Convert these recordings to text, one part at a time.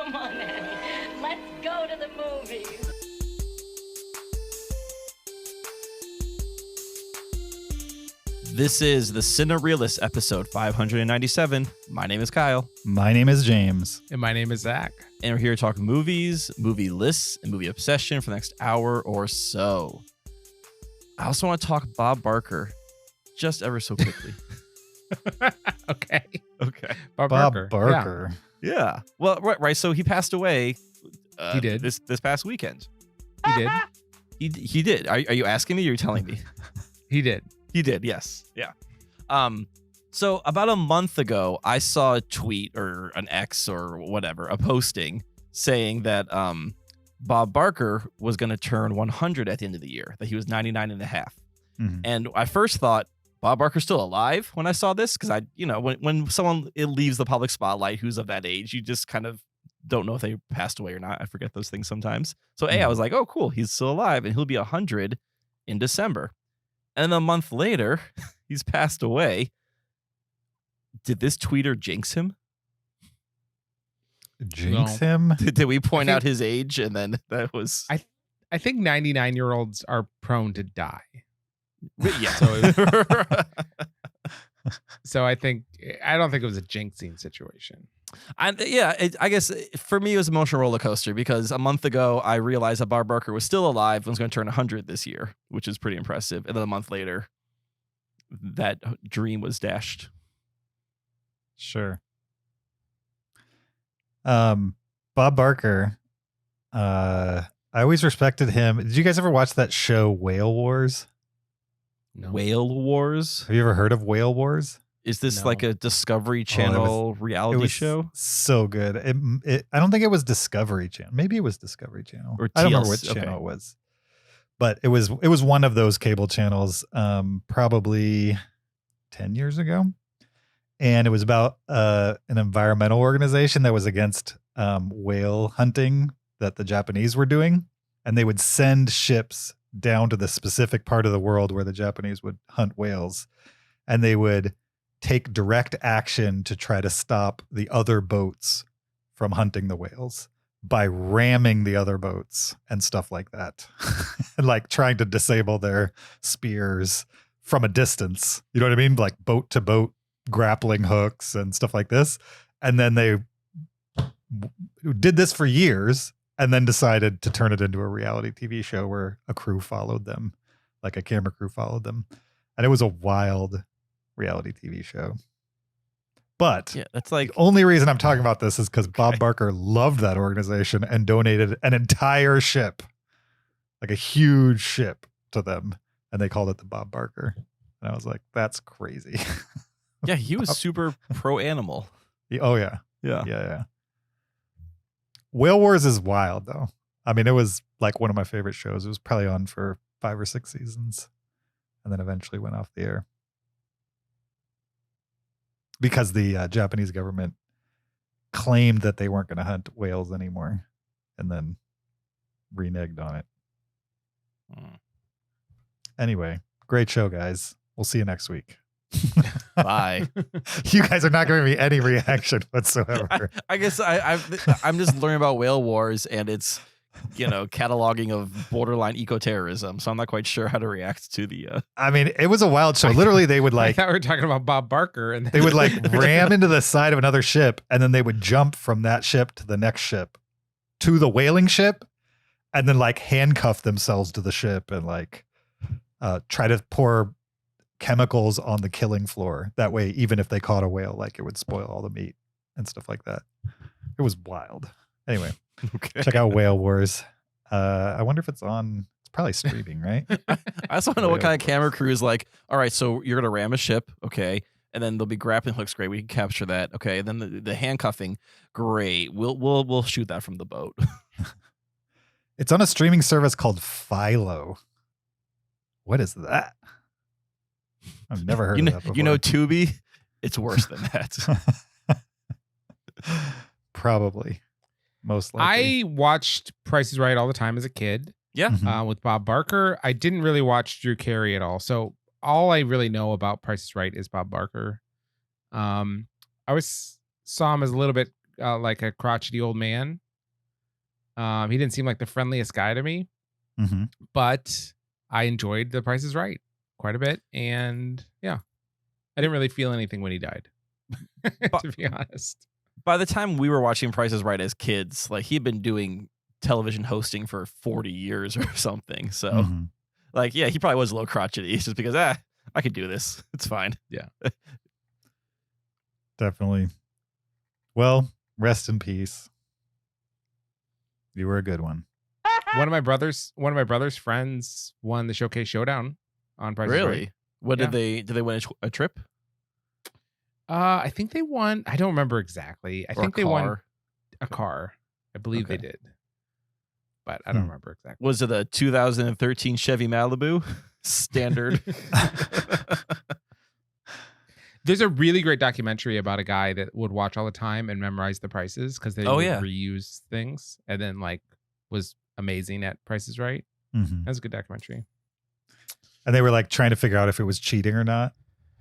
Come on, Annie. Let's go to the movies. This is the Cinereelists episode 597. My name is Kyle. My name is James. And my name is Zach. And we're here to talk movies, movie lists, and movie obsession for the next hour or so. I also want to talk Bob Barker just ever so quickly. Okay. Bob Barker. Yeah. Well, right. So he passed away. He did. This past weekend. He did. He did. Are you asking me or are you telling me? He did. He did, yes. Yeah. So about a month ago, I saw a tweet or an X or whatever, a posting saying that Bob Barker was going to turn 100 at the end of the year, that he was 99 and a half. Mm-hmm. And I first thought, Bob Barker's still alive when I saw this, because when someone leaves the public spotlight who's of that age, you just kind of don't know if they passed away or not. I forget those things sometimes. So I was like, oh, cool, he's still alive, and he'll be 100 in December. And then a month later, he's passed away. Did this tweeter jinx him? Did we point out his age? And then that was... I think 99-year-olds are prone to die. Yeah. So I don't think it was a jinxing situation. I guess for me, it was an emotional roller coaster because a month ago, I realized that Bob Barker was still alive and was going to turn 100 this year, which is pretty impressive. And then a month later, that dream was dashed. Sure. Bob Barker, I always respected him. Did you guys ever watch that show Whale Wars? No. Whale Wars? Have you ever heard of Whale Wars? Is this like a Discovery Channel reality show? So good. I don't think it was Discovery Channel. Maybe it was Discovery Channel. Or I don't remember which channel it was. But it was one of those cable channels, probably 10 years ago. And it was about an environmental organization that was against whale hunting that the Japanese were doing. And they would send ships down to the specific part of the world where the Japanese would hunt whales. And they would take direct action to try to stop the other boats from hunting the whales by ramming the other boats and stuff like that. And like trying to disable their spears from a distance. You know what I mean? Like boat to boat grappling hooks and stuff like this. And then they did this for years and then decided to turn it into a reality TV show where a crew followed them, like a camera crew followed them. And it was a wild reality TV show. But yeah, that's like the only reason I'm talking about this is because Bob Barker loved that organization and donated an entire ship, like a huge ship to them. And they called it the Bob Barker. And I was like, that's crazy. Yeah, he was super pro animal. Oh, yeah. Yeah. Whale Wars is wild, though. I mean, it was like one of my favorite shows. It was probably on for 5 or 6 seasons and then eventually went off the air. Because the Japanese government claimed that they weren't going to hunt whales anymore and then reneged on it. Anyway, great show, guys. We'll see you next week. Bye. You guys are not giving me any reaction whatsoever. I guess I'm just learning about Whale Wars and it's, cataloging of borderline eco-terrorism. So I'm not quite sure how to react to the... I mean, it was a wild show. Literally, they would I thought we were talking about Bob Barker. And they would like ram into the side of another ship and then they would jump from that ship to the next ship to the whaling ship and then like handcuff themselves to the ship and like try to pour chemicals on the killing floor. That way, even if they caught a whale, like it would spoil all the meat and stuff like that. It was wild. Anyway, check out Whale Wars. I wonder if it's on. It's probably streaming, right? I also want to know what kind of camera crew is like. All right, so you're gonna ram a ship, okay, and then there'll be grappling hooks. Great, we can capture that. Okay, and then the handcuffing. Great, we'll shoot that from the boat. It's on a streaming service called Philo. What is that? I've never heard of that before. You know Tubi? It's worse than that. Probably. Most likely. I watched Price is Right all the time as a kid. Yeah. With Bob Barker. I didn't really watch Drew Carey at all. So all I really know about Price is Right is Bob Barker. I always saw him as a little bit like a crotchety old man. He didn't seem like the friendliest guy to me, Mhm. but I enjoyed The Price is Right quite a bit. And yeah, I didn't really feel anything when he died, to be honest. By the time we were watching Price is Right as kids, like he'd been doing television hosting for 40 years or something. So Mhm. like, yeah, he probably was a little crotchety just because, I could do this. It's fine. Yeah. Definitely. Well, rest in peace. You were a good one. One of my brother's friends won the Showcase Showdown on Price is Really? Right. What Yeah. did they win a trip? I think they won. I don't remember exactly. I Or a think they won car? a car. I believe they Okay. did, but I don't Hmm. remember exactly. Was it a 2013 Chevy Malibu? Standard. There's a really great documentary about a guy that would watch all the time and memorize the prices because they Oh, would yeah. reuse things, and then like was amazing at Prices Right. Mhm. That's a good documentary. And they were like trying to figure out if it was cheating or not.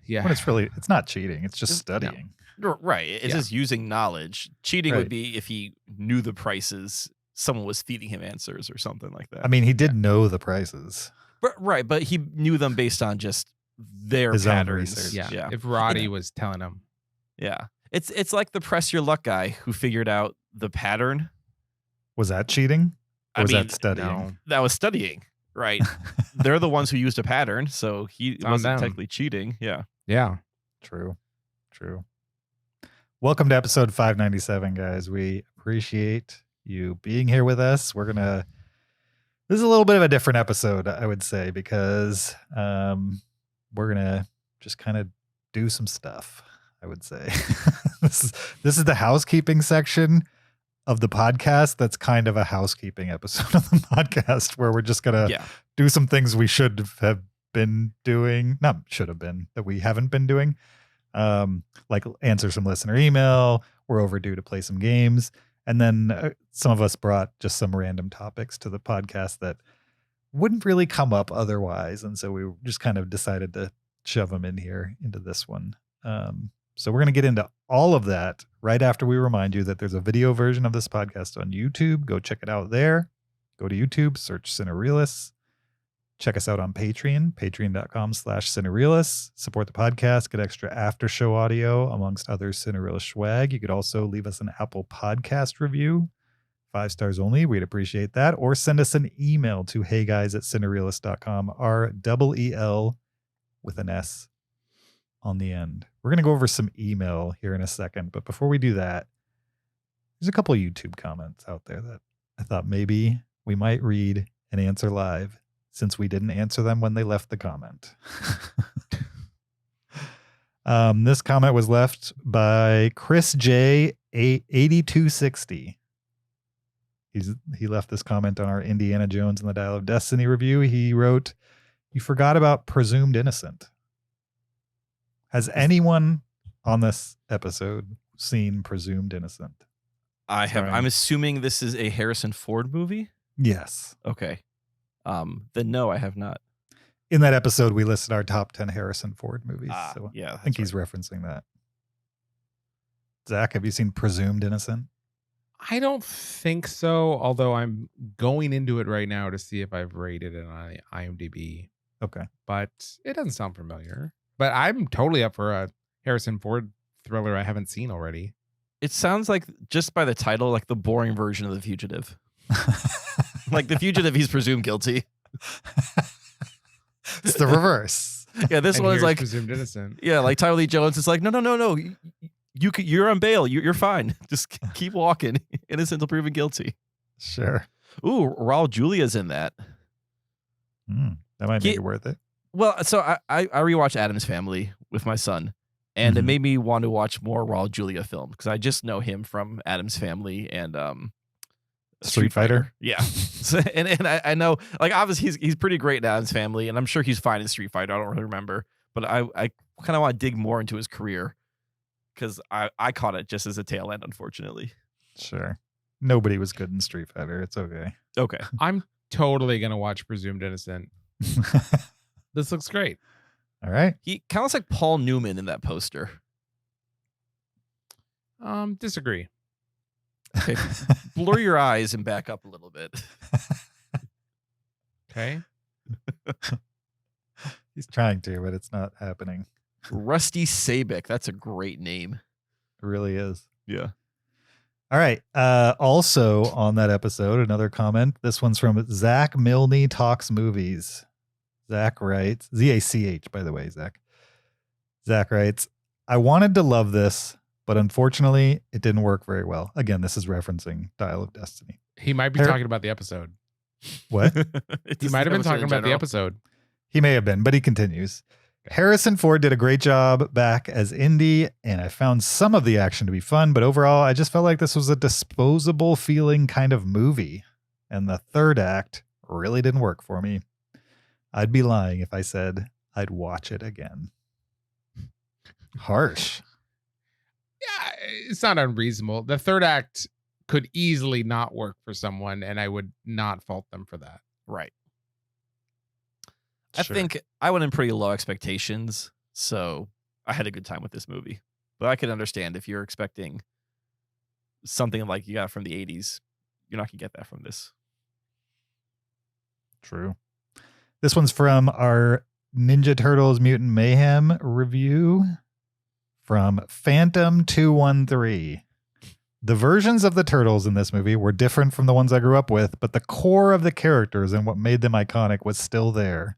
Yeah. When it's not cheating. It's just studying. Right. It's Yeah. just using knowledge. Cheating Right. would be if he knew the prices, someone was feeding him answers or something like that. I mean, he did know the prices. Right, but he knew them based on just their His own patterns. research. Yeah. Yeah. If Roddy was telling him. Yeah. It's like the press your luck guy who figured out the pattern. Was that cheating? Or I was mean, that studying? No. That was studying, right? They're the ones who used a pattern, so he on wasn't them. technically cheating. Yeah. Yeah. True. Welcome to episode 597, guys. We appreciate you being here with us. This is a little bit of a different episode, I would say, because we're gonna just kind of do some stuff, I would say. This is the housekeeping section of the podcast. That's kind of a housekeeping episode of the podcast where we're just gonna Yeah. do some things we should have been doing, not should have been, that we haven't been doing. Like answer some listener email. We're overdue to play some games. And then some of us brought just some random topics to the podcast that wouldn't really come up otherwise. And so we just kind of decided to shove them in here into this one. So we're going to get into all of that right after we remind you that there's a video version of this podcast on YouTube. Go check it out there. Go to YouTube, search Cinereelists. Check us out on Patreon, patreon.com/Cinereelists. Support the podcast, get extra after show audio amongst other Cinereelist swag. You could also leave us an Apple Podcast review, 5 stars only. We'd appreciate that. Or send us an email to heyguys@cinereelists.com, REEL with an S on the end. We're going to go over some email here in a second. But before we do that, there's a couple YouTube comments out there that I thought maybe we might read and answer live, since we didn't answer them when they left the comment. This comment was left by Chris J 8260. He left this comment on our Indiana Jones and the Dial of Destiny review. He wrote, "You forgot about Presumed Innocent. Has anyone on this episode seen Presumed Innocent?" I have. Sorry. I'm assuming this is a Harrison Ford movie. Yes. Okay. Then no, I have not. In that episode, we listed our top 10 Harrison Ford movies. So Yeah, I think he's referencing that. Zach, have you seen Presumed Innocent? I don't think so, although I'm going into it right now to see if I've rated it on IMDb. Okay. But it doesn't sound familiar. But I'm totally up for a Harrison Ford thriller I haven't seen already. It sounds like, just by the title, like the boring version of The Fugitive. Like The Fugitive, he's presumed guilty. It's the reverse. Yeah, this And one is here's like, Presumed Innocent. yeah, like Tyler Lee Jones. It's like, no. You're on bail. You're fine. Just keep walking. Innocent until proven guilty. Sure. Ooh, Raul Julia's in that. That might make it worth it. Well, so I rewatched Addams Family with my son, and it Mhm. made me want to watch more Raul Julia film because I just know him from Addams Family and Street Fighter. Yeah, so, and I know, like, obviously he's pretty great in Addams Family, and I'm sure he's fine in Street Fighter. I don't really remember, but I kind of want to dig more into his career because I caught it just as a tail end, unfortunately. Sure. Nobody was good in Street Fighter. It's okay. Okay, I'm totally going to watch Presumed Innocent. This looks great. All right. he kind of looks like Paul Newman in that poster. Disagree. Okay. Blur your eyes and back up a little bit. Okay. He's trying to, but it's not happening. Rusty Sabick. That's a great name. It really is. Yeah. All right. Also on that episode, another comment. This one's from Zach Milne Talks Movies. Zach writes, Z-A-C-H, by the way, Zach. Zach writes, I wanted to love this, but unfortunately, it didn't work very well. Again, this is referencing Dial of Destiny. He might be talking about the episode. What? He might have been talking about the episode. He may have been, but he continues. Harrison Ford did a great job back as Indy, and I found some of the action to be fun, but overall, I just felt like this was a disposable feeling kind of movie. And the third act really didn't work for me. I'd be lying if I said I'd watch it again. Harsh. Yeah, it's not unreasonable. The third act could easily not work for someone, and I would not fault them for that. Right. Sure. I think I went in pretty low expectations, so I had a good time with this movie. But I can understand if you're expecting something like you got from the 80s, you're not going to get that from this. True. This one's from our Ninja Turtles Mutant Mayhem review from Phantom 213. The versions of the Turtles in this movie were different from the ones I grew up with, but the core of the characters and what made them iconic was still there.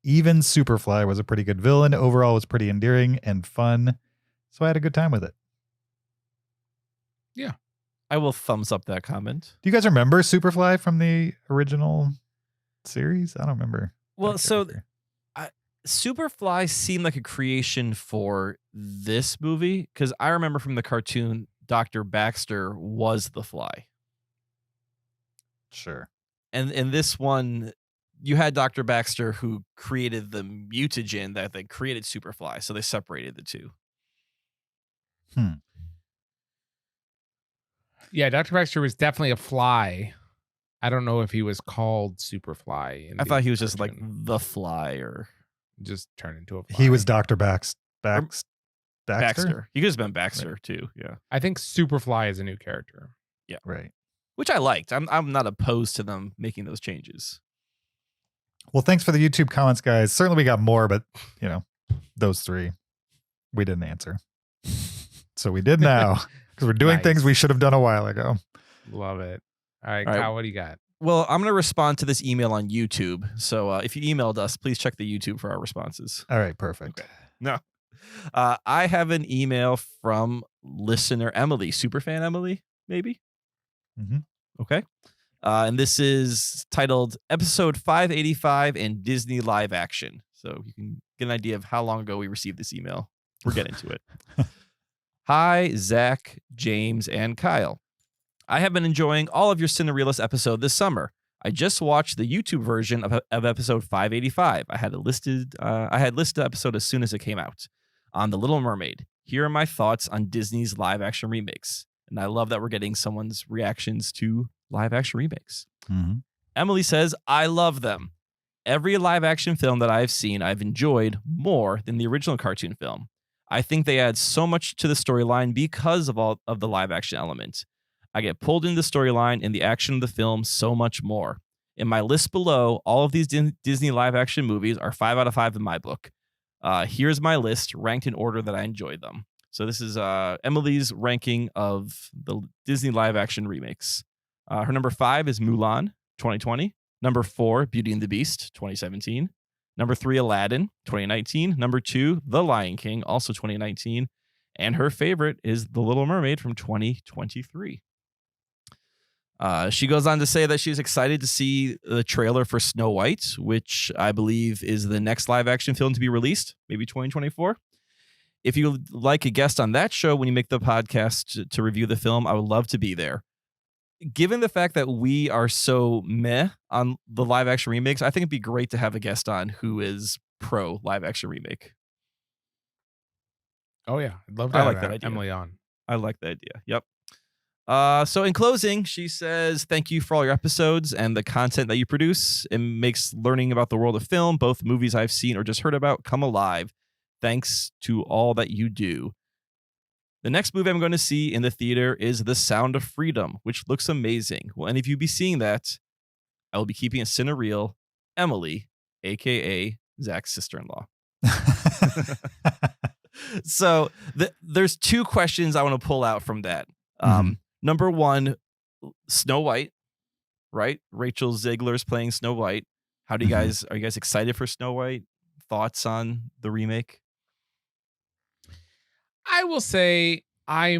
Even Superfly was a pretty good villain. Overall, it was pretty endearing and fun, so I had a good time with it. Yeah. I will thumbs up that comment. Do you guys remember Superfly from the original series? I don't remember. Well, that so character. Superfly seemed like a creation for this movie because I remember from the cartoon, Dr. Baxter was the Fly. Sure. And in this one, you had Dr. Baxter who created the mutagen that created Superfly. So they separated the two. Yeah, Dr. Baxter was definitely a fly. I don't know if he was called Superfly. I thought he was just like the Fly or just turned into a fly. He was Dr. Baxter. Baxter. He could have been Baxter too. Yeah. I think Superfly is a new character. Yeah. Right. Which I liked. I'm not opposed to them making those changes. Well, thanks for the YouTube comments, guys. Certainly we got more, but, you know, those three we didn't answer. So we did now because we're doing things we should have done a while ago. Love it. All right, Kyle, what do you got? Well, I'm going to respond to this email on YouTube. So if you emailed us, please check the YouTube for our responses. All right, perfect. Okay. No. I have an email from listener Emily, superfan Emily, maybe? Mm-hmm. Okay. And this is titled Episode 585 and Disney Live Action. So you can get an idea of how long ago we received this email. We're getting to it. Hi, Zach, James, and Kyle. I have been enjoying all of your Cinereelists episode this summer. I just watched the YouTube version of episode 585. I had listed the episode as soon as it came out on The Little Mermaid. Here are my thoughts on Disney's live action remakes. And I love that we're getting someone's reactions to live action remakes. Mm-hmm. Emily says, I love them. Every live action film that I've seen, I've enjoyed more than the original cartoon film. I think they add so much to the storyline because of all of the live action element. I get pulled into the storyline and the action of the film so much more. In my list below, all of these Disney live action movies are 5 out of 5 in my book. Here's my list ranked in order that I enjoyed them. So this is Emily's ranking of the Disney live action remakes. Her number 5 is Mulan, 2020. Number 4, Beauty and the Beast, 2017. Number 3, Aladdin, 2019. Number 2, The Lion King, also 2019. And her favorite is The Little Mermaid from 2023. She goes on to say that she's excited to see the trailer for Snow White, which I believe is the next live action film to be released, maybe 2024. If you'd like a guest on that show when you make the podcast to review the film, I would love to be there. Given the fact that we are so meh on the live action remakes, I think it'd be great to have a guest on who is pro live action remake. Oh, yeah. I'd love to have that idea. Emily on. I like the idea. Yep. So in closing, she says, thank you for all your episodes and the content that you produce. It makes learning about the world of film, both movies I've seen or just heard about, come alive. Thanks to all that you do. The next movie I'm going to see in the theater is The Sound of Freedom, which looks amazing. Will any of you be seeing that? I will be keeping a Cinereel, Emily, aka Zach's sister-in-law. So there's two questions I want to pull out from that. Number one, Snow White, right? Rachel Zegler's playing Snow White. How do you guys are you guys excited for Snow White? Thoughts on the remake? I will say I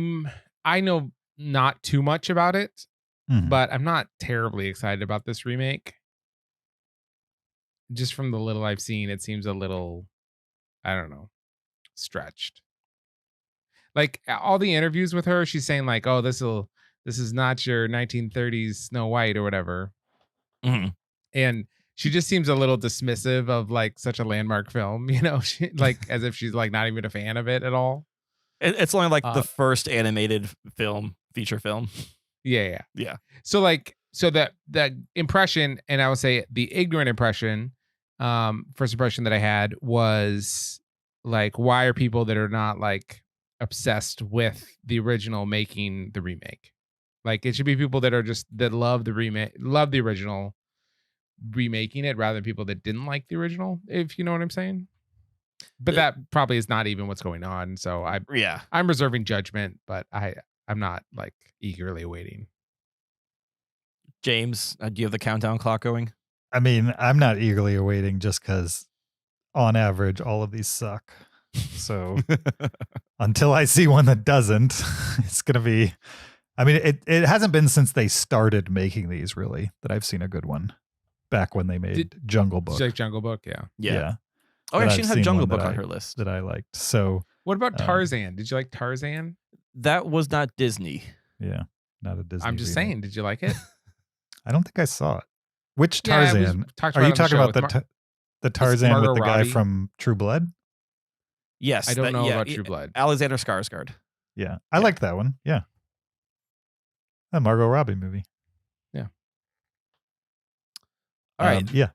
know not too much about it, but I'm not terribly excited about this remake. Just from the little I've seen, it seems a little, I don't know, stretched. Like all the interviews with her, she's saying like, "Oh, this is not your 1930s Snow White or whatever," and she just seems a little dismissive of like such a landmark film, you know, like as if she's like not even a fan of it at all. It's only like the first animated feature film. Yeah. So that impression, and I would say the ignorant impression, first impression that I had was like, why are people that are not like obsessed with the original making the remake? Like it should be people that are just that love the remake, love the original, remaking it rather than people that didn't like the original, if you know what I'm saying. But that probably is not even what's going on. So I'm reserving judgment, but I'm not like eagerly waiting. James, do you have the countdown clock going? I mean, I'm not eagerly awaiting just because on average, all of these suck. So until I see one that doesn't, it's going to be, I mean, it hasn't been since they started making these really that I've seen a good one back when they made Jungle Book. Like Jungle Book. Yeah. Oh, I actually had Jungle Book on her list that I liked. So what about Tarzan? Did you like Tarzan? That was not Disney. Yeah. Not a Disney. I'm just saying, did you like it? I don't think I saw it. Which Tarzan? Are you talking about the Tarzan with the guy from True Blood? Yes. I don't know about True Blood. Alexander Skarsgård. Yeah. I liked that one. Yeah. A Margot Robbie movie. Yeah. All right. Yeah.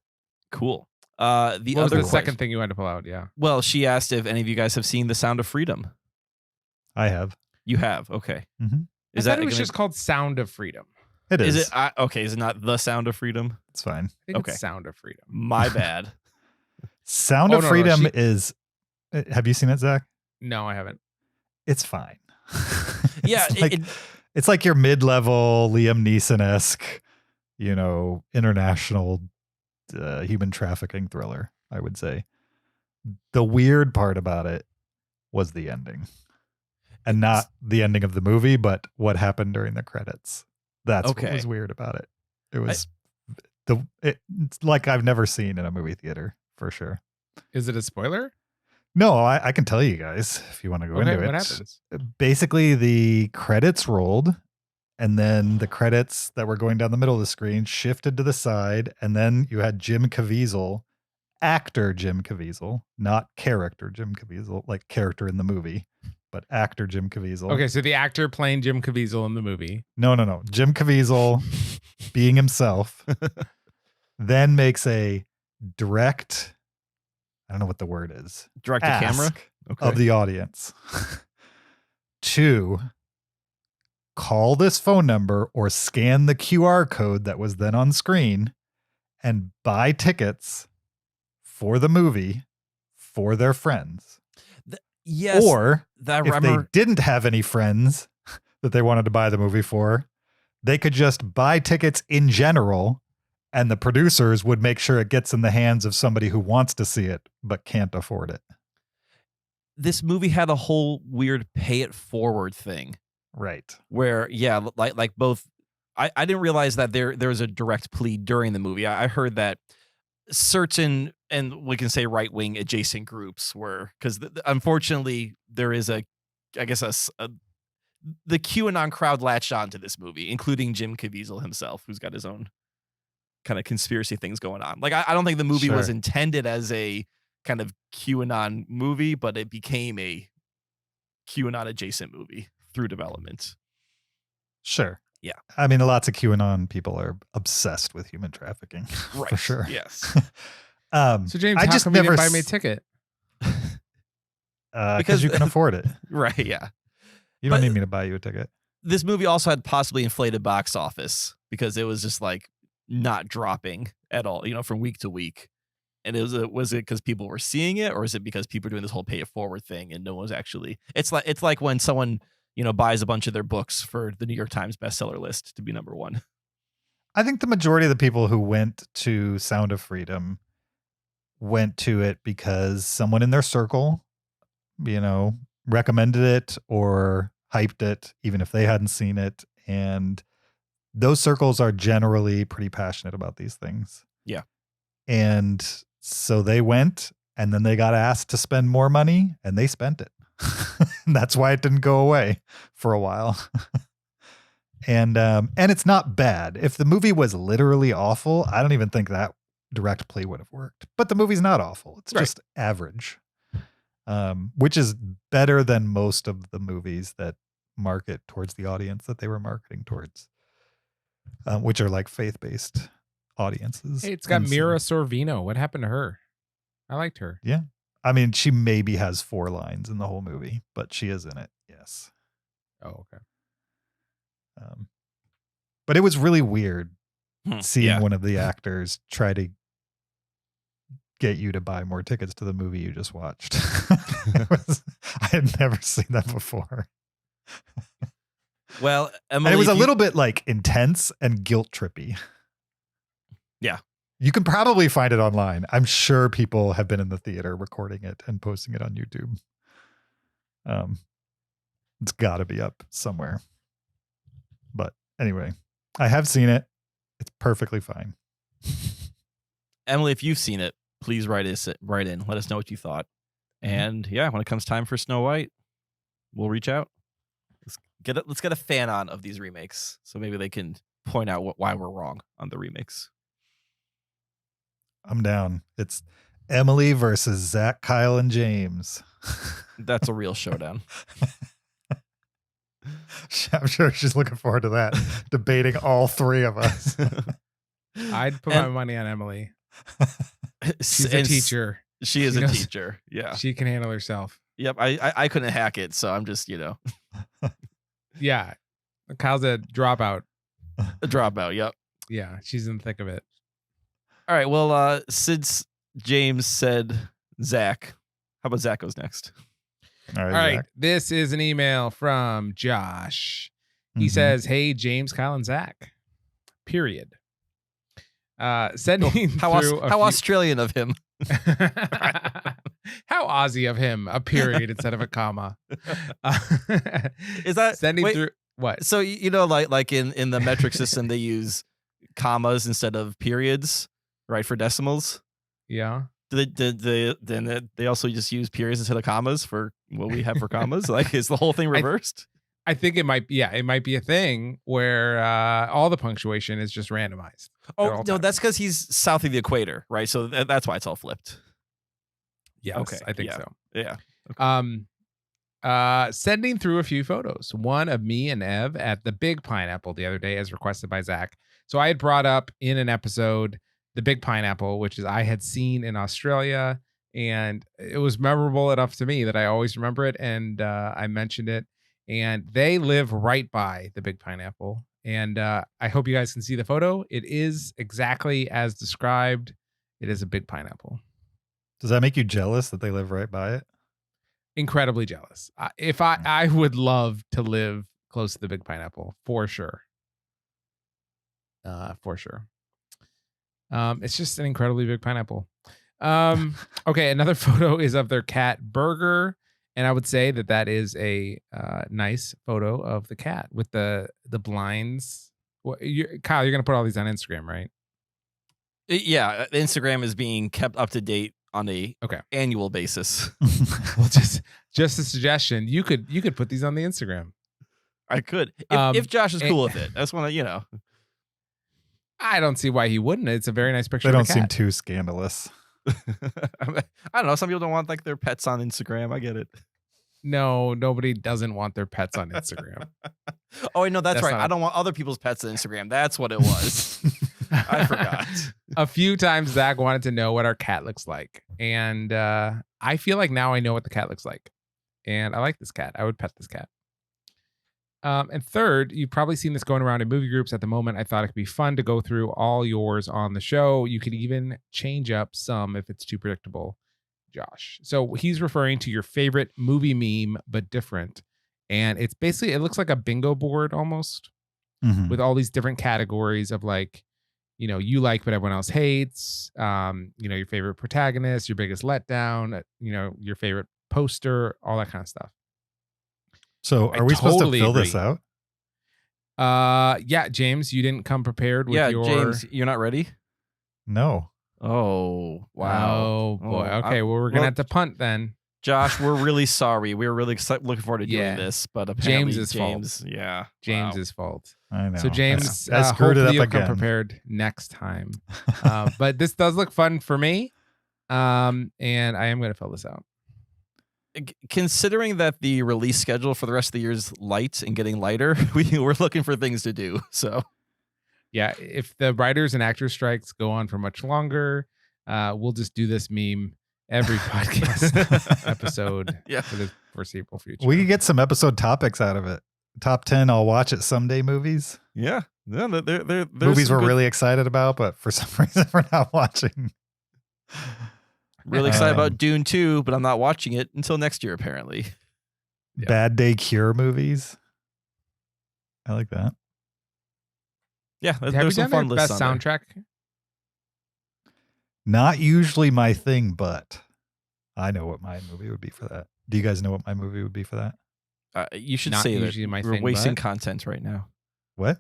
Cool. What was the second thing you had to pull out? Yeah. Well, she asked if any of you guys have seen The Sound of Freedom. I have. You have? Okay. I thought it was just called Sound of Freedom. It is. Is it? Okay. Is it not The Sound of Freedom? It's fine. I think it's Sound of Freedom. My bad. Sound of Freedom is. Have you seen it, Zach? No, I haven't. It's fine. Yeah. It's like your mid-level Liam Neeson-esque, international human trafficking thriller, I would say. The weird part about it was the ending. And not the ending of the movie, but what happened during the credits. That's what was weird about it. It was it's like I've never seen in a movie theater, for sure. Is it a spoiler? No, I can tell you guys if you want to go into it. What happens? Basically, the credits rolled, and then the credits that were going down the middle of the screen shifted to the side, and then you had Jim Caviezel, actor Jim Caviezel, not character Jim Caviezel, like character in the movie, but actor Jim Caviezel. Okay, so the actor playing Jim Caviezel in the movie. No. Jim Caviezel being himself, then makes a direct, I don't know what the word is. Direct to camera? Okay. Of the audience to call this phone number or scan the QR code that was then on screen and buy tickets for the movie for their friends. Yes. Or if they didn't have any friends that they wanted to buy the movie for, they could just buy tickets in general, and the producers would make sure it gets in the hands of somebody who wants to see it but can't afford it. This movie had a whole weird pay it forward thing. Right. Where, like both, I didn't realize that there was a direct plea during the movie. I heard that certain, and we can say right-wing adjacent groups were, because unfortunately there is the QAnon crowd latched onto this movie, including Jim Caviezel himself, who's got his own kind of conspiracy things going on. Like, I don't think the movie was intended as a kind of QAnon movie, but it became a QAnon adjacent movie through development. Sure. Yeah. I mean, lots of QAnon people are obsessed with human trafficking. Right. For sure. Yes. So James, how come you didn't buy me a ticket? Because you can afford it. Right. Yeah. You don't need me to buy you a ticket. This movie also had possibly inflated box office because it was just like not dropping at all, from week to week. And was it because people were seeing it, or is it because people are doing this whole pay it forward thing and no one was actually? It's like when someone buys a bunch of their books for the New York Times bestseller list to be number one. I think the majority of the people who went to Sound of Freedom went to it because someone in their circle, recommended it or hyped it, even if they hadn't seen it. And those circles are generally pretty passionate about these things. Yeah. And so they went, and then they got asked to spend more money, and they spent it. That's why it didn't go away for a while. And it's not bad. If the movie was literally awful, I don't even think that direct play would have worked. But the movie's not awful. It's just average, which is better than most of the movies that market towards the audience that they were marketing towards, which are like faith-based audiences. Hey, it's got Mira Sorvino. What happened to her? I liked her. Yeah. I mean, she maybe has 4 lines in the whole movie, but she is in it. Yes. Oh, okay. But it was really weird seeing one of the actors try to get you to buy more tickets to the movie you just watched. I had never seen that before. Well, Emily, and it was a little bit like intense and guilt trippy. Yeah. You can probably find it online. I'm sure people have been in the theater recording it and posting it on YouTube. It's got to be up somewhere. But anyway, I have seen it. It's perfectly fine. Emily, if you've seen it, please write in. Let us know what you thought. And when it comes time for Snow White, we'll reach out. Let's get a fan on of these remakes, so maybe they can point out why we're wrong on the remakes. I'm down. It's Emily versus Zach, Kyle, and James. That's a real showdown. I'm sure she's looking forward to that, debating all 3 of us. I'd put my money on Emily. She's a teacher. She is a teacher. Yeah. She can handle herself. Yep. I couldn't hack it, so I'm just, Yeah. Kyle's a dropout. A dropout, yep. Yeah, she's in the thick of it. All right, well, since James said Zach, how about Zach goes next? All right. This is an email from Josh. He says, "Hey, James, Kyle, and Zach. Period. Sending how Australian of him. How Aussie of him. A period instead of a comma. Is that sending through what? So like in the metric system, they use commas instead of periods, right, for decimals. Yeah. Then they also just use periods instead of commas for what we have for commas. Like, is the whole thing reversed? I think it might be. Yeah, it might be a thing where all the punctuation is just randomized. Oh no, that's because he's south of the equator, right? So that's why it's all flipped. Yes, okay, I think so. Yeah. Okay. Sending through a few photos. One of me and Ev at the Big Pineapple the other day, as requested by Zach. So I had brought up in an episode the Big Pineapple, which is I had seen in Australia, and it was memorable enough to me that I always remember it, and I mentioned it. And they live right by the Big Pineapple, and I hope you guys can see the photo. It is exactly as described. It is a big pineapple. Does that make you jealous that they live right by it? Incredibly jealous. If I would love to live close to the Big Pineapple, for sure. For sure. It's just an incredibly big pineapple. Okay, another photo is of their cat Burger, and I would say that is a nice photo of the cat with the blinds. Kyle, you're gonna put all these on Instagram, right? Yeah, Instagram is being kept up to date on a annual basis. Well, just a suggestion. You could put these on the Instagram. I could if Josh is cool with it. I just want to, I don't see why he wouldn't. It's a very nice picture. They don't seem too scandalous. I don't know. Some people don't want like their pets on Instagram. I get it. No, nobody doesn't want their pets on Instagram. Oh, wait, no, that's right. I don't want other people's pets on Instagram. That's what it was. I forgot. A few times Zach wanted to know what our cat looks like. And I feel like now I know what the cat looks like. And I like this cat. I would pet this cat. And third, you've probably seen this going around in movie groups at the moment. I thought it could be fun to go through all yours on the show. You could even change up some if it's too predictable, Josh. So he's referring to your favorite movie meme, but different. And it's basically, it looks like a bingo board almost with all these different categories of like, you know, you like but everyone else hates, you know, your favorite protagonist, your biggest letdown, you know, your favorite poster, all that kind of stuff. So are we supposed to fill this out? Yeah, James, you didn't come prepared with your... James, you're not ready? No. Oh, wow. Oh, boy. Okay, well, we're going to have to punt then. Josh, we're really sorry. We were really looking forward to doing this, but apparently James's fault. Yeah. James's fault. I know. So James, I screwed it up you'll again. come prepared next time. But this does look fun for me. And I am going to fill this out. Considering that the release schedule for the rest of the year is light and getting lighter, we're looking for things to do. So, yeah, if the writers and actors strikes go on for much longer, we'll just do this meme every podcast episode for the foreseeable future. We could get some episode topics out of it. Top 10 I'll watch it someday movies. Yeah. They're movies we're really excited about, but for some reason we're not watching. Really excited about Dune 2, but I'm not watching it until next year, apparently. Yeah. Bad Day Cure movies. I like that. Yeah, Have there's you some done fun their lists best on soundtrack? Not usually my thing, but I know what my movie would be for that. Do you guys know what my movie would be for that? You should Not say that usually my we're thing, wasting but- content right now. What?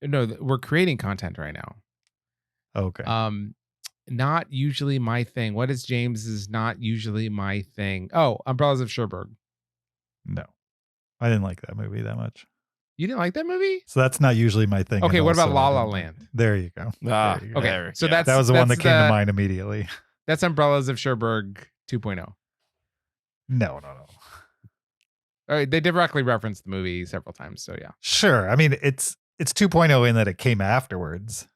No, we're creating content right now. Okay. Not usually my thing. What is James's not usually my thing? Oh, Umbrellas of Cherbourg. No. I didn't like that movie that much. You didn't like that movie? So that's not usually my thing. Okay, and what about also La I La didn't- Land? There you go. Ah, There you go. Okay, so that's That was the one that that's came to mind immediately. That's Umbrellas of Cherbourg 2.0. No. All right, they directly referenced the movie several times, so yeah. Sure. I mean, it's 2.0 in that it came afterwards.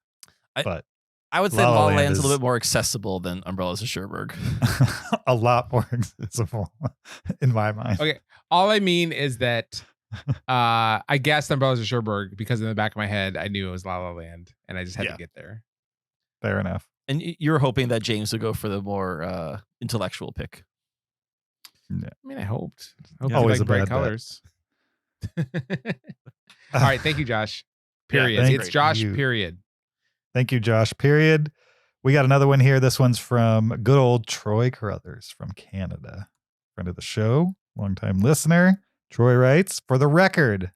But I would say La La La La Land Land's is- a little bit more accessible than Umbrellas of Cherbourg. a lot more accessible in my mind. Okay, all I mean is that I guessed Umbrellas of Cherbourg because in the back of my head I knew it was La La Land, and I just had to get there. Fair enough. And you're hoping that James would go for the more intellectual pick. Yeah. I mean, I hoped. I Always like a bright bad bet. colors. All right, thank you, Josh. Period. thank It's Josh. you. Period. Thank you, Josh. Period. We got another one here. This one's from good old Troy Carruthers from Canada. Friend of the show, longtime listener. Troy writes, for the record,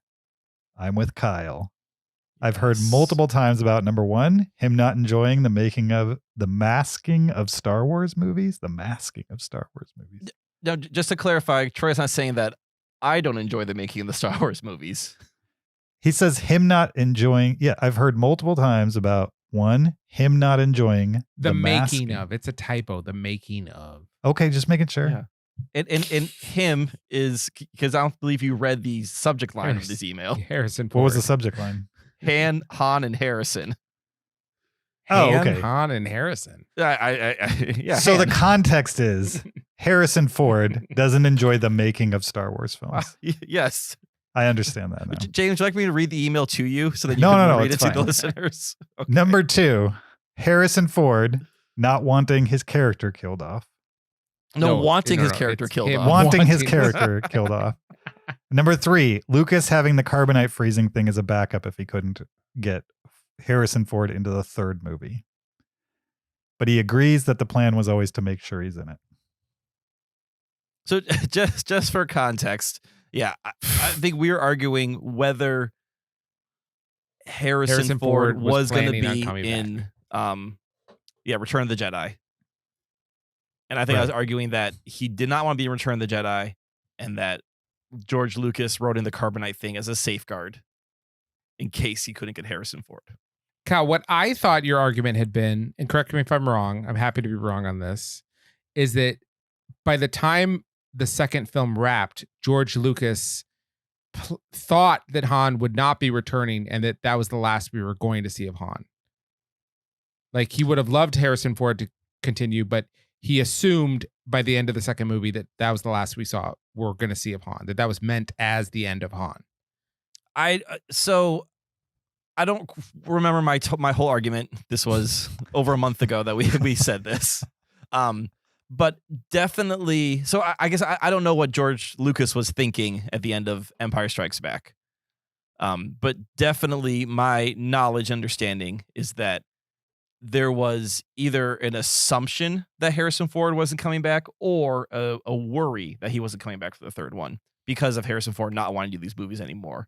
I'm with Kyle. I've heard multiple times about number one, him not enjoying the masking of Star Wars movies. The masking of Star Wars movies. Now, just to clarify, Troy's not saying that I don't enjoy the making of the Star Wars movies. He says him not enjoying. Yeah, I've heard multiple times about one, him not enjoying The making masking. of. It's a typo. The making of. Okay, just making sure. Yeah. And him is because I don't believe you read the subject line of this email. Harrison Ford. What was the subject line? Han, and Harrison. Oh, Han, okay. Han and Harrison. Yeah. So the Han. context is Harrison Ford doesn't enjoy the making of Star Wars films. Yes. I understand that now. James, would you like me to read the email to you so that you No, can no, read it it's to the fine. listeners? Okay. Number two, Harrison Ford not wanting his character killed off. No, wanting his no, character it's killed him off. Wanting his wanting- character killed off. Number three, Lucas having the carbonite freezing thing as a backup if he couldn't get Harrison Ford into the third movie. But he agrees that the plan was always to make sure he's in it. So just for context, yeah, I think we're arguing whether Harrison Ford was going to planning on be coming in Return of the Jedi. And I think I was arguing that he did not want to be in Return of the Jedi and that George Lucas wrote in the carbonite thing as a safeguard in case he couldn't get Harrison Ford. Kyle, what I thought your argument had been, and correct me if I'm wrong, I'm happy to be wrong on this, is that by the time the second film wrapped, George Lucas thought that Han would not be returning and that was the last we were going to see of Han. Like, he would have loved Harrison Ford to continue, but he assumed by the end of the second movie that was the last we're going to see of Han, that was meant as the end of Han. So I don't remember my whole argument. This was over a month ago that we said this. But definitely, so I guess I don't know what George Lucas was thinking at the end of Empire Strikes Back. But definitely my knowledge understanding is that there was either an assumption that Harrison Ford wasn't coming back or a worry that he wasn't coming back for the third one because of Harrison Ford not wanting to do these movies anymore.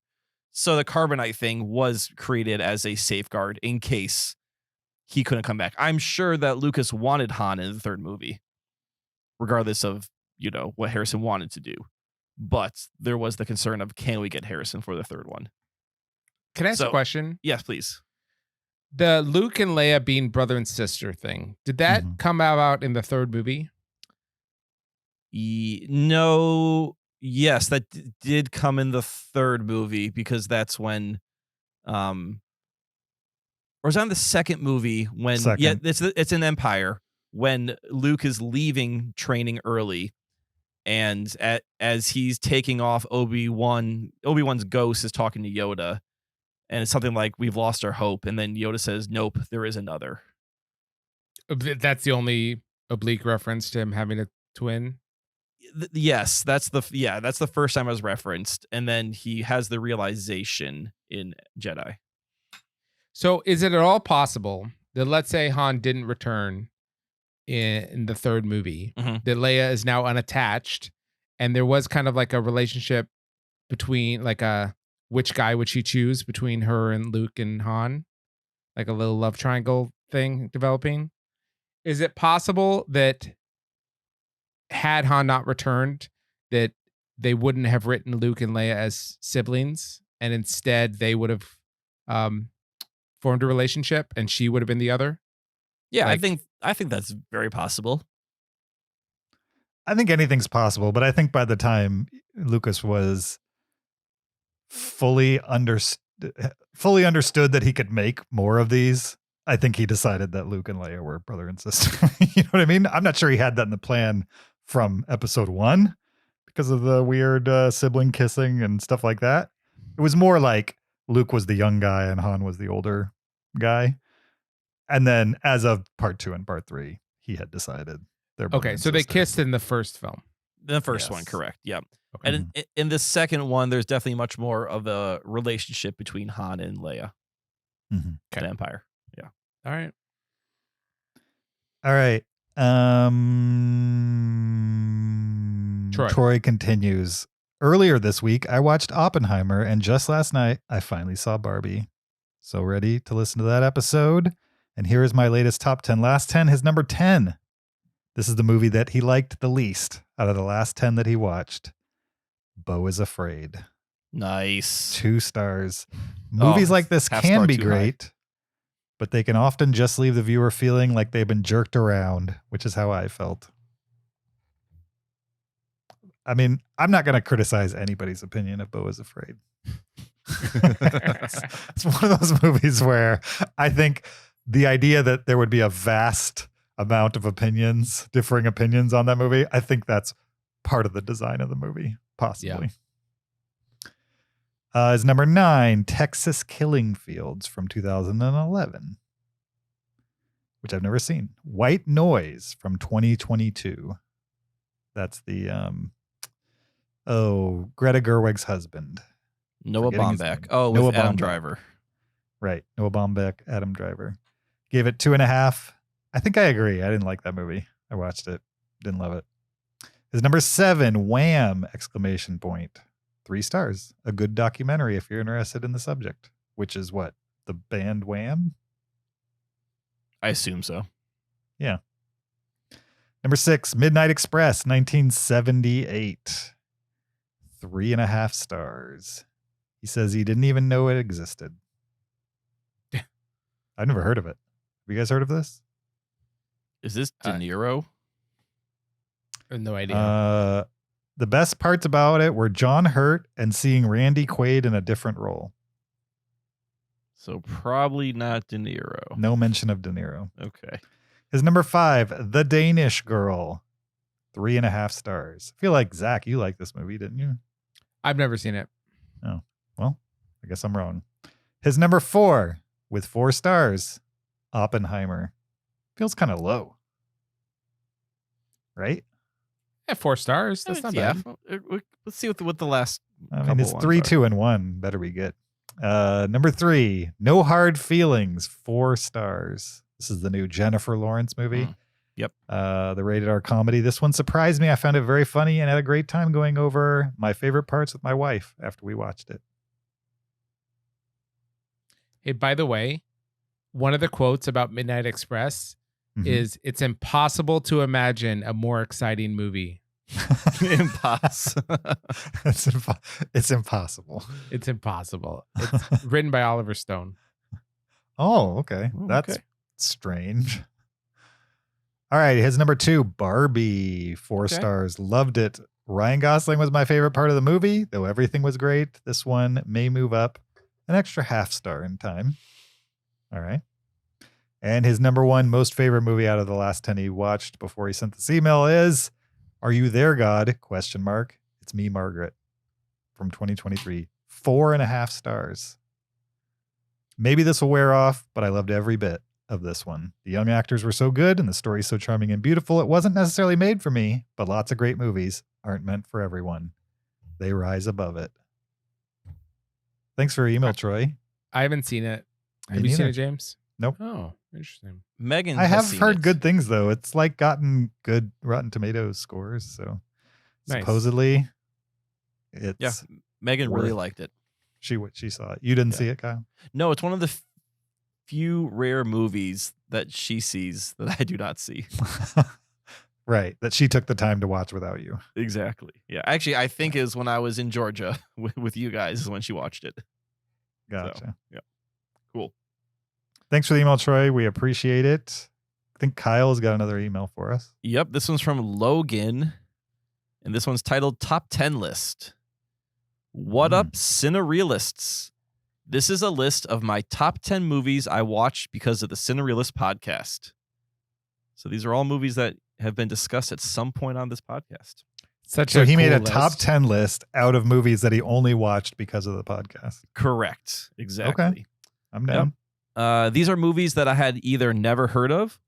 So the carbonite thing was created as a safeguard in case he couldn't come back. I'm sure that Lucas wanted Han in the third movie, regardless of, what Harrison wanted to do. But there was the concern of, can we get Harrison for the third one? Can I ask a question? Yes, please. The Luke and Leia being brother and sister thing, did that come out in the third movie? No. Yes, that did come in the third movie because that's when, or is that in the second movie when? Second. Yeah, it's in Empire when Luke is leaving training early, and as he's taking off, Obi-Wan's ghost is talking to Yoda, and it's something like, "We've lost our hope," and then Yoda says, "Nope, there is another." That's the only oblique reference to him having a twin. Yes, that's the first time it was referenced, and then he has the realization in Jedi. So is it at all possible that, let's say Han didn't return in the third movie, that Leia is now unattached, and there was kind of like a relationship between, like, which guy would she choose between her and Luke and Han, like a little love triangle thing developing? Is it possible that had Han not returned, that they wouldn't have written Luke and Leia as siblings, and instead they would have formed a relationship, and she would have been the other? Yeah, I think that's very possible. I think anything's possible, but I think by the time Lucas was fully understood that he could make more of these, I think he decided that Luke and Leia were brother and sister. You know what I mean? I'm not sure he had that in the plan from episode 1 because of the weird sibling kissing and stuff like that. It was more like Luke was the young guy and Han was the older guy. And then as of part 2 and part 3, he had decided they're brother and so they sister. kissed in the first film. The first one, correct. Yeah. Okay. And in the second one, there's definitely much more of a relationship between Han and Leia. Mhm. The Empire. Yeah. All right. All right. Troy continues. Earlier this week, I watched Oppenheimer, and just last night, I finally saw Barbie. So ready to listen to that episode? And here is my latest top 10. Last 10, his number 10. This is the movie that he liked the least out of the last 10 that he watched. Beau is Afraid. Nice. 2 stars. Movies like this can be great, but they can often just leave the viewer feeling like they've been jerked around, which is how I felt. I mean, I'm not going to criticize anybody's opinion of Beau is Afraid. It's one of those movies where I think the idea that there would be a vast amount of opinions, differing opinions on that movie, I think that's part of the design of the movie, possibly. Yeah. Is number 9, Texas Killing Fields from 2011, which I've never seen. White Noise from 2022. That's the Greta Gerwig's husband. Noah Baumbach. Oh, Noah with Adam Baumbach. Driver. Right. Noah Baumbach, Adam Driver. Gave it 2.5. I think I agree. I didn't like that movie. I watched it. Didn't love it. His number 7, Wham! 3 stars. A good documentary if you're interested in the subject. Which is what? The band Wham? I assume so. Yeah. Number 6, Midnight Express, 1978. 3.5 stars. He says he didn't even know it existed. I've never heard of it. Have you guys heard of this? Is this De Niro? I have no idea. The best parts about it were John Hurt and seeing Randy Quaid in a different role. So probably not De Niro. No mention of De Niro. Okay. His number 5, The Danish Girl. 3.5 stars. I feel like, Zach, you liked this movie, didn't you? I've never seen it. Oh, well, I guess I'm wrong. His number 4 with 4 stars, Oppenheimer. Feels kind of low. Right? Yeah, 4 stars. That's not bad. Let's see what the last. I mean, it's 3, 2, and 1. Better be good. Number 3, No Hard Feelings, 4 stars. This is the new Jennifer Lawrence movie. Yep. The rated R comedy. This one surprised me. I found it very funny and had a great time going over my favorite parts with my wife after we watched it. Hey, by the way, one of the quotes about Midnight Express is, "It's impossible to imagine a more exciting movie." Impossible. It's impossible. It's impossible. It's written by Oliver Stone. Oh, okay. That's strange. All right. His number 2, Barbie, 4 stars. Loved it. Ryan Gosling was my favorite part of the movie, though everything was great. This one may move up an extra half star in time. All right. And his number 1 most favorite movie out of the last 10 he watched before he sent this email is Are You There, God? ? It's Me, Margaret, from 2023. 4.5 stars. Maybe this will wear off, but I loved every bit of this one. The young actors were so good and the story so charming and beautiful. It wasn't necessarily made for me, but lots of great movies aren't meant for everyone. They rise above it. Thanks for your email, Troy. I haven't seen it. Me Have you seen neither. it, James? Nope. Oh, interesting. Megan, I has have seen heard it. good things, though. It's like gotten good Rotten Tomatoes scores. So Nice. supposedly it's Megan really worth- liked it. she saw it. You didn't see it, Kyle? No, it's one of the few rare movies that she sees that I do not see. Right. That she took the time to watch without you. Exactly. Yeah. Actually, I think is when I was in Georgia with you guys is when she watched it. Gotcha. So, yeah. Cool. Thanks for the email, Troy. We appreciate it. I think Kyle's got another email for us. Yep. This one's from Logan. And this one's titled Top 10 List. What up, Cinereelists? This is a list of my top 10 movies I watched because of the Cinereelists podcast. So these are all movies that have been discussed at some point on this podcast. So he made a cool top list. 10 list out of movies that he only watched because of the podcast. Correct. Exactly. I'm down. These are movies that I had either never heard of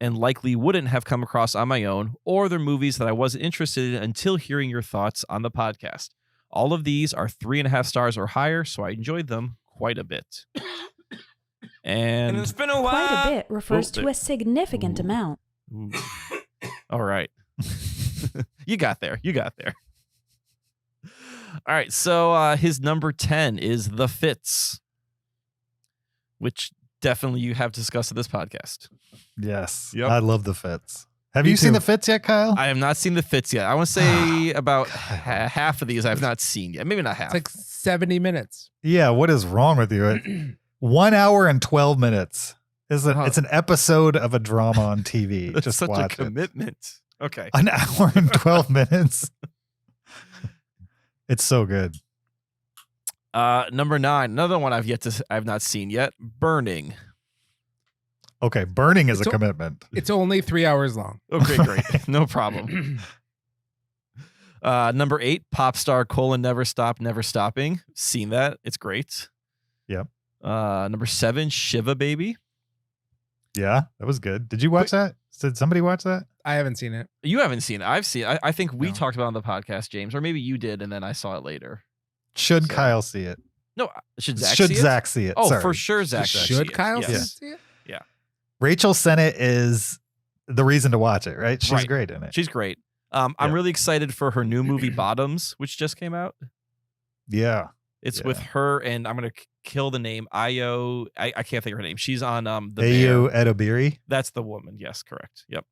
and likely wouldn't have come across on my own, or they're movies that I wasn't interested in until hearing your thoughts on the podcast. All of these are 3.5 stars or higher, so I enjoyed them quite a bit. And it's been a while. Quite a bit refers to a significant amount. Ooh. All right. You got there. All right. So his number 10 is The Fits, which definitely you have discussed in this podcast. Yes. Yep. I love The Fits. Have Me you seen too. The Fits yet, Kyle? I have not seen The Fits yet. I want to say about half of these I've not seen yet. Maybe not half. It's like 70 minutes. Yeah. What is wrong with you? 1 hour and 12 minutes. It's an episode of a drama on TV. That's Just such a watch it. commitment. Okay. An hour and 12 minutes. It's so good. Number 9, another one I've not seen yet. Burning. Okay. Burning is It's a commitment. It's only 3 hours long. Okay, great. No problem. Number 8, Pop Star: Never Stop, Never Stopping. Seen that. It's great. Yep. Number 7, Shiva Baby. Yeah. That was good. Did you watch that? Did somebody watch that? I haven't seen it. You haven't seen it. I've seen it. I think we No. talked about it on the podcast, James, or maybe you did, and then I saw it later. Should So- Kyle see it? No, should Zach Should see it? Zach see it? Oh, Sorry. for sure Zach should see Should it. Kyle Yes. see it? Rachel Sennett is the reason to watch it, right? She's Right. great in it. She's great. I'm Yeah. really excited for her new movie Bottoms, which just came out. Yeah. It's Yeah. with her, and I'm gonna kill the name Ayo. I can't think of her name. She's on the Ayo Bear. Edobiri. That's the woman. Yes, correct. Yep.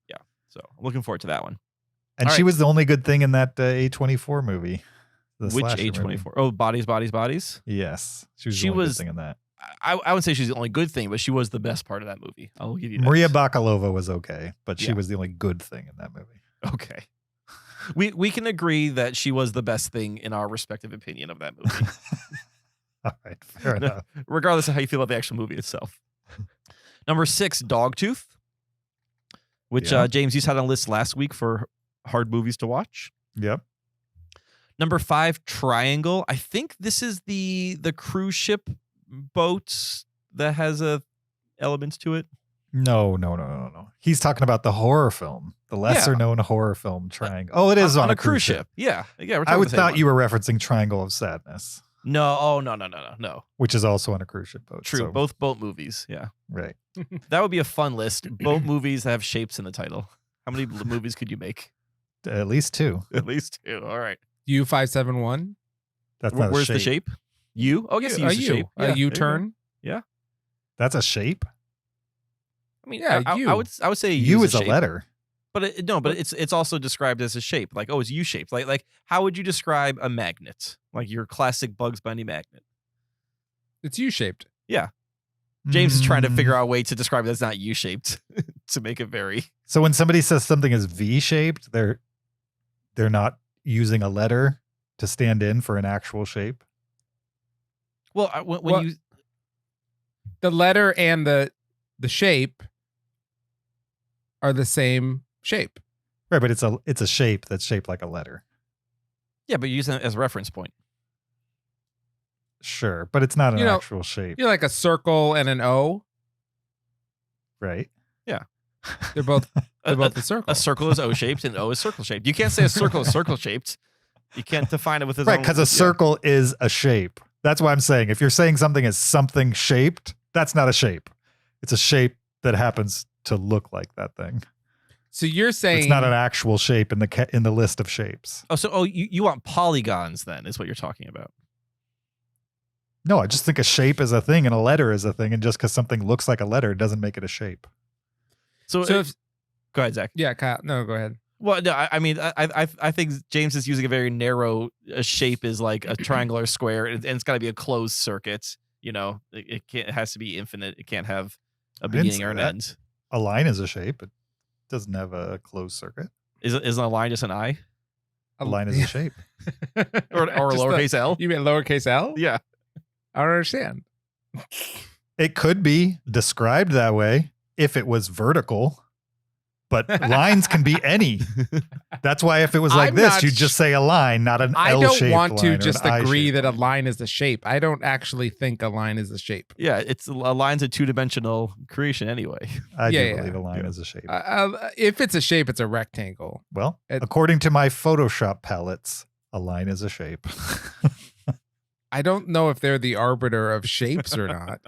Yeah. So I'm looking forward to that one. And All she right. was the only good thing in that A24 movie. The Which slasher movie. A24? Oh, Bodies, Bodies, Bodies. Yes. She was She the only was- good thing in that. I wouldn't say she's the only good thing, but she was the best part of that movie. I'll give you that. Maria Bakalova was okay, but she Yeah. was the only good thing in that movie. Okay. We can agree that she was the best thing in our respective opinion of that movie, All right. Fair enough. regardless of how you feel about the actual movie itself. Number 6, Dogtooth, which Yeah. James, you had on a list last week for hard movies to watch. Yep. Number 5, triangle. I think this is the cruise ship boat that has elements to it. No. He's talking about the horror film, the lesser known horror film Triangle. Oh, it is on a cruise ship. Yeah. We're I would thought one. you were referencing Triangle of Sadness. No. Oh, no. Which is also on a cruise ship boat. True. So, Both boat movies. Yeah. right. That would be a fun list. Boat movies that have shapes in the title. How many movies could you make? At least 2. At least 2. All right. U571. That's not Where's a shape. the shape? U? Oh, I guess A U's a shape. U. A U-turn. That's a shape. I mean, Yeah, I would say U is a shape. letter. But it's also described as a shape. Like, oh, it's U-shaped. Like how would you describe a magnet? Like your classic Bugs Bunny magnet. It's U-shaped. James is trying to figure out a way to describe it that's not U-shaped to make it very. So when somebody says something is V-shaped, they're not using a letter to stand in for an actual shape. Well, when you the letter and the shape are the same shape. Right, but it's a shape that's shaped like a letter. yeah, but you use it as a reference point. Sure, but it's not an actual shape. You're like a circle and an O. Right. They're both the circle. A circle is O-shaped and O is circle-shaped. You can't say a circle is circle-shaped. You can't define it with its Right, own. because a circle is a shape. That's why I'm saying if you're saying something is something shaped, that's not a shape. It's a shape that happens to look like that thing. So you're saying It's not an actual shape in the list of shapes. You want polygons then is what you're talking about. No, I just think a shape is a thing and a letter is a thing, and just because something looks like a letter doesn't make it a shape. So go ahead, Zach. Yeah, Kyle. No, go ahead. Well, no, I mean, I think James is using a very narrow shape is like a triangle or square, and it's got to be a closed circuit. You know, it has to be infinite. It can't have a beginning or an end. A line is a shape. It doesn't have a closed circuit. Isn't a line just an I? A line is a shape. or lowercase L? You mean lowercase L? Yeah. I don't understand. It could be described that way if it was vertical, but lines can be any. That's why if it was like this, you'd just say a line, not an L-shaped line. I don't want to or just an agree I-shaped that a line. line is a shape. I don't actually think a line is a shape. Yeah, a line's a two-dimensional creation anyway. I Yeah, do believe a line Yeah. is a shape. If it's a shape, it's a rectangle. Well, according to my Photoshop palettes, a line is a shape. I don't know if they're the arbiter of shapes or not.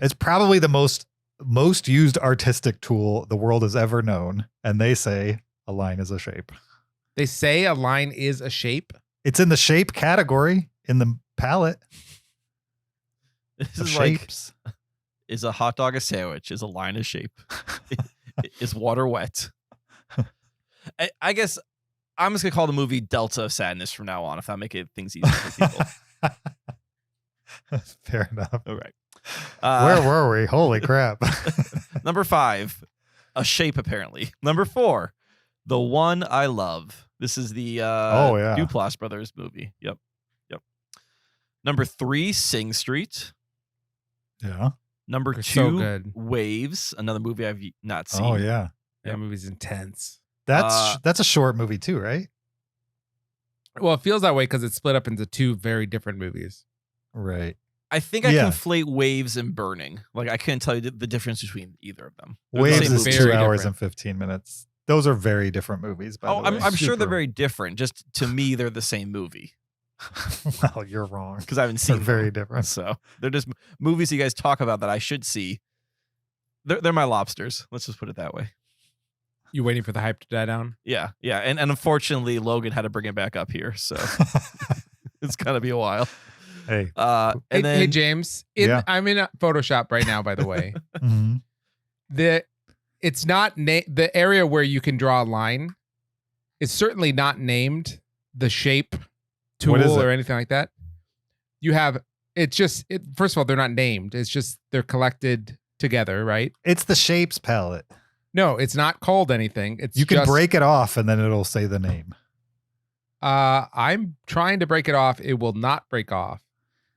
It's probably the most used artistic tool the world has ever known, and they say a line is a shape. They say a line is a shape. It's in the shape category in the palette This of is like, shapes. is a hot dog a sandwich? Is a line a shape? Is water wet? I guess I'm just going to call the movie Delta of Sadness from now on, if that makes things easier for people. Fair enough. All right. Where were we? Holy crap. Number 5, a shape apparently. Number 4, The One I Love. This is the Duplass Brothers movie. Yep. Number 3, Sing Street. Yeah. Number They're 2, so good. Waves, another movie I've not seen. Oh yeah. That movie's intense. That's a short movie too, right? Well, it feels that way because it's split up into 2 very different movies. Right. I think I Yeah. conflate Waves and Burning. Like I couldn't tell you the difference between either of them. They're the Waves same is movie. 2 Very hours different. and 15 minutes. Those are very different movies, by Oh, the way. I'm sure they're Super. very different. Just to me, they're the same movie Well, you're wrong. because I haven't They're seen very them. different. So they're just movies you guys talk about that I should see. They're my lobsters. Let's just put it that way. You waiting for the hype to die down? Yeah. And unfortunately, Logan had to bring it back up here, so it's gonna be a while. Hey. Hey, James. Yeah. I'm in Photoshop right now, by the way. Mhm. It's not the area where you can draw a line. It's certainly not named the shape tool What is it? or anything like that. You have first of all, they're not named. It's just they're collected together, right? It's the shapes palette. No, it's not called anything. It's You can just, break it off and then it'll say the name. I'm trying to break it off. It will not break off.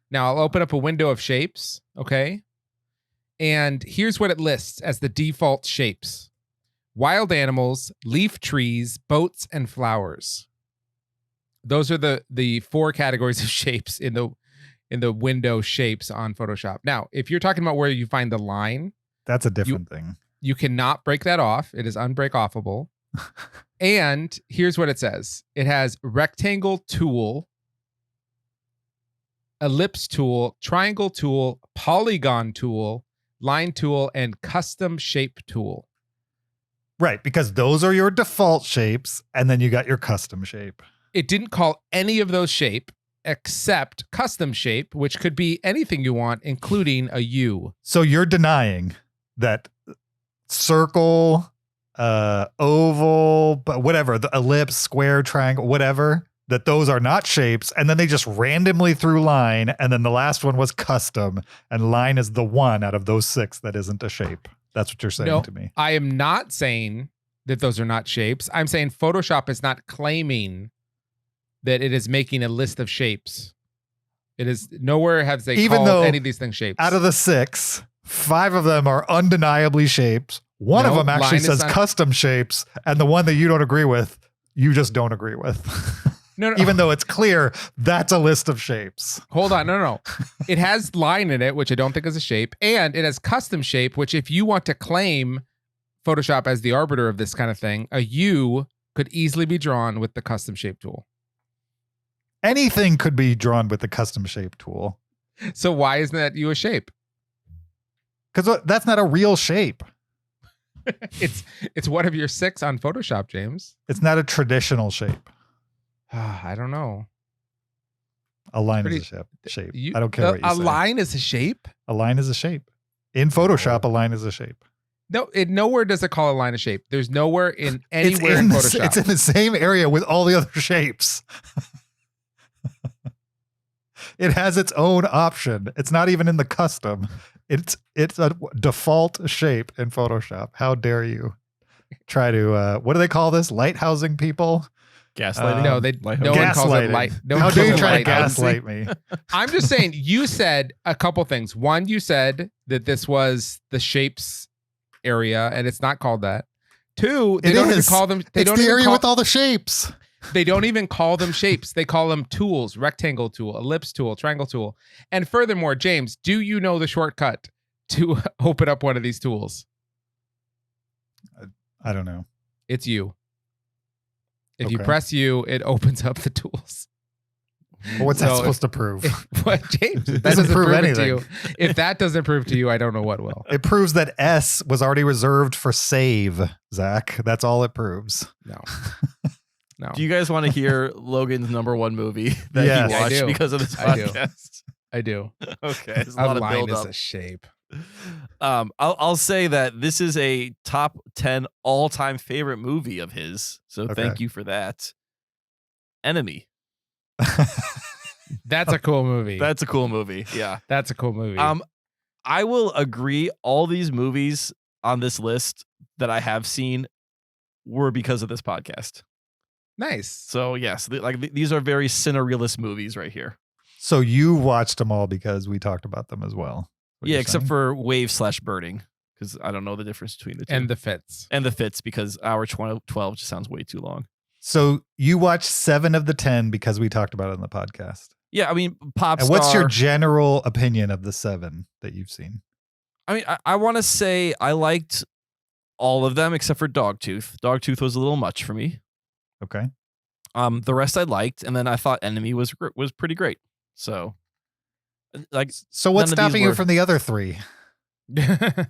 Now I'll open up a window of shapes. Okay. And here's what it lists as the default shapes: wild animals, leaf trees, boats, and flowers. those are the 4 categories of shapes in the window shapes on Photoshop. Now, if you're talking about where you find the line, that's a different thing. You cannot break that off. It is unbreak-offable. And here's what it says. It has rectangle tool, ellipse tool, triangle tool, polygon tool, line tool, and custom shape tool. Right, because those are your default shapes, and then you got your custom shape. It didn't call any of those shape except custom shape, which could be anything you want, including a U. So you're denying that circle, oval, but whatever, the ellipse, square, triangle, whatever, that those are not shapes, and then they just randomly threw line, and then the last one was custom, and line is the one out of those 6 that isn't a shape. That's what you're saying to me. I am not saying that those are not shapes. I'm saying Photoshop is not claiming that it is making a list of shapes. It is nowhere have they Even called though any of these things shapes. Out of the 6, 5 of them are undeniably shapes. One of them actually says custom shapes, and the one that you don't agree with, you just don't agree with. No. Even though it's clear that's a list of shapes. Hold on. No. It has line in it, which I don't think is a shape. And it has custom shape, which if you want to claim Photoshop as the arbiter of this kind of thing, a U could easily be drawn with the custom shape tool. Anything could be drawn with the custom shape tool. So why isn't that U a shape? Because that's not a real shape. It's one of your 6 on Photoshop, James. It's not a traditional shape. I don't know. A line is a shape. I don't care what you say. A line is a shape? A line is a shape. In Photoshop, a line is a shape. No, nowhere does it call a line a shape. There's nowhere in anywhere in Photoshop. It's in the same area with all the other shapes. It has its own option. It's not even in the custom. It's a default shape in Photoshop. How dare you try to what do they call this? Lighthousing people? Gaslighting? No one calls it light. How dare you try to gaslight me? I'm just saying, you said a couple things. One, you said that this was the shapes area, and it's not called that. 2, they don't even call them. It's the area with all the shapes. They don't even call them shapes. They call them tools: rectangle tool, ellipse tool, triangle tool. And furthermore, James, do you know the shortcut to open up one of these tools? I don't know. It's U. If you press U, it opens up the tools. Well, what's that supposed to prove? James, that doesn't prove anything to you. If that doesn't prove to you, I don't know what will. It proves that S was already reserved for save, Zach. That's all it proves. No. Do you guys want to hear Logan's #1 movie that he watched because of this podcast? I do. Okay. There's a lot of build up. Is a shape. I'll say that this is a top 10 all-time favorite movie of his. So thank you for that. Enemy. That's a cool movie. That's a cool movie. Yeah. That's a cool movie. I will agree all these movies on this list that I have seen were because of this podcast. Nice. So yes, these are very Cinereelist movies right here. So you watched them all because we talked about them as well. Yeah, except for Wave/Burning, because I don't know the difference between the two. And the Fits. And the Fits, because hour 12 just sounds way too long. So you watched 7 of the 10 because we talked about it on the podcast. Yeah, I mean, Pop And Star. what's your general opinion of the 7 that you've seen? I mean, I want to say I liked all of them except for Dogtooth. Dogtooth was a little much for me. Okay. The rest I liked, and then I thought Enemy was pretty great. So, so what's stopping you from the other 3? I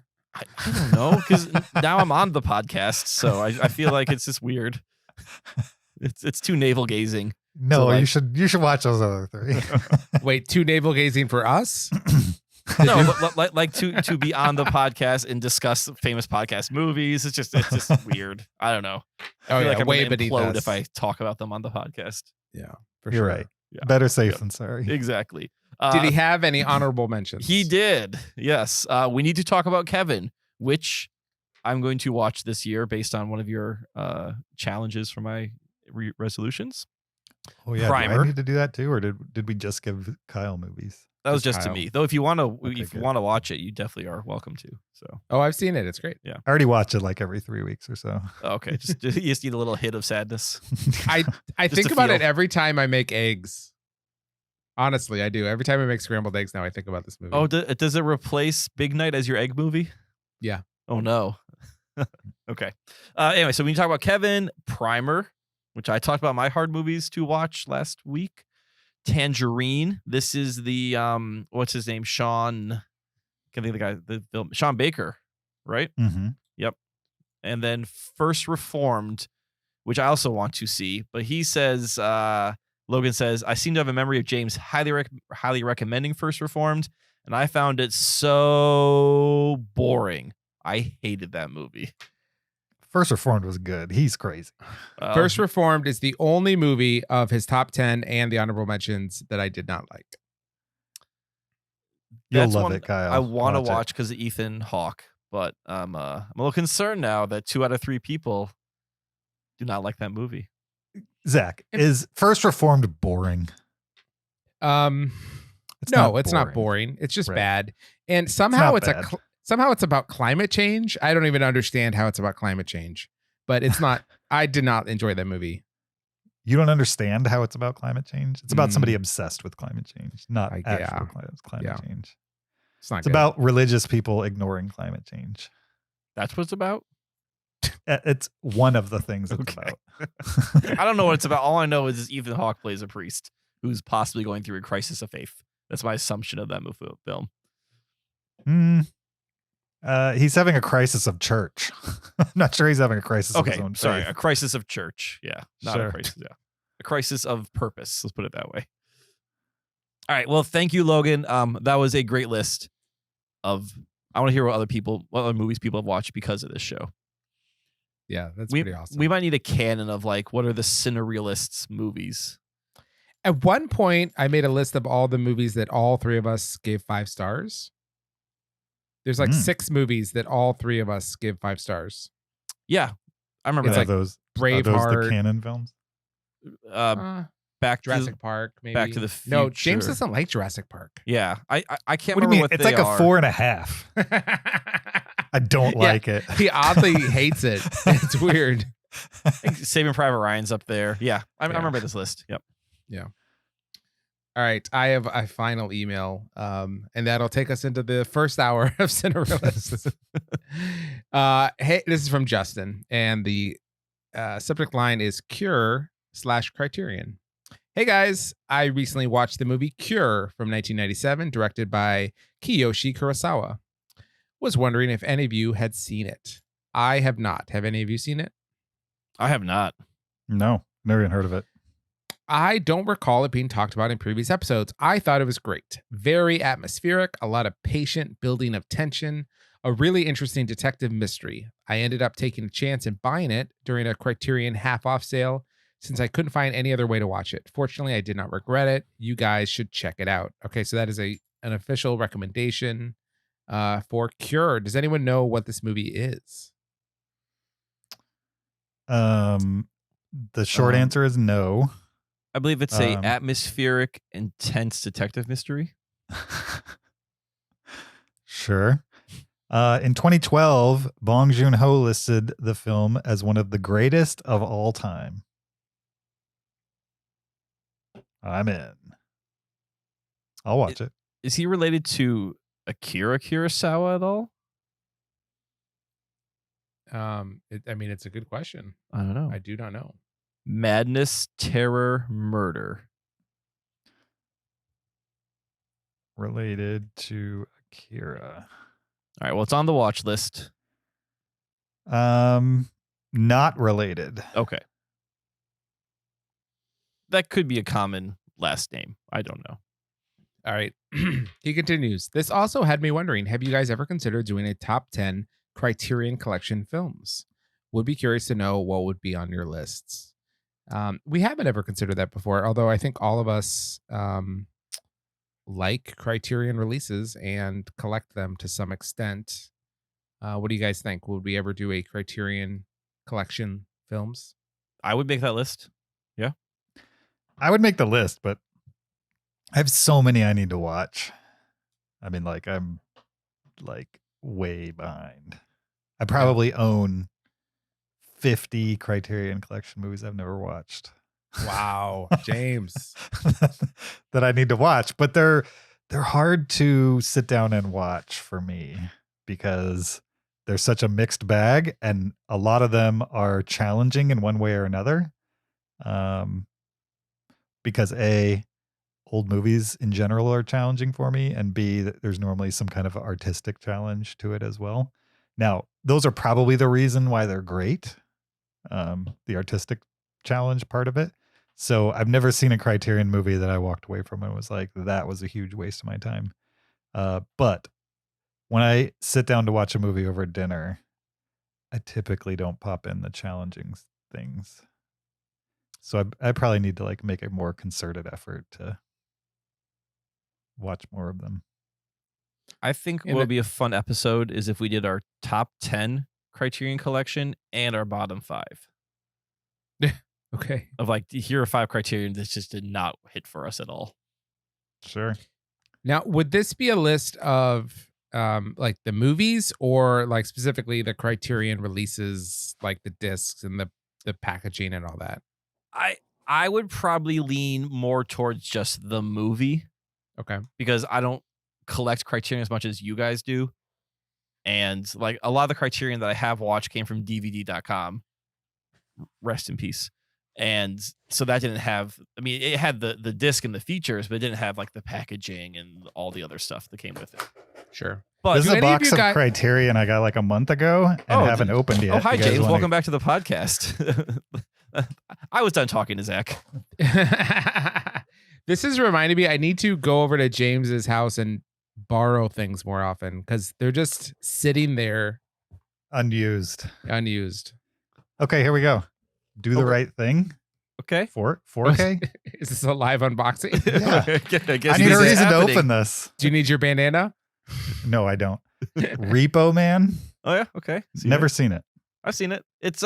don't know, because now I'm on the podcast, so I feel like it's just weird. It's too navel gazing. No, you should watch those other 3. Wait, too navel gazing for us? No, but like to be on the podcast and discuss famous podcast movies. It's just weird. I don't know. I feel like I'm going to implode if I talk about them on the podcast. Yeah, for sure. You're right. Yeah. Better safe than sorry. Exactly. Did he have any honorable mentions? He did. Yes. We need to talk about Kevin, which I'm going to watch this year based on one of your challenges for my resolutions. Oh yeah, Primer. do I need to do that too, or did we just give Kyle movies? That was just Kyle. to me. Though if you want to Okay, watch it, you definitely are welcome to. So Oh, I've seen it. It's great. I already watch it like every 3 weeks or so. okay, you just need a little hit of sadness. I Just think to about feel. it every time I make eggs. Honestly, I do. Every time I make scrambled eggs now, I think about this movie. Oh, does it replace Big Night as your egg movie? Yeah. Oh no. Okay. Anyway, so when you talk about Kevin, Primer, which I talked about my hard movies to watch last week. Tangerine. This is the what's his name? Sean. Can I think of the film? Sean Baker, right? Mm-hmm. Yep. And then First Reformed, which I also want to see, but he says Logan says, I seem to have a memory of James highly recommending First Reformed, and I found it so boring. I hated that movie. First Reformed was good. He's crazy. First Reformed is the only movie of his top 10 and the honorable mentions that I did not like. You'll That's love one it, Kyle. I want to it. watch because of Ethan Hawke, but I'm a little concerned now that 2 out of 3 people do not like that movie. Zach, is First Reformed boring? No, it's not boring. It's just Right. bad. And somehow not it's bad. somehow it's about climate change. I don't even understand how it's about climate change, but it's not. I did not enjoy that movie. You don't understand how it's about climate change? It's about somebody obsessed with climate change, not actual climate change. It's not It's good. about religious people ignoring climate change. That's what it's about? It's one of the things it's Okay. about. I don't know what it's about. All I know is Ethan Hawke plays a priest who's possibly going through a crisis of faith. That's my assumption of that film. He's having a crisis of church. I'm not sure he's having a crisis of his Okay, own sorry, faith. a crisis of church. Yeah, not Sure. a crisis. Yeah, a crisis of purpose. Let's put it that way. All right. Well, thank you, Logan. That was a great list of. I want to hear what other movies people have watched because of this show. Yeah, that's pretty awesome. We might need a canon of like what are the Cinereelists movies. At one point, I made a list of all the movies that all 3 of us gave 5 stars. There's like 6 movies that all 3 of us give 5 stars. Yeah, I remember It's that. like those Braveheart. the canon films? Back Jurassic to Park, maybe. Back to the No, James Future. doesn't like Jurassic Park. Yeah, I can't What do you remember mean? what It's they like are. a 4.5. I don't like it. He oddly hates it. It's weird. I think Saving Private Ryan's up there. Yeah, I remember this list. Yep. All right, I have a final email, and that'll take us into the first hour of Cinereelists. Hey, this is from Justin, and the subject line is Cure/Criterion. Hey guys, I recently watched the movie Cure from 1997, directed by Kiyoshi Kurosawa. Was wondering if any of you had seen it. I have not. Have any of you seen it? I have not. No, never even heard of it. I don't recall it being talked about in previous episodes. I thought it was great. Very atmospheric, a lot of patient building of tension, a really interesting detective mystery. I ended up taking a chance and buying it during a Criterion half-off sale since I couldn't find any other way to watch it. Fortunately, I did not regret it. You guys should check it out. Okay, so that is an official recommendation for Cure. Does anyone know what this movie is? The short answer is no. I believe it's a atmospheric, intense detective mystery. Sure. In 2012, Bong Joon-ho listed the film as one of the greatest of all time. I'm in. I'll watch it. Is he related to Akira Kurosawa at all? It's a good question. I don't know. I do not know. Madness, Terror, Murder. Related to Akira. All right. Well, it's on the watch list. Not related. Okay. That could be a common last name. I don't know. All right. He continues. This also had me wondering, have you guys ever considered doing a top 10 Criterion Collection films? Would be curious to know what would be on your lists. We haven't ever considered that before, although I think all of us like Criterion releases and collect them to some extent. What do you guys think? Would we ever do a Criterion Collection films? I would make that list. Yeah. I would make the list, but I have so many I need to watch. I mean, like, I'm like way behind. I probably own 50 Criterion Collection movies I've never watched. Wow, James. That I need to watch, but they're hard to sit down and watch for me because they're such a mixed bag, and a lot of them are challenging in one way or another. Because A, old movies in general are challenging for me, and B, there's normally some kind of artistic challenge to it as well. Now, those are probably the reason why they're great, the artistic challenge part of it. So I've never seen a Criterion movie that I walked away from and was like, that was a huge waste of my time. But when I sit down to watch a movie over dinner, I typically don't pop in the challenging things. So I probably need to like make a more concerted effort to watch more of them. I think what would be a fun episode is if we did our top 10 Criterion Collection and our bottom 5. Okay. Of like, here are 5 Criterion that just did not hit for us at all. Sure. Now, would this be a list of like the movies or like specifically the Criterion releases, like the discs and the packaging and all that? I would probably lean more towards just the movie. Okay. Because I don't collect Criterion as much as you guys do. And like a lot of the Criterion that I have watched came from DVD.com. Rest in peace. And so that didn't have, I mean, it had the disc and the features, but it didn't have like the packaging and all the other stuff that came with it. Sure. But this is a box of Criterion I got like a month ago and haven't opened yet. Oh, hi, James. Welcome back to the podcast. I was done talking to Zach. This is reminding me, I need to go over to James's house and borrow things more often because they're just sitting there. Unused. Okay, here we go. Do the right thing. Okay. 4K? Is this a live unboxing? Yeah. I need a reason to open this. Do you need your bandana? No, I don't. Repo Man? Oh, yeah. Okay. Never seen it. I've seen it. It's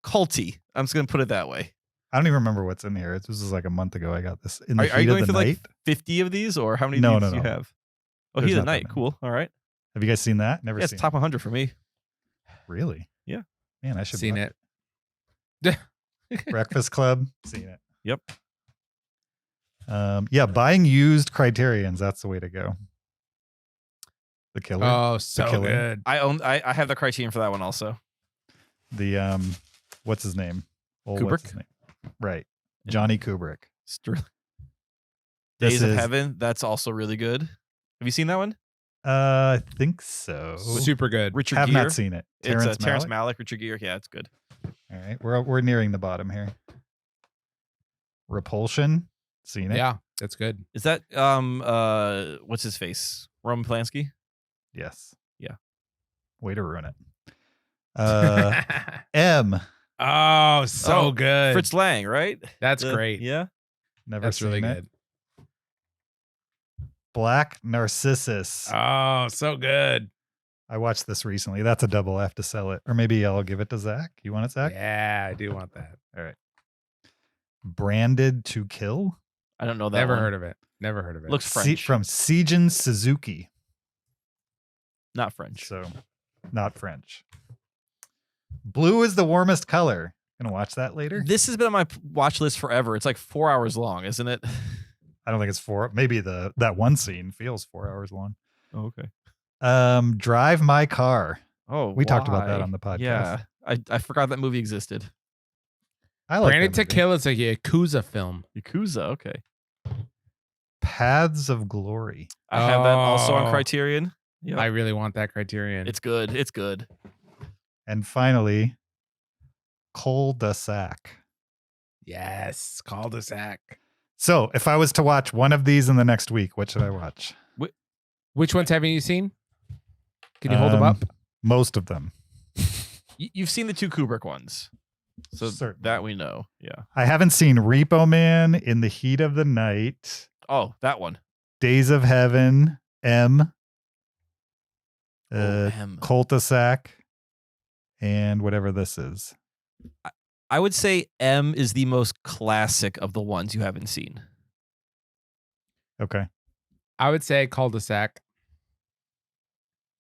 culty. I'm just going to put it that way. I don't even remember what's in here. This was like a month ago I got this. In the Are you going for like 50 of these or how many do you have? Oh, Heat of the Night. Cool. All right. Have you guys seen that? Never seen it. It's top 100 for me. Really? Yeah. Man, I should seen it. Breakfast Club. Seen it. Yep. Yeah, buying used Criterions. That's the way to go. The Killer. Oh, so good. I have the Criterion for that one also. The what's his name? Kubrick. What's his name? Right. Johnny Kubrick. Days of Heaven. That's also really good. Have you seen that one? I think so. Super good. Richard Have Gere. not seen it. It's Terrence Malick, Richard Gere. Yeah, it's good. All right, we're nearing the bottom here. Repulsion. Seen it? Yeah, that's good. Is that what's his face? Roman Polanski? Yes. Yeah. Way to ruin it. M. Oh, so good. Fritz Lang, right? That's great. Yeah. Never seen really good. Black Narcissus. Oh, so good. I watched this recently. That's a double. I have to sell it. Or maybe I'll give it to Zach. You want it, Zach? Yeah, I do want that. All right. Branded to Kill. I don't know that Never one. heard of it. Never heard of it. Looks French. From Seijin Suzuki. Not French. So, not French. Blue is the warmest color. Gonna watch that later. This has been on my watch list forever. It's like 4 hours long, isn't it? I don't think it's 4. Maybe that one scene feels 4 hours long. Oh, okay. Drive My Car. Oh, we talked about that on the podcast. Yeah, I forgot that movie existed. I like Branded to Kill. It's a Yakuza film. Yakuza. Okay. Paths of Glory. I have that also on Criterion. Yep. I really want that Criterion. It's good. It's good. And finally, Cul-de-sac. Yes, Cul-de-sac. So, if I was to watch one of these in the next week, what should I watch? Which ones haven't you seen? Can you hold them up? Most of them. You've seen the 2 Kubrick ones. So Certainly. That we know. Yeah. I haven't seen Repo Man, In the Heat of the Night. Oh, that one. Days of Heaven, M. M. Cul-de-sac, and whatever this is. I would say M is the most classic of the ones you haven't seen. Okay. I would say Cul-de-sac.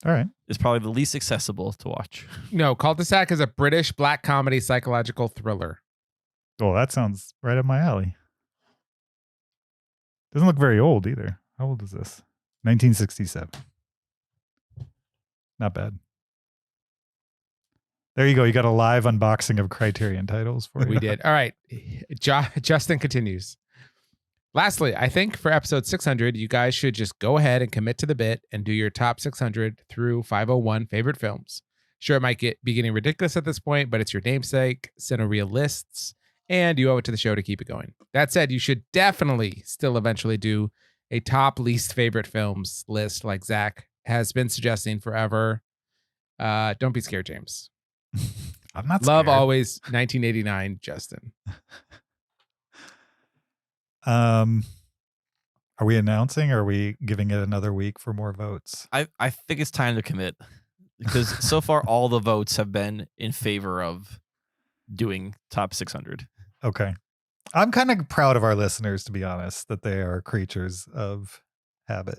All right. It's probably the least accessible to watch. No, Cul-de-sac is a British black comedy psychological thriller. Well, that sounds right up my alley. Doesn't look very old either. How old is this? 1967. Not bad. There you go. You got a live unboxing of Criterion titles for you. We did. All right. Justin continues. Lastly, I think for episode 600, you guys should just go ahead and commit to the bit and do your top 600 through 501 favorite films. Sure, it might be getting ridiculous at this point, but it's your namesake, Cinereelists, and you owe it to the show to keep it going. That said, you should definitely still eventually do a top least favorite films list like Zach has been suggesting forever. Don't be scared, James. I'm not Love scared. always 1989, Justin. Are we announcing or are we giving it another week for more votes? I think it's time to commit because so far all the votes have been in favor of doing top 600. Okay. I'm kind of proud of our listeners, to be honest, that they are creatures of habit.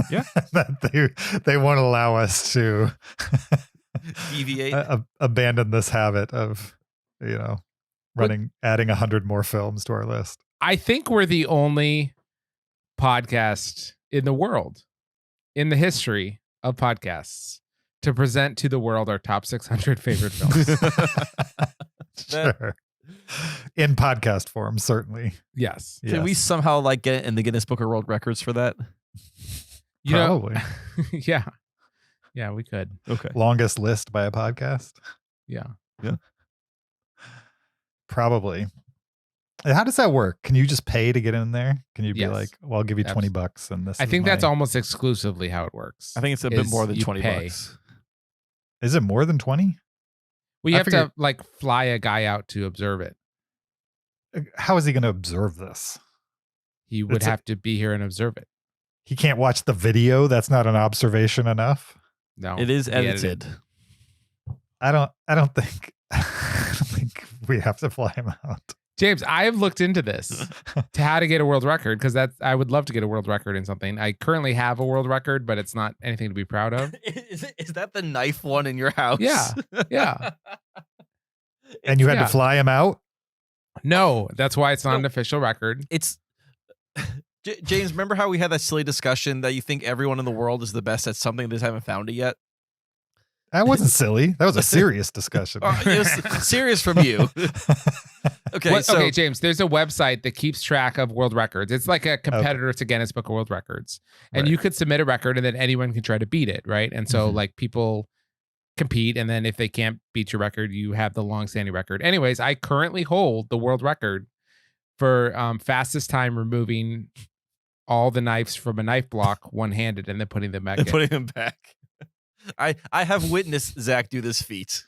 Yeah. That they won't allow us to Deviate. Abandon this habit of, adding 100 more films to our list. I think we're the only podcast in the world, in the history of podcasts, to present to the world our top 600 favorite films. Sure. In podcast form, certainly. Yes. Can we somehow get in the Guinness Book of World Records for that? Probably. Yeah. Yeah, we could. Okay. Longest list by a podcast? Yeah. Probably. How does that work? Can you just pay to get in there? Can you be Yes. like, well, I'll give you $20 and this I is think that's my-" almost exclusively how it works. I think it's a bit more than you $20. pay. Is it more than 20? Well, you I have figured- to fly a guy out to observe it. How is he going to observe this? He would It's a- have to be here and observe it. He can't watch the video. That's not an observation enough. No. It is he edited. I don't think we have to fly him out. James, I have looked into this to how to get a world record because I would love to get a world record in something. I currently have a world record, but it's not anything to be proud of. Is that the knife one in your house? Yeah. Yeah. And you had Yeah. to fly him out? No, that's why it's not an official record. It's James, remember how we had that silly discussion that you think everyone in the world is the best at something, they just haven't found it yet? That wasn't silly. That was a serious discussion. It was serious from you. Okay, Okay, James, there's a website that keeps track of world records. It's like a competitor to Guinness Book of World Records. And Right. you could submit a record and then anyone can try to beat it, right? And so people compete, and then if they can't beat your record, you have the long-standing record. Anyways, I currently hold the world record for fastest time removing all the knives from a knife block one-handed and then putting them back in. Putting him back. I have witnessed Zach do this feat.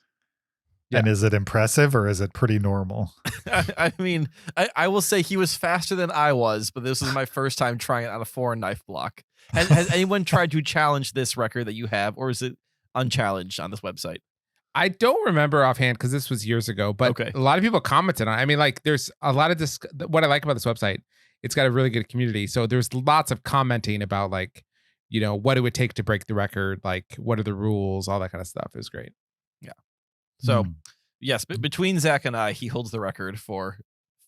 And is it impressive or is it pretty normal? I mean, I will say he was faster than I was, but this was my first time trying it on a foreign knife block. Has anyone tried to challenge this record that you have, or is it unchallenged on this website? I don't remember offhand because this was years ago, but Okay. a lot of people commented on it. I mean, there's a lot of this. What I like about this website, it's got a really good community. So there's lots of commenting about what it would take to break the record, what are the rules, all that kind of stuff. It was great. So, yes, between Zach and I, he holds the record for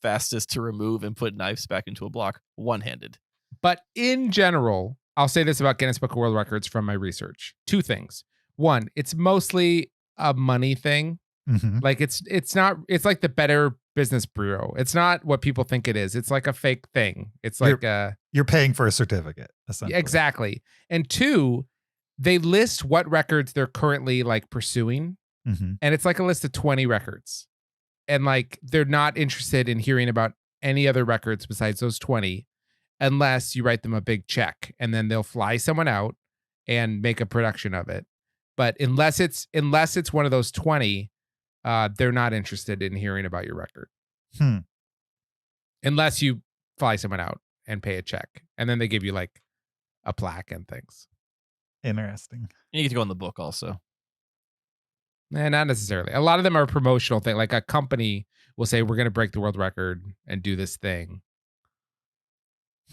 fastest to remove and put knives back into a block one-handed. But in general, I'll say this about Guinness Book of World Records from my research. Two things. One, it's mostly a money thing. Mhm. It's not, it's like the Better Business Bureau. It's not what people think it is. It's like a fake thing. It's like You're paying for a certificate, essentially. exactly. And two, they list what records they're currently pursuing. Mhm. And it's like a list of 20 records. And they're not interested in hearing about any other records besides those 20 unless you write them a big check, and then they'll fly someone out and make a production of it. But unless it's one of those 20, they're not interested in hearing about your record. Unless you fly someone out and pay a check, and then they give you a plaque and things. Interesting. You get to go in the book also. Not necessarily. A lot of them are a promotional thing. Like a company will say we're going to break the world record and do this thing.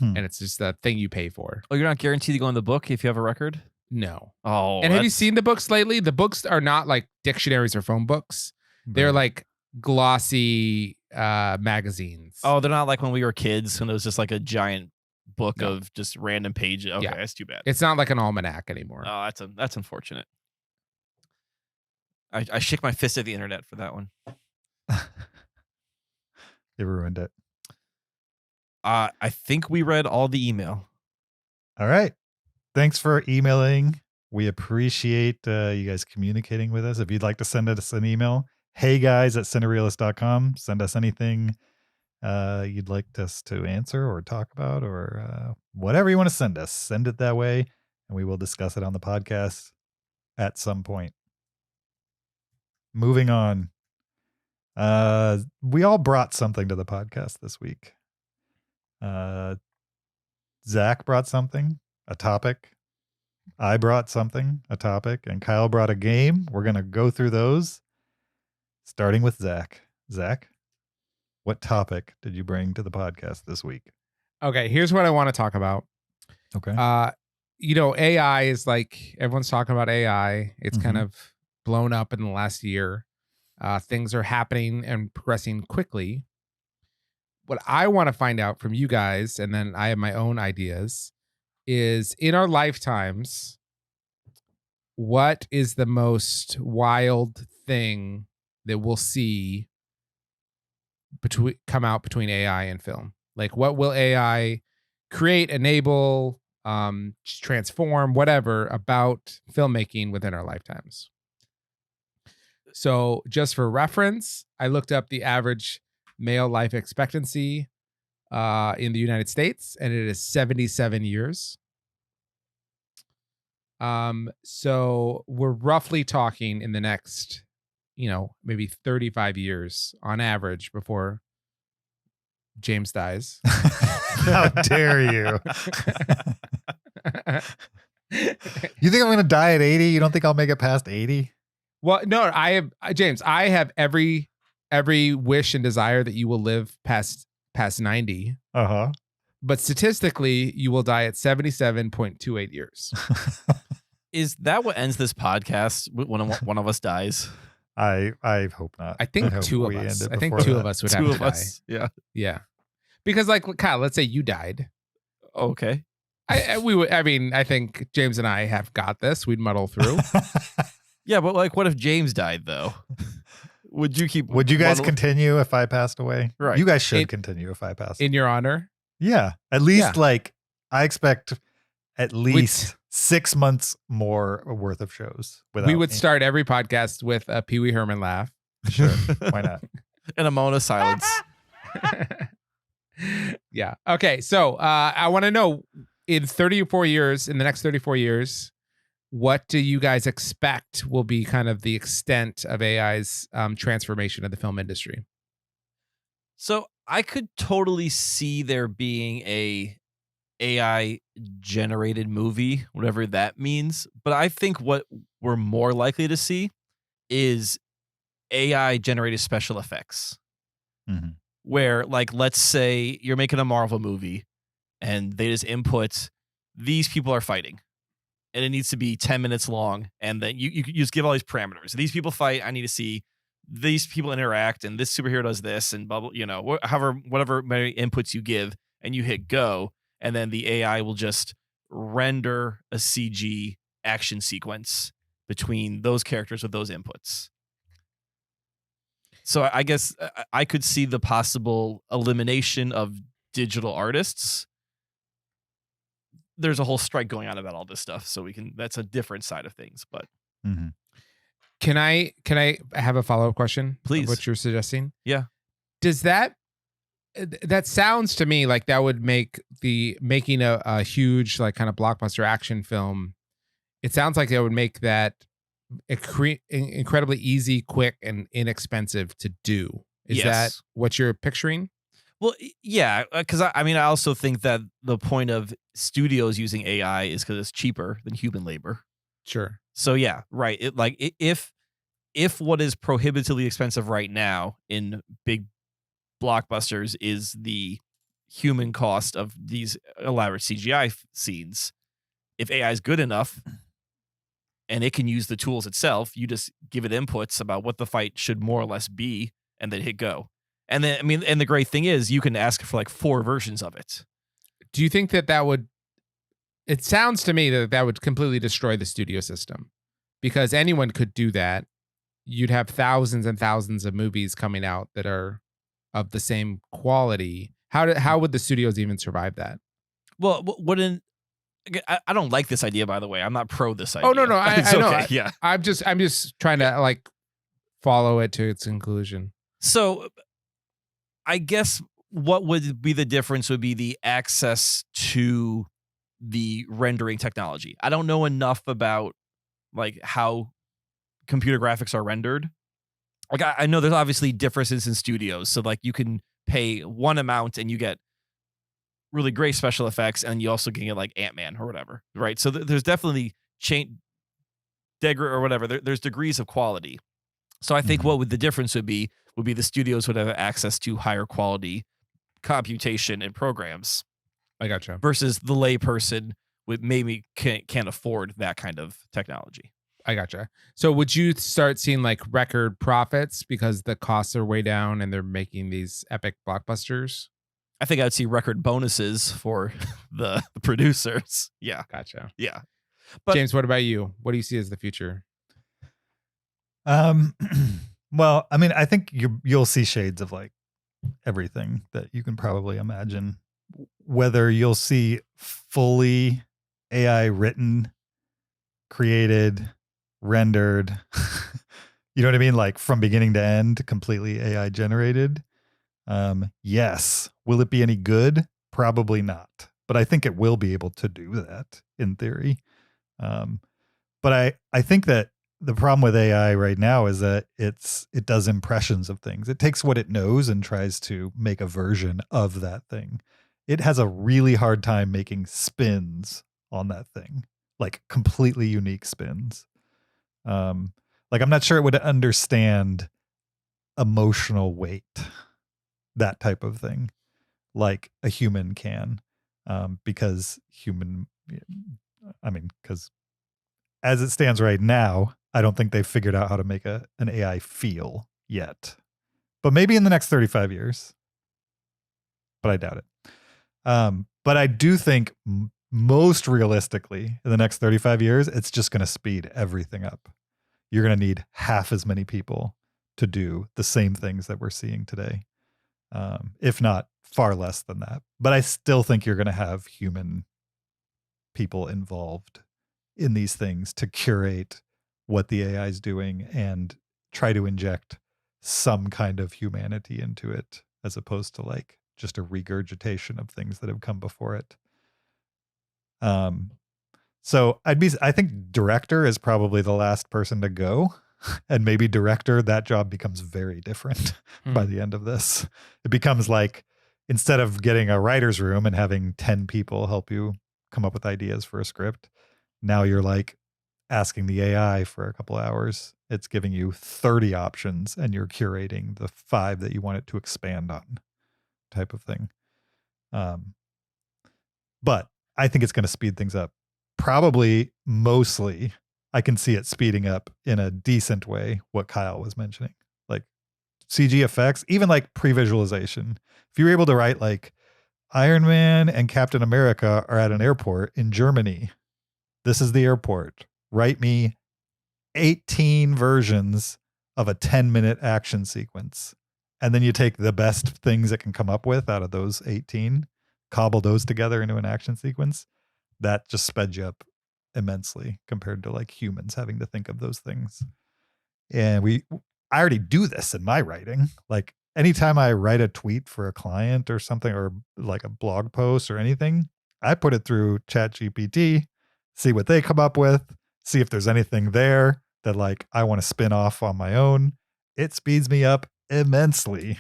And it's just the thing you pay for. Oh, you're not guaranteed to go in the book if you have a record? No. Oh, and have you seen the books lately? The books are not like dictionaries or phone books. They're like glossy magazines. Oh, they're not like when we were kids when it was just like a giant book of just random pages. Okay, that's too bad. It's not like an almanac anymore. Oh, that's unfortunate. I shake my fist at the internet for that one. You ruined it. I think we read all the email. All right. Thanks for emailing. We appreciate you guys communicating with us. If you'd like to send us an email, heyguys@cinereelists.com. Send us anything you'd like us to answer or talk about or whatever you want to send us. Send it that way, and we will discuss it on the podcast at some point. Moving on. We all brought something to the podcast this week. Zach brought something, a topic. I brought something, a topic, and Kyle brought a game. We're going to go through those, starting with Zach. Zach, what topic did you bring to the podcast this week? Okay, here's what I want to talk about. Okay. AI is like, everyone's talking about AI. It's kind of blown up in the last year. Things are happening and progressing quickly. What I want to find out from you guys, and then I have my own ideas, is in our lifetimes, what is the most wild thing that we'll see come out between AI and film? Like, what will AI create, enable, transform, whatever about filmmaking within our lifetimes? So just for reference, I looked up the average male life expectancy in the United States, and it is 77 years. So we're roughly talking in the next, maybe 35 years on average before James dies. How dare you? You think I'm going to die at 80? You don't think I'll make it past 80? Well, no, James, I have every wish and desire that you will live past 90. Uh-huh. But statistically, you will die at 77.28 years. Is that what ends this podcast when one of us dies? I hope not. I think two of us. I think two of us would have to die. Yeah. Yeah. Because like Kyle, let's say you died. Okay. I think James and I have got this. We'd muddle through. Yeah, but like, what if James died though? Would you guys continue if I passed away? Right. You guys should continue if I passed away. In your honor? Yeah. At least I expect at least 6 months more worth of shows. We would start every podcast with a Pee Wee Herman laugh. Sure. Why not? And a moment of silence. Yeah. Okay. So I want to know in the next 34 years, what do you guys expect will be kind of the extent of AI's transformation of the film industry? So I could totally see there being a AI generated movie, whatever that means. But I think what we're more likely to see is AI generated special effects. Mm-hmm. Where, like, let's say you're making a Marvel movie and they just input, these people are fighting. And it needs to be 10 minutes long. And then you just give all these parameters. These people fight. I need to see these people interact. And this superhero does this. And bubble, whatever many inputs you give. And you hit go. And then the AI will just render a CG action sequence between those characters with those inputs. So I guess I could see the possible elimination of digital artists. There's a whole strike going on about all this stuff, so that's a different side of things. But can I have a follow-up question? Please. What you're suggesting? Yeah. Does that sounds to me like that would make making a huge like kind of blockbuster action film. It sounds like that would make that incredibly easy, quick, and inexpensive to do. Is that what you're picturing? Well, yeah, because I also think that the point of studios using AI is because it's cheaper than human labor. Sure. So yeah, right. If if what is prohibitively expensive right now in big blockbusters is the human cost of these elaborate CGI scenes, if AI is good enough and it can use the tools itself, you just give it inputs about what the fight should more or less be and then hit go. And then, I mean, and the great thing is you can ask for like 4 versions of it. Do you think that would, it sounds to me that would completely destroy the studio system, because anyone could do that. You'd have thousands and thousands of movies coming out that are of the same quality. How would the studios even survive that? Well, I don't like this idea, by the way. I'm not pro this idea. Oh, no, I know. Okay. Yeah. I'm just trying to like follow it to its conclusion. So I guess what would be the difference would be the access to the rendering technology. I don't know enough about like how computer graphics are rendered. Like I know there's obviously differences in studios. So like you can pay one amount and you get really great special effects, and you also can get like Ant-Man or whatever, right? So there's definitely there's degrees of quality. So I think what would the difference would be the studios would have access to higher quality computation and programs. I gotcha. Versus the layperson with maybe can't afford that kind of technology. I gotcha. So would you start seeing like record profits because the costs are way down and they're making these epic blockbusters? I think I'd see record bonuses for the producers. Yeah. Gotcha. Yeah. But James, what about you? What do you see as the future? Well, I mean, I think you'll see shades of like everything that you can probably imagine. Whether you'll see fully AI written, created, rendered, you know what I mean? Like from beginning to end, completely AI generated. Yes. Will it be any good? Probably not. But I think it will be able to do that in theory. But I think that the problem with AI right now is that it does impressions of things. It takes what it knows and tries to make a version of that thing. It has a really hard time making spins on that thing, like completely unique spins. Like I'm not sure it would understand emotional weight, that type of thing, like a human can, because as it stands right now, I don't think they've figured out how to make an AI feel yet, but maybe in the next 35 years, but I doubt it. But I do think most realistically in the next 35 years, it's just going to speed everything up. You're going to need half as many people to do the same things that we're seeing today. If not far less than that. But I still think you're going to have human people involved in these things to curate what the AI is doing and try to inject some kind of humanity into it, as opposed to like just a regurgitation of things that have come before it. So I think director is probably the last person to go. And maybe director, that job becomes very different by the end of this. It becomes like, instead of getting a writer's room and having 10 people help you come up with ideas for a script, now you're like asking the AI for a couple hours. It's giving you 30 options and you're curating the 5 that you want it to expand on, type of thing. But I think it's going to speed things up. Probably mostly I can see it speeding up in a decent way, what Kyle was mentioning, like CG effects, even like pre-visualization. If you were able to write like Iron Man and Captain America are at an airport in Germany. This is the airport. Write me 18 versions of a 10-minute action sequence. And then you take the best things it can come up with out of those 18, cobble those together into an action sequence. That just sped you up immensely compared to like humans having to think of those things. And I already do this in my writing. Like anytime I write a tweet for a client or something, or like a blog post or anything, I put it through ChatGPT, see what they come up with, see if there's anything there that like I want to spin off on my own. It speeds me up immensely.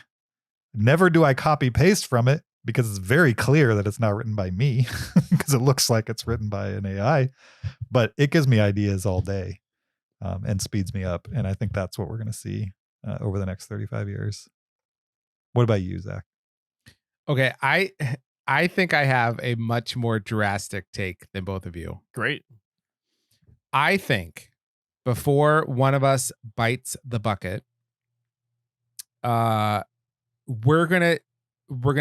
Never do I copy paste from it, because it's very clear that it's not written by me, because it looks like it's written by an AI, but it gives me ideas all day. and speeds me up. And I think that's what we're going to see over the next 35 years. What about you, Zach? Okay, I think I have a much more drastic take than both of you. Great. I think before one of us bites the bucket, we're gonna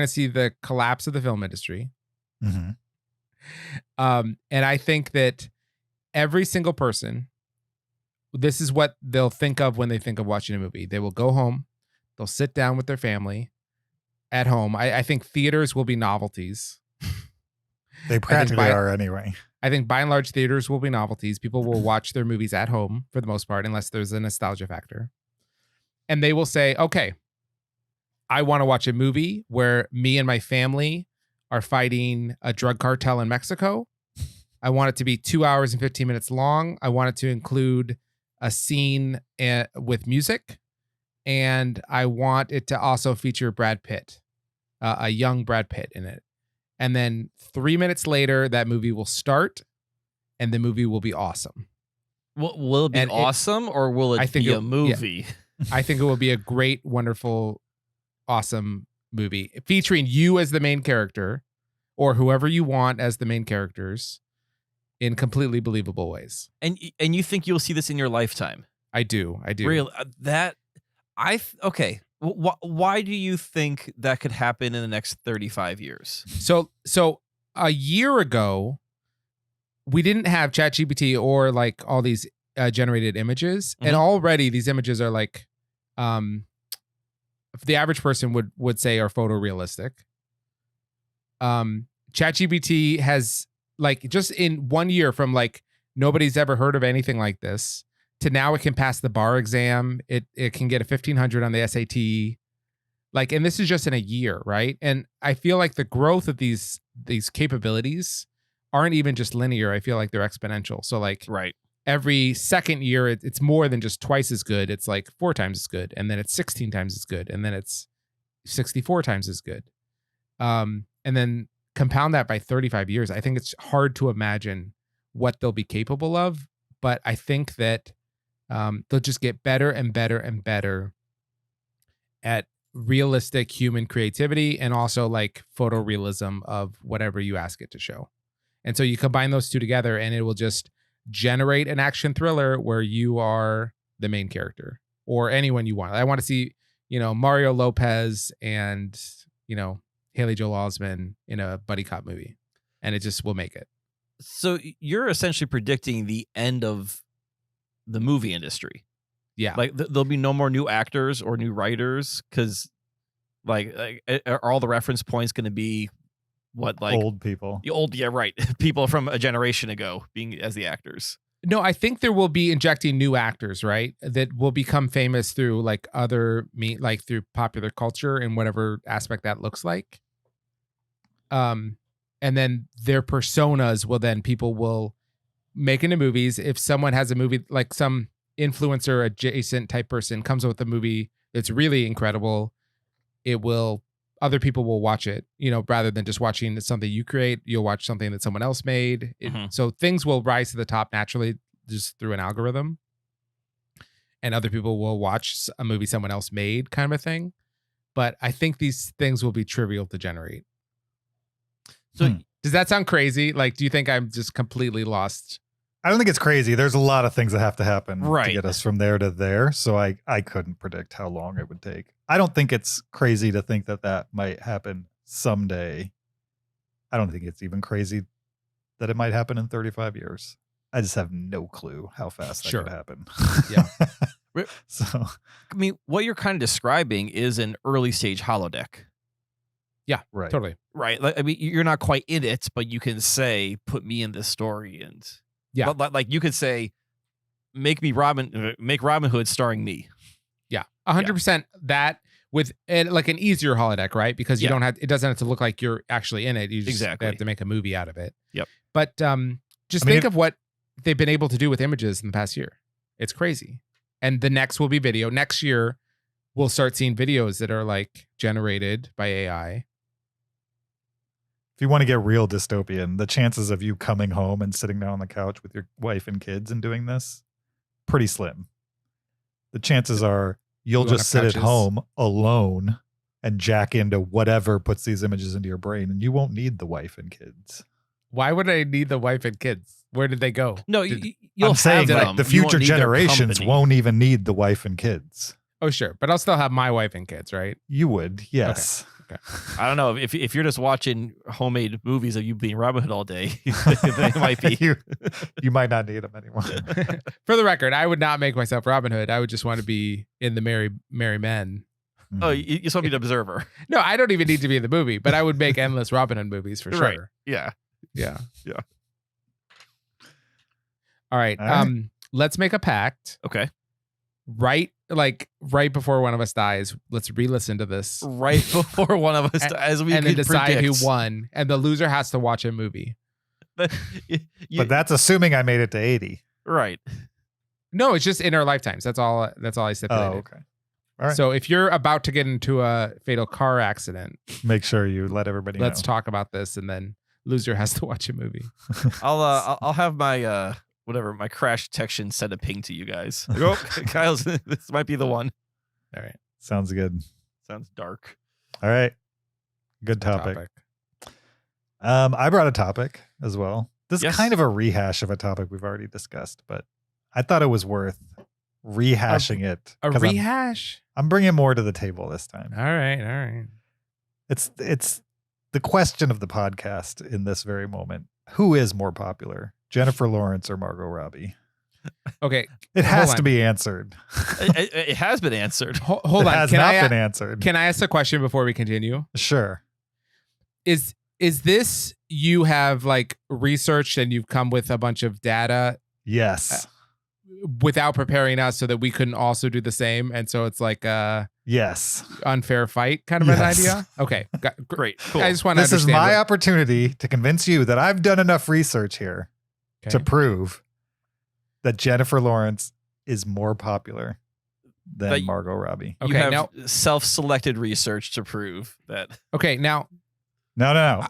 see the collapse of the film industry. Mm-hmm. And I think that every single person, this is what they'll think of when they think of watching a movie. They will go home, they'll sit down with their family at home. I think theaters will be novelties. They practically are anyway. I think by and large, theaters will be novelties. People will watch their movies at home for the most part, unless there's a nostalgia factor. And they will say, okay, I want to watch a movie where me and my family are fighting a drug cartel in Mexico. I want it to be 2 hours and 15 minutes long. I want it to include a scene with music. And I want it to also feature Brad Pitt, a young Brad Pitt in it. And then 3 minutes later, that movie will start and the movie will be awesome. Will it be awesome or will it be a movie? Yeah, I think it will be a great, wonderful, awesome movie featuring you as the main character or whoever you want as the main characters in completely believable ways. And you think you'll see this in your lifetime? I do. Really? Okay. Why do you think that could happen in the next 35 years? So a year ago, we didn't have ChatGPT or like all these generated images, and already these images are like, the average person would say are photorealistic. ChatGPT has like just in 1 year from like nobody's ever heard of anything like this to now it can pass the bar exam. It can get a 1500 on the SAT. Like, and this is just in a year, right? And I feel like the growth of these capabilities aren't even just linear. I feel like they're exponential. So like every second year, it's more than just twice as good. It's like 4 times as good. And then it's 16 times as good. And then it's 64 times as good. And then compound that by 35 years. I think it's hard to imagine what they'll be capable of. But I think that they'll just get better and better and better at realistic human creativity and also like photorealism of whatever you ask it to show. And so you combine those two together and it will just generate an action thriller where you are the main character or anyone you want. I want to see, Mario Lopez and, Haley Joel Osment in a buddy cop movie, and it just will make it. So you're essentially predicting the end of the movie industry. Yeah. Like there'll be no more new actors or new writers because like are all the reference points going to be what, like old people? Yeah, right. People from a generation ago being as the actors. No, I think there will be injecting new actors, right? That will become famous through like like through popular culture and whatever aspect that looks like. And then their personas people will make into movies. If someone has a movie, like some influencer adjacent type person comes up with a movie that's really incredible, other people will watch it, rather than just watching something you create, you'll watch something that someone else made. So things will rise to the top naturally just through an algorithm. And other people will watch a movie someone else made kind of a thing. But I think these things will be trivial to generate. So does that sound crazy? Like, do you think I'm just completely lost? I don't think it's crazy. There's a lot of things that have to happen to get us from there to there. So I couldn't predict how long it would take. I don't think it's crazy to think that might happen someday. I don't think it's even crazy that it might happen in 35 years. I just have no clue how fast that could happen. Yeah. So, I mean, what you're kind of describing is an early stage holodeck. Yeah, right. Totally. Right. Like, I mean, you're not quite in it, but you can say, put me in this story. And yeah, like you could say, make Robin Hood starring me. Yeah. 100% that with like an easier holodeck, right? Because you don't have, it doesn't have to look like you're actually in it. You just have to make a movie out of it. Yep. But think of what they've been able to do with images in the past year. It's crazy. And the next will be video. Next year, we'll start seeing videos that are like generated by AI. If you want to get real dystopian, the chances of you coming home and sitting down on the couch with your wife and kids and doing this, pretty slim. The chances are you'll You won't just sit have at couches. home alone and jack into whatever puts these images into your brain, and you won't need the wife and kids. Why would I need the wife and kids? Where did they go? No, Did- you'll I'm saying have like them. the You won't future need their generations company. won't even need the wife and kids. Oh, sure. But I'll still have my wife and kids, right? You would, yes. I don't know if you're just watching homemade movies of you being Robin Hood all day, they might be. you might not need them anymore. For the record, I would not make myself Robin Hood. I would just want to be in the Merry Men. Oh, you just want to be an observer. No, I don't even need to be in the movie, but I would make endless Robin Hood movies for sure. Right. Yeah. Yeah. Yeah. All right. All right. Let's make a pact. Okay. Right before one of us dies, let's re-listen to this Right before one of us, as we and then could decide predict. who won. And the loser has to watch a movie. But that's assuming I made it to 80. right. No, it's just in our lifetimes. That's all I stipulated. Oh, okay. All right. So if you're about to get into a fatal car accident, Make sure you let everybody let's know. talk about this, and then loser has to watch a movie. I'll have my my crash detection send a ping to you guys. Like, oh, Kyle's this might be the one. All right. Sounds good. Sounds dark. All right. Good topic. I brought a topic as well. This Yes. is kind of a rehash of a topic we've already discussed, but I thought it was worth rehashing it. A 'cause rehash? I'm bringing more to the table this time. All right. It's the question of the podcast in this very moment. Who is more popular, Jennifer Lawrence or Margot Robbie? Okay. It Hold has on. to be answered. It has been answered. Hold it on. has Can not I been answered. can I ask a question before we continue? Sure. Is this you have like researched and you've come with a bunch of data Yes. without preparing us so that we couldn't also do the same, and so it's like a Yes. unfair fight kind of Yes. an idea? Okay. Great. Cool. I just want to This is understand. my opportunity to convince you that I've done enough research here to Okay. prove that Jennifer Lawrence is more popular than That- Margot Robbie. You Okay, have now- self-selected research to prove that. Okay, now No.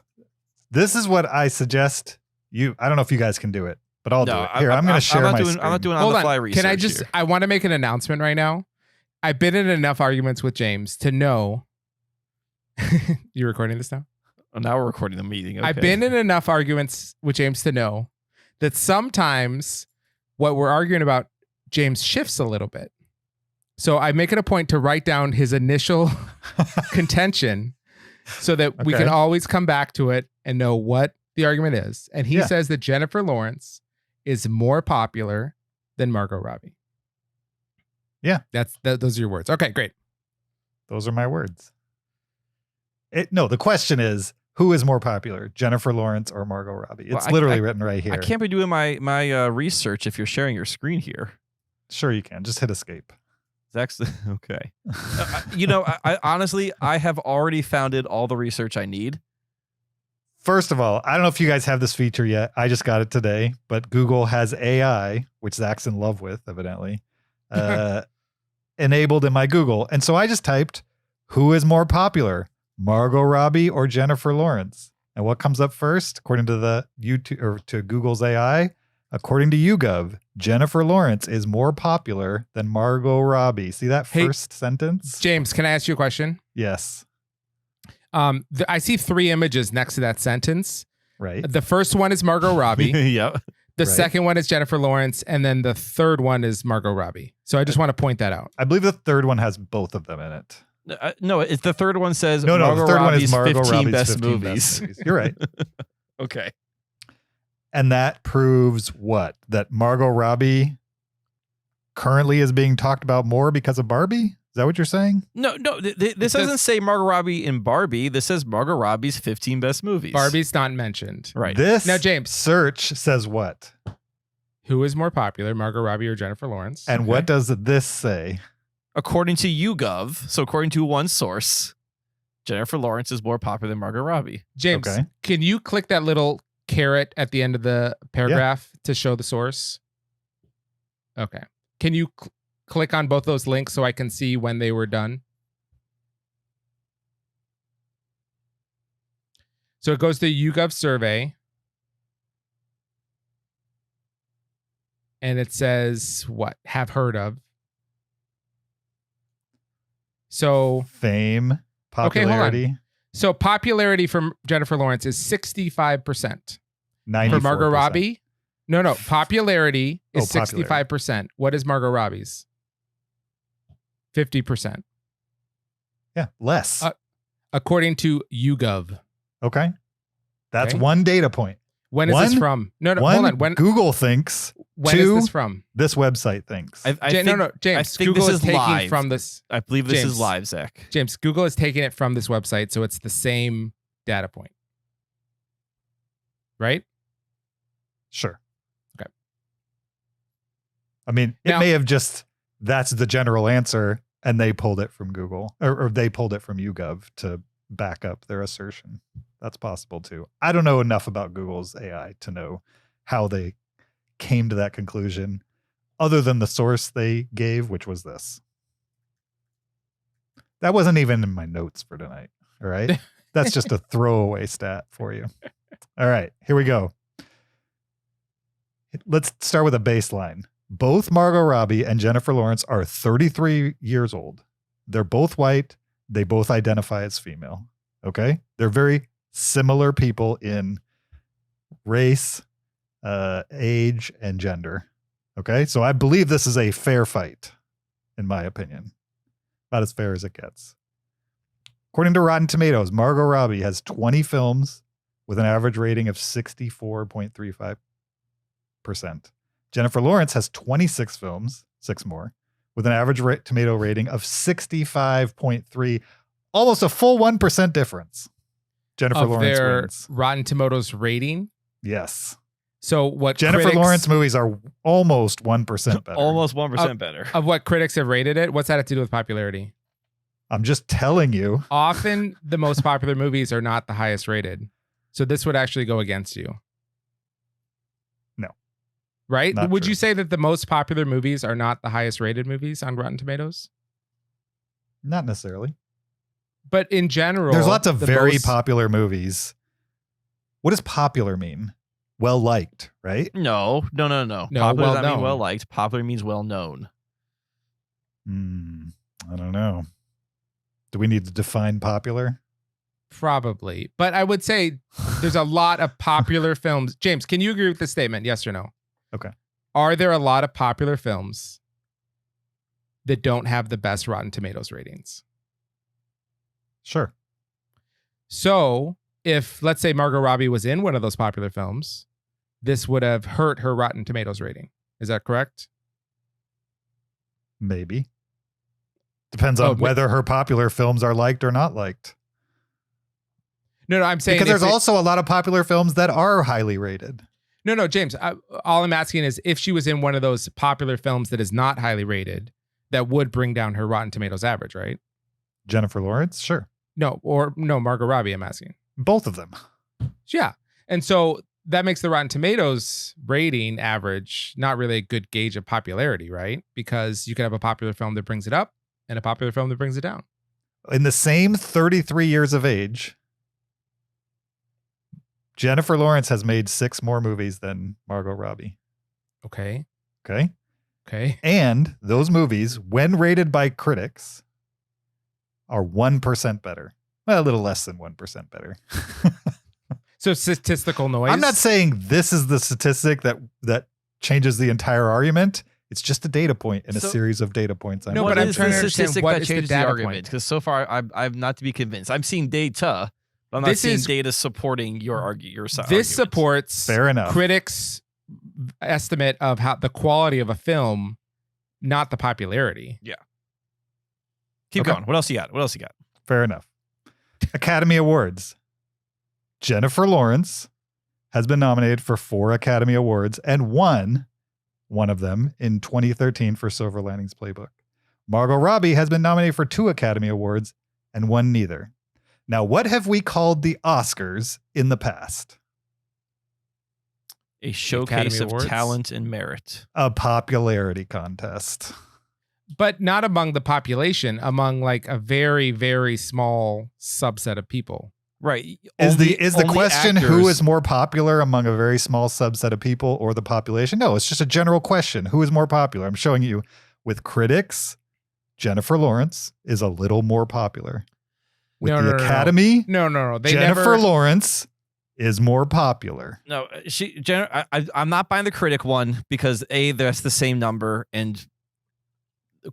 This is what I suggest you. I don't know if you guys can do it, but I'll do it. Here, I'm going to share not my doing, screen. I'm not doing hold on the fly on. research. Can I just? here. I want to make an announcement right now. I've been in enough arguments with James to know. You're recording this now? Oh, now we're recording the meeting. Okay. I've been in enough arguments with James to know that sometimes what we're arguing about, James shifts a little bit. So I make it a point to write down his initial contention so that we Okay. can always come back to it and know what the argument is. And he Yeah. says that Jennifer Lawrence is more popular than Margot Robbie. Yeah. Those are your words. Okay, great. Those are my words. No, the question is, who is more popular, Jennifer Lawrence or Margot Robbie? It's Well, literally written right here. I can't be doing my research if you're sharing your screen here. Sure, you can. Just hit escape. Zach's okay. I honestly, I have already founded all the research I need. First of all, I don't know if you guys have this feature yet. I just got it today, but Google has AI, which Zach's in love with, evidently, enabled in my Google. And so I just typed, who is more popular, Margot Robbie or Jennifer Lawrence? And what comes up first, according to the YouTube or to Google's AI? According to YouGov, Jennifer Lawrence is more popular than Margot Robbie. See that Hey, first sentence? James, can I ask you a question? Yes. I see 3 images next to that sentence. Right. The first one is Margot Robbie. Yep. The Right. second one is Jennifer Lawrence, and then the third one is Margot Robbie. So I just want to point that out. I believe the third one has both of them in it. No, it's the third one says No, Margot the third one Robbie's is Margot 15 Robbie's best 15 movies. You're right. Okay. And that proves what? That Margot Robbie currently is being talked about more because of Barbie? Is that what you're saying? No. This doesn't say Margot Robbie in Barbie. This says Margot Robbie's 15 best movies. Barbie's not mentioned. Right. This Now, James. search says what? Who is more popular, Margot Robbie or Jennifer Lawrence? And what does this say? According to YouGov, so according to one source, Jennifer Lawrence is more popular than Margot Robbie. James, Okay. can you click that little caret at the end of the paragraph to show the source? Okay. Can you click on both those links so I can see when they were done? So it goes to YouGov survey. And it says what? Have heard of. So fame, popularity. Okay, hold on. So popularity from Jennifer Lawrence is 65%. 94%. For Margot Robbie? No. Popularity is popularity. 65%. What is Margot Robbie's? 50%. Yeah, less. According to YouGov. Okay. That's Okay. one data point. When is this from? No, One, hold on. When Google thinks. When two, is this from? This website thinks. I think, James. I think Google this is is taking live. from this. I believe this James. is live, Zach. James, Google is taking it from this website, so it's the same data point. Right? Sure. Okay. I mean, it Now- may have just, that's the general answer, and they pulled it from Google, or they pulled it from YouGov to back up their assertion. That's possible too. I don't know enough about Google's AI to know how they came to that conclusion, other than the source they gave, which was this. That wasn't even in my notes for tonight. All right. That's just a throwaway stat for you. All right, here we go. Let's start with a baseline. Both Margot Robbie and Jennifer Lawrence are 33 years old. They're both white. They both identify as female. Okay. They're very similar people in race, age, and gender. Okay. So I believe this is a fair fight, in my opinion. About as fair as it gets. According to Rotten Tomatoes, Margot Robbie has 20 films with an average rating of 64.35%. Jennifer Lawrence has 26 films, 6 more, with an average tomato rating of 65.3, almost a full 1% difference. Jennifer Of Lawrence their wins. Rotten Tomatoes rating. Yes. So what Jennifer critics, Lawrence movies are almost 1% better. Almost 1% better. of what critics have rated it, what's that have to do with popularity? I'm just telling you. Often the most popular movies are not the highest rated. So this would actually go against you. No. Right? Not Would true. you say that the most popular movies are not the highest rated movies on Rotten Tomatoes? Not necessarily. But in general, There's lots of the very most- popular movies. What does popular mean? Well liked, right? No. No, Popular does well not mean known. well liked. Popular means well known. I don't know. Do we need to define popular? Probably. But I would say there's a lot of popular films. James, can you agree with this statement? Yes or no? Okay. Are there a lot of popular films that don't have the best Rotten Tomatoes ratings? Sure. So if, let's say, Margot Robbie was in one of those popular films, this would have hurt her Rotten Tomatoes rating. Is that correct? Maybe. Depends on whether her popular films are liked or not liked. No, I'm saying Because there's also a lot of popular films that are highly rated. No, James, all I'm asking is if she was in one of those popular films that is not highly rated, that would bring down her Rotten Tomatoes average, right? Jennifer Lawrence? Sure. No, Margot Robbie, I'm asking. Both of them. Yeah. And so that makes the Rotten Tomatoes rating average not really a good gauge of popularity, right? Because you could have a popular film that brings it up and a popular film that brings it down. In the same 33 years of age, Jennifer Lawrence has made 6 more movies than Margot Robbie. Okay. Okay. Okay. And those movies, when rated by critics, are 1% better. Well, a little less than 1% better. So statistical noise. I'm not saying this is the statistic that changes the entire argument. It's just a data point in a So- series of data points. No, What but I'm is trying the to understand statistic what that is the changes the data argument? point. Because so far, I'm not to be convinced. I'm seeing data, but I'm not This seeing is- data supporting your your side. This supports Fair enough. critics' estimate of how the quality of a film, not the popularity. Keep Okay. going. What else you got? Fair enough. Academy Awards. Jennifer Lawrence has been nominated for 4 Academy Awards and won one of them in 2013 for Silver Linings Playbook. Margot Robbie has been nominated for 2 Academy Awards and won neither. Now, what have we called the Oscars in the past? A showcase of Awards? talent and merit. A popularity contest. But not among the population, among like a very, very small subset of people. Right. Is the question who actors- is more popular among a very small subset of people or the population? No, it's just a general question. Who is more popular? I'm showing you with critics, Jennifer Lawrence is a little more popular. With the Academy, no. Jennifer Lawrence is more popular. No, I'm not buying the critic one because that's the same number, and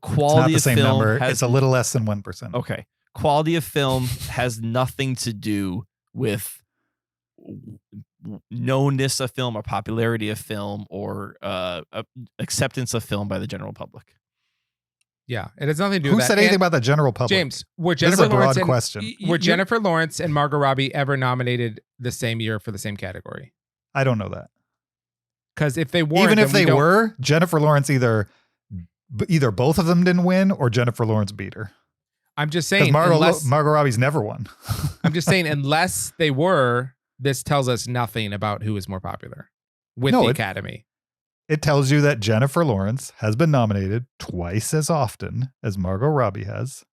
quality It's not the of same film number. has It's a little less than 1%. okay. Quality of film has nothing to do with knownness of film or popularity of film or acceptance of film by the general public. Yeah, it has nothing to do Who with that. said anything about the general public? James, were This is Jennifer a broad Lawrence question. Jennifer Lawrence and Margot Robbie ever nominated the same year for the same category? I don't know that. Because if they weren't, Even if then they were, Jennifer Lawrence either both of them didn't win or Jennifer Lawrence beat her. I'm just saying, Margot Robbie's never won. I'm just saying, unless they were, this tells us nothing about who is more popular with the Academy. It tells you that Jennifer Lawrence has been nominated twice as often as Margot Robbie has,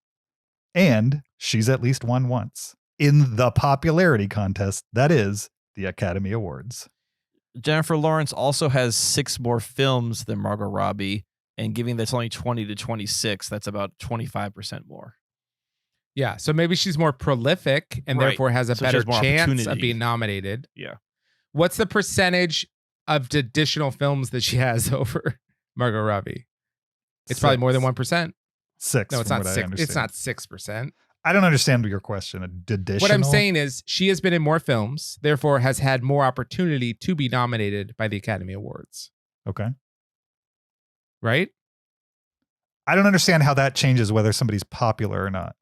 and she's at least won once in the popularity contest that is the Academy Awards. Jennifer Lawrence also has 6 more films than Margot Robbie, and given that's only 20 to 26, that's about 25% more. Yeah, so maybe she's more prolific and therefore has a better chance of being nominated. Yeah. What's the percentage of additional films that she has over Margot Robbie? It's probably more than 1%. 6. No, it's not 6. It's not 6%. I don't understand your question. Additional? What I'm saying is she has been in more films, therefore has had more opportunity to be nominated by the Academy Awards. Okay. Right? I don't understand how that changes whether somebody's popular or not.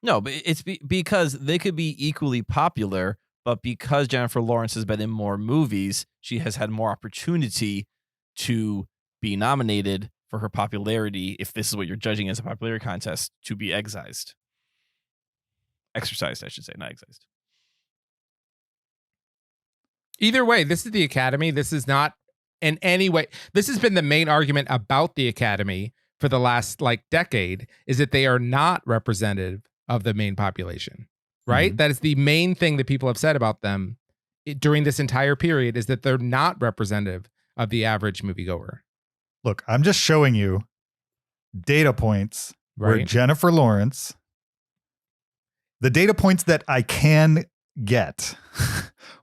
No, but it's because they could be equally popular, but because Jennifer Lawrence has been in more movies, she has had more opportunity to be nominated for her popularity, if this is what you're judging as a popularity contest, to be excised. Exercised, I should say, not excised. Either way, this is the Academy. This is not in any way. This has been the main argument about the Academy for the last decade, is that they are not representative of the main population, right? Mm-hmm. That is the main thing that people have said about them during this entire period, is that they're not representative of the average moviegoer. Look, I'm just showing you data points where Jennifer Lawrence, the data points that I can get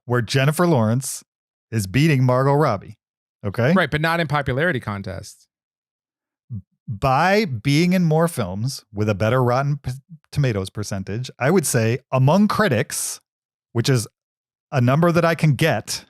where Jennifer Lawrence is beating Margot Robbie. Okay. Right. But not in popularity contests. By being in more films with a better Rotten Tomatoes percentage, I would say among critics, which is a number that I can get,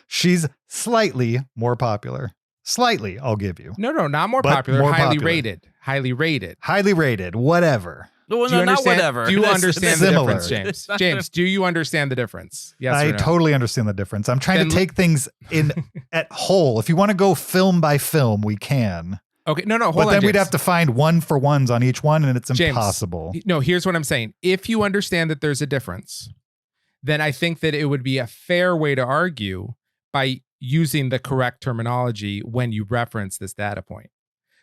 she's slightly more popular. Slightly, I'll give you. No, not more popular. More highly popular. rated. Highly rated. Highly rated. Whatever. No, not whatever. Do you understand the similar. difference, James? James, do you understand the difference? Yes I or no? totally understand the difference. I'm trying to take things in at whole. If you want to go film by film, we can. Okay, no, hold on, But then James. we'd have to find 1-for-1s on each one, and it's James, impossible. No, here's what I'm saying. If you understand that there's a difference, then I think that it would be a fair way to argue by using the correct terminology when you reference this data point.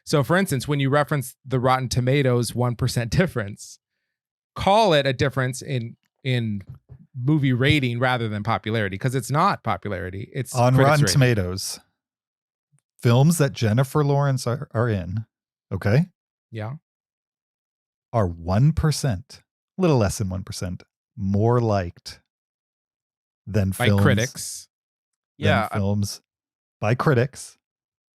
So, for instance, when you reference the Rotten Tomatoes 1% difference, call it a difference in movie rating rather than popularity, because it's not popularity. It's on critics' Rotten rating. Tomatoes. Films that Jennifer Lawrence are in, okay? Yeah. Are 1%, a little less than 1%, more liked than By films. critics. Than films by critics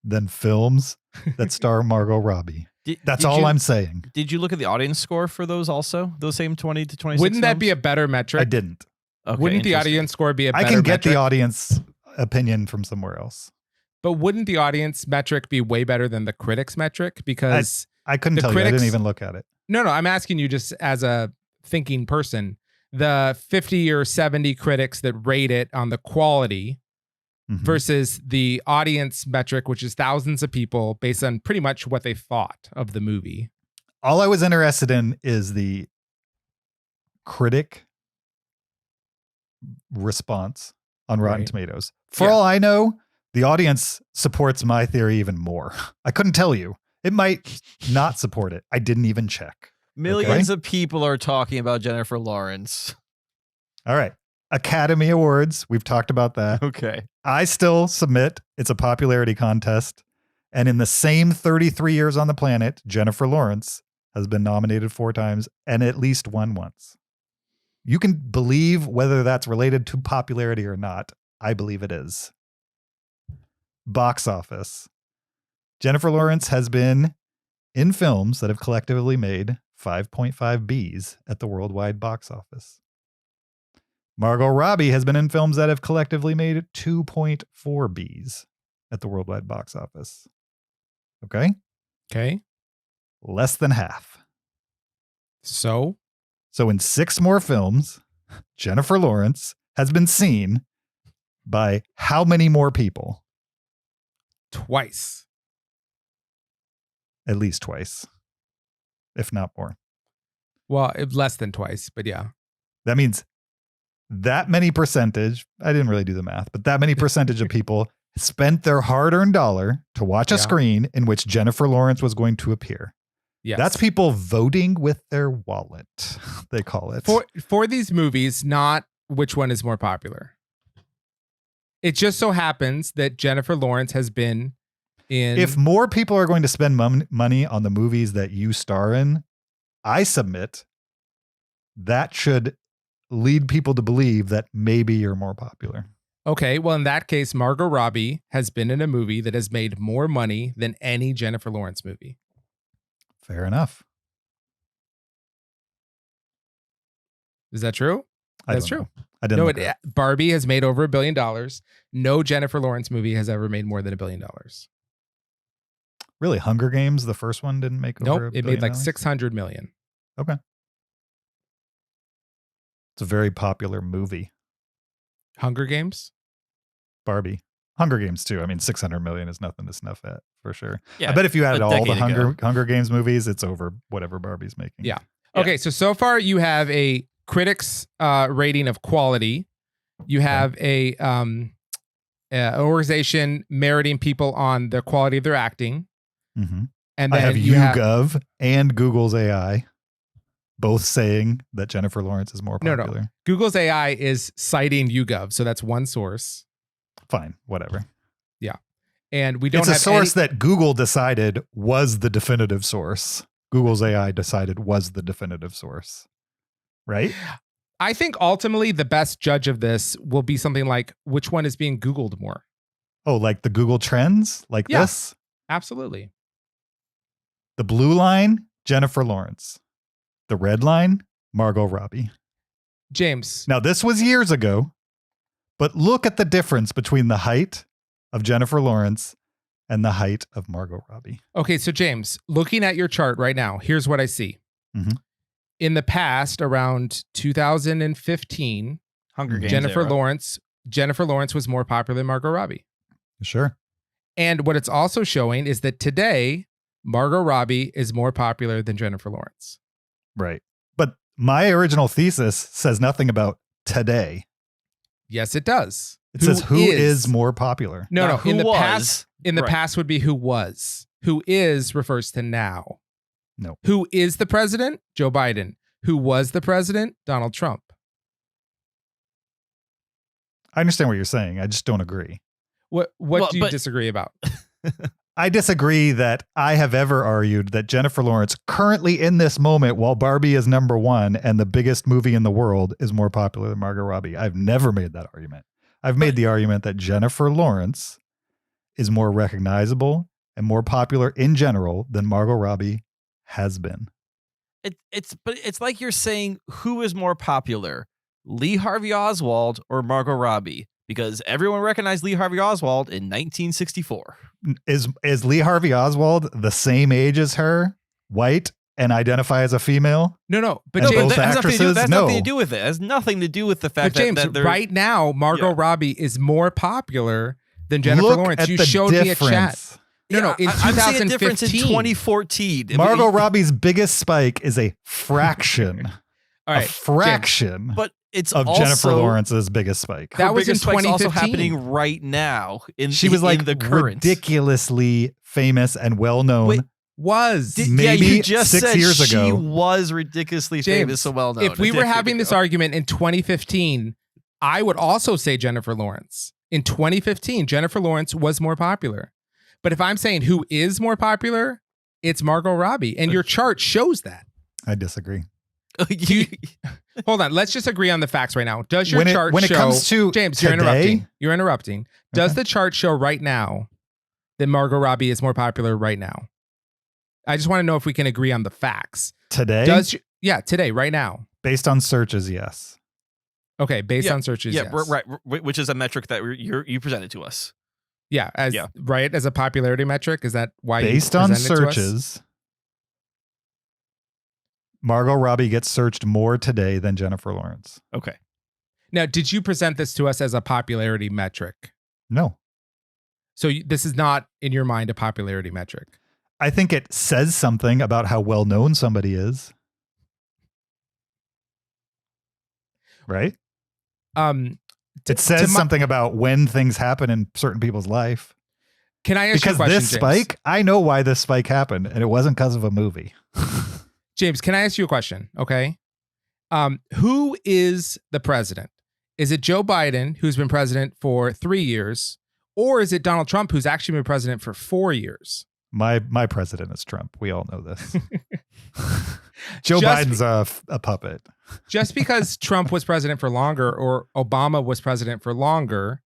than films that star Margot Robbie. That's all I'm saying. Did you look at the audience score for those also? Those same 20 to 26 Wouldn't that films? be a better metric? I didn't. Okay, Wouldn't the audience score be a better I can get metric? the audience opinion from somewhere else. But wouldn't the audience metric be way better than the critics metric? Because I couldn't tell you. I didn't even look at it. No, I'm asking you just as a thinking person. The 50 or 70 critics that rate it on the quality versus the audience metric, which is thousands of people based on pretty much what they thought of the movie. All I was interested in is the critic response on Rotten Tomatoes. For all I know, the audience supports my theory even more. I couldn't tell you. It might not support it. I didn't even check. Millions of people are talking about Jennifer Lawrence. All right. Academy Awards. We've talked about that. Okay. I still submit. It's a popularity contest. And in the same 33 years on the planet, Jennifer Lawrence has been nominated 4 times and at least won once. You can believe whether that's related to popularity or not. I believe it is. Box office. Jennifer Lawrence has been in films that have collectively made 5.5 Bs at the worldwide box office. Margot Robbie has been in films that have collectively made 2.4 Bs at the worldwide box office. Okay? Okay. Less than half. So in 6 more films, Jennifer Lawrence has been seen by how many more people? Twice. At least twice, if not more. Well, less than twice, but yeah. That means that many percentage, I didn't really do the math, but that many percentage of people spent their hard-earned dollar to watch a screen in which Jennifer Lawrence was going to appear. Yes. That's people voting with their wallet, they call it. For these movies, not which one is more popular. It just so happens that Jennifer Lawrence has been in... If more people are going to spend money on the movies that you star in, I submit that should lead people to believe that maybe you're more popular. Okay, well, in that case, Margot Robbie has been in a movie that has made more money than any Jennifer Lawrence movie. Fair enough. Is that true? That's true. I didn't know. Barbie has made over $1 billion. No Jennifer Lawrence movie has ever made more than $1 billion. Really? Hunger Games, the first one, didn't make over Nope, it made like $600 million. Okay. It's a very popular movie. Hunger Games? Barbie. Hunger Games too. I mean, 600 million is nothing to snuff at for sure. Yeah, I bet if you added all the ago. Hunger Games movies, it's over whatever Barbie's making. Yeah. Okay, so far you have a critics rating of quality. You have a organization meriting people on the quality of their acting. Mm-hmm. And then I have YouGov and Google's AI both saying that Jennifer Lawrence is more popular. No. Google's AI is citing YouGov, so that's one source. Fine, whatever. Yeah. And we don't have a source that Google decided was the definitive source. Google's AI decided was the definitive source. Right? I think ultimately the best judge of this will be something like which one is being Googled more. Oh, like the Google Trends? Like this? Absolutely. The blue line, Jennifer Lawrence. The red line, Margot Robbie. James. Now, this was years ago, but look at the difference between the height of Jennifer Lawrence and the height of Margot Robbie. Okay, so James, looking at your chart right now, here's what I see. Mm-hmm. In the past, around 2015, Hunger Games Jennifer era. Lawrence was more popular than Margot Robbie. Sure. And what it's also showing is that today, Margot Robbie is more popular than Jennifer Lawrence. Right. But my original thesis says nothing about today. Yes, it does. It says who is more popular. No. Who In the was? past, Right. past would be who was. Who is refers to now. No. Who is the president? Joe Biden. Who was the president? Donald Trump. I understand what you're saying. I just don't agree. What do you disagree about? I disagree that I have ever argued that Jennifer Lawrence currently in this moment, while Barbie is number 1 and the biggest movie in the world, is more popular than Margot Robbie. I've never made that argument. I've made the argument that Jennifer Lawrence is more recognizable and more popular in general than Margot Robbie has been. It's like you're saying who is more popular, Lee Harvey Oswald or Margot Robbie, because everyone recognized Lee Harvey Oswald in 1964. Is Lee Harvey Oswald the same age as her, white, and identify as a female? No. But And James, both actresses? That's No. nothing to do with it. It has nothing to do with the fact but James, that they're right now, Margot Robbie is more popular than Jennifer Look Lawrence. at You the showed me a chat. difference. No. In I'm seeing a difference in 2015. 2014. Margot Robbie's biggest spike is a fraction. All right, a fraction. James, but it's of also, Jennifer Lawrence's biggest spike. That her was in biggest spike's also 2015. happening right now. She was like in the current. ridiculously famous and well known Was. Maybe you just 6 said years she ago. was ridiculously famous and well known. If we were having this argument in 2015, I would also say Jennifer Lawrence. In 2015, Jennifer Lawrence was more popular. But if I'm saying who is more popular, it's Margot Robbie. And your chart shows that. I disagree. Hold on. Let's just agree on the facts right now. Does your chart when show... it comes to James, today, you're interrupting. You're interrupting. Does Okay. the chart show right now that Margot Robbie is more popular right now? I just want to know if we can agree on the facts. Today? Today, right now. Based on searches, yes. Okay, based on searches, yes. right, which is a metric that you presented to us. Yeah, as a popularity metric. Is that why Based you on presented it to us? searches, Margot Robbie gets searched more today than Jennifer Lawrence. Okay. Now, did you present this to us as a popularity metric? No. So this is not, in your mind, a popularity metric? I think it says something about how well known somebody is. Right? It says something about when things happen in certain people's life. Can I ask you a question, Because this James? spike, I know why this spike happened, and it wasn't because of a movie. James, can I ask you a question? Okay. Who is the president? Is it Joe Biden, who's been president for 3 years, or is it Donald Trump, who's actually been president for 4 years? My president is Trump. We all know this. Joe Biden's a puppet. Just because Trump was president for longer or Obama was president for longer,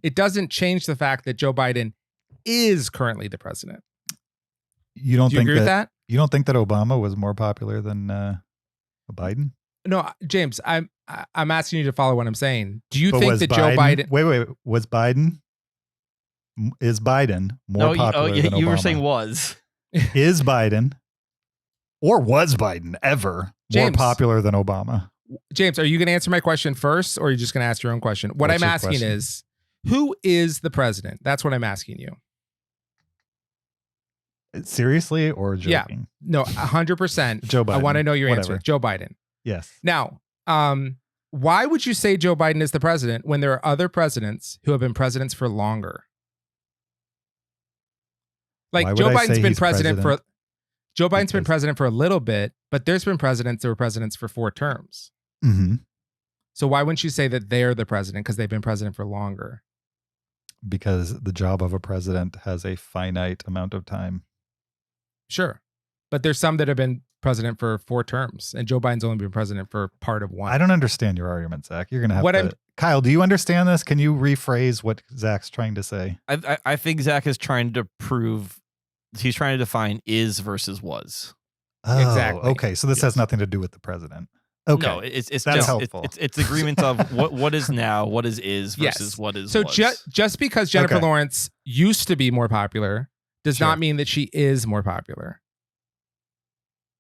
it doesn't change the fact that Joe Biden is currently the president. You don't Do you think agree with that? You don't think that Obama was more popular than Biden? No, James, I'm asking you to follow what I'm saying. Do you But think was that Joe Biden? Wait. Is Biden more popular than Obama? You were saying was. Is Biden or was Biden ever James, more popular than Obama? James, are you going to answer my question first, or are you just going to ask your own question? What What's I'm your asking question? is, who is the president? That's what I'm asking you. Seriously or joking? No, 100%. Joe Biden. I want to know your Whatever. answer. Joe Biden. Yes. Now, why would you say Joe Biden is the president when there are other presidents who have been presidents for longer? Like Why would Joe I Biden's say been he's president for president? Joe Biden's been Because- president for a little bit, but there's been presidents that were presidents for 4 terms. Mm-hmm. So why wouldn't you say that they're the president because they've been president for longer? Because the job of a president has a finite amount of time. Sure. But there's some that have been president for 4 terms, and Joe Biden's only been president for part of 1. I don't understand your argument, Zach. You're going to have What to... I'm- Kyle, do you understand this? Can you rephrase what Zach's trying to say? I think Zach is trying to prove. He's trying to define is versus was. Oh, Exactly. okay. So this has nothing to do with the president. Okay. No, it's That's just helpful. it's agreement of what is now, what is versus Yes. what is So was. just because Jennifer Okay. Lawrence used to be more popular does Sure. not mean that she is more popular.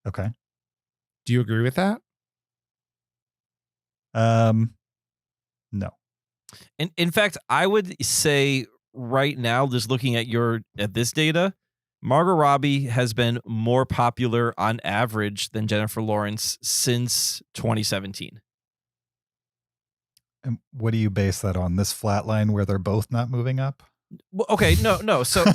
Okay. Do you agree with that? No. In fact, I would say right now, just looking at this data, Margot Robbie has been more popular on average than Jennifer Lawrence since 2017. And what do you base that on? This flat line where they're both not moving up? Well, okay, no. So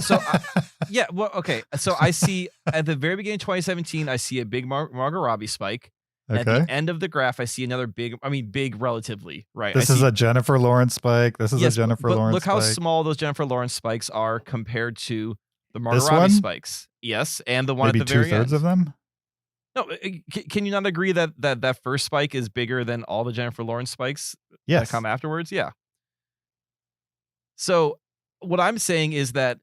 yeah. Well, okay. So I see at the very beginning of 2017, I see a big Margot Robbie spike. At Okay. the end of the graph, I see another big. I mean, big relatively, right? This is a Jennifer Lawrence spike. This is Yes, a Jennifer but Lawrence look how spike. small those Jennifer Lawrence spikes are compared to the Margot This Robbie one? spikes. Yes, and the one Maybe at the very end. 2/3 of them? No, can you not agree that first spike is bigger than all the Jennifer Lawrence spikes Yes. that come afterwards? Yeah. So what I'm saying is that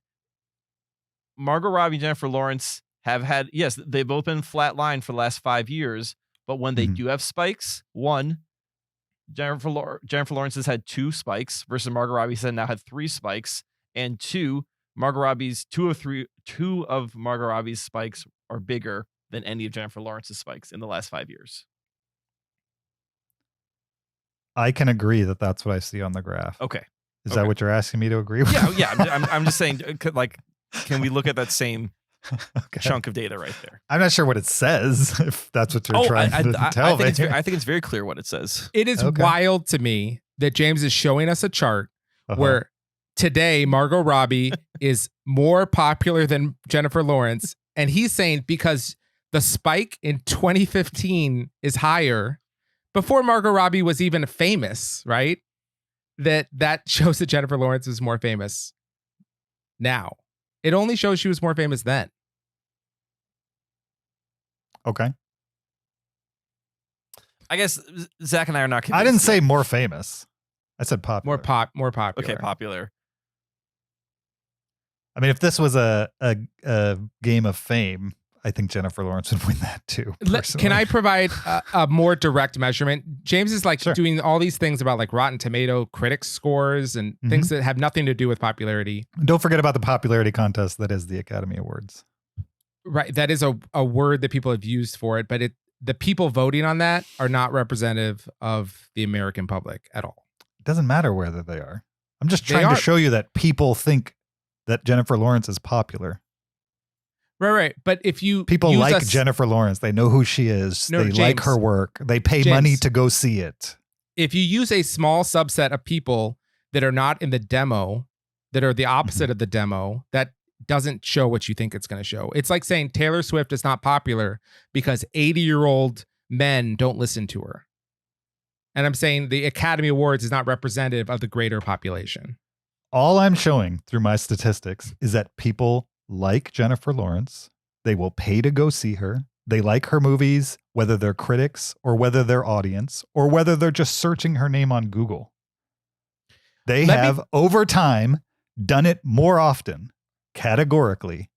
Margot Robbie and Jennifer Lawrence have had, yes, they've both been flatlined for the last 5 years, but when they Mhm. do have spikes, one, Jennifer Lawrence has had 2 spikes versus Margot Robbie has now had 3 spikes, and 2, two of Margot Robbie's spikes are bigger than any of Jennifer Lawrence's spikes in the last 5 years. I can agree that that's what I see on the graph. Okay. Is okay. that what you're asking me to agree with? Yeah. I'm just saying, can we look at that same Okay. chunk of data right there? I'm not sure what it says, if that's what you're trying to tell me. I think it's very clear what it says. It is Okay. wild to me that James is showing us a chart Uh-huh. where today Margot Robbie is more popular than Jennifer Lawrence, And he's saying because the spike in 2015 is higher before Margot Robbie was even famous, right? That shows that Jennifer Lawrence is more famous now. It only shows she was more famous then. Okay. I guess Zach and I are not convinced. I didn't say more famous. I said popular. More popular. Okay, popular. I mean, if this was a game of fame, I think Jennifer Lawrence would win that too. Can I provide a more direct measurement? James is like Sure. doing all these things about like Rotten Tomato critics scores and things that have nothing to do with popularity. Don't forget about the popularity contest that is the Academy Awards. Right. That is a word that people have used for it, but the people voting on that are not representative of the American public at all. It doesn't matter whether they are. I'm just trying to show you that people think that Jennifer Lawrence is popular. Right. But if you people like Jennifer Lawrence, they know who she is. No, they James, like her work. They pay money to go see it. If you use a small subset of people that are not in the demo, that are the opposite of the demo, that doesn't show what you think it's going to show. It's like saying Taylor Swift is not popular because 80-year-old men don't listen to her. And I'm saying the Academy Awards is not representative of the greater population. All I'm showing through my statistics is that people like Jennifer Lawrence. They will pay to go see her. They like her movies, whether they're critics or whether they're audience or whether they're just searching her name on Google. They have, over time, done it more often, categorically,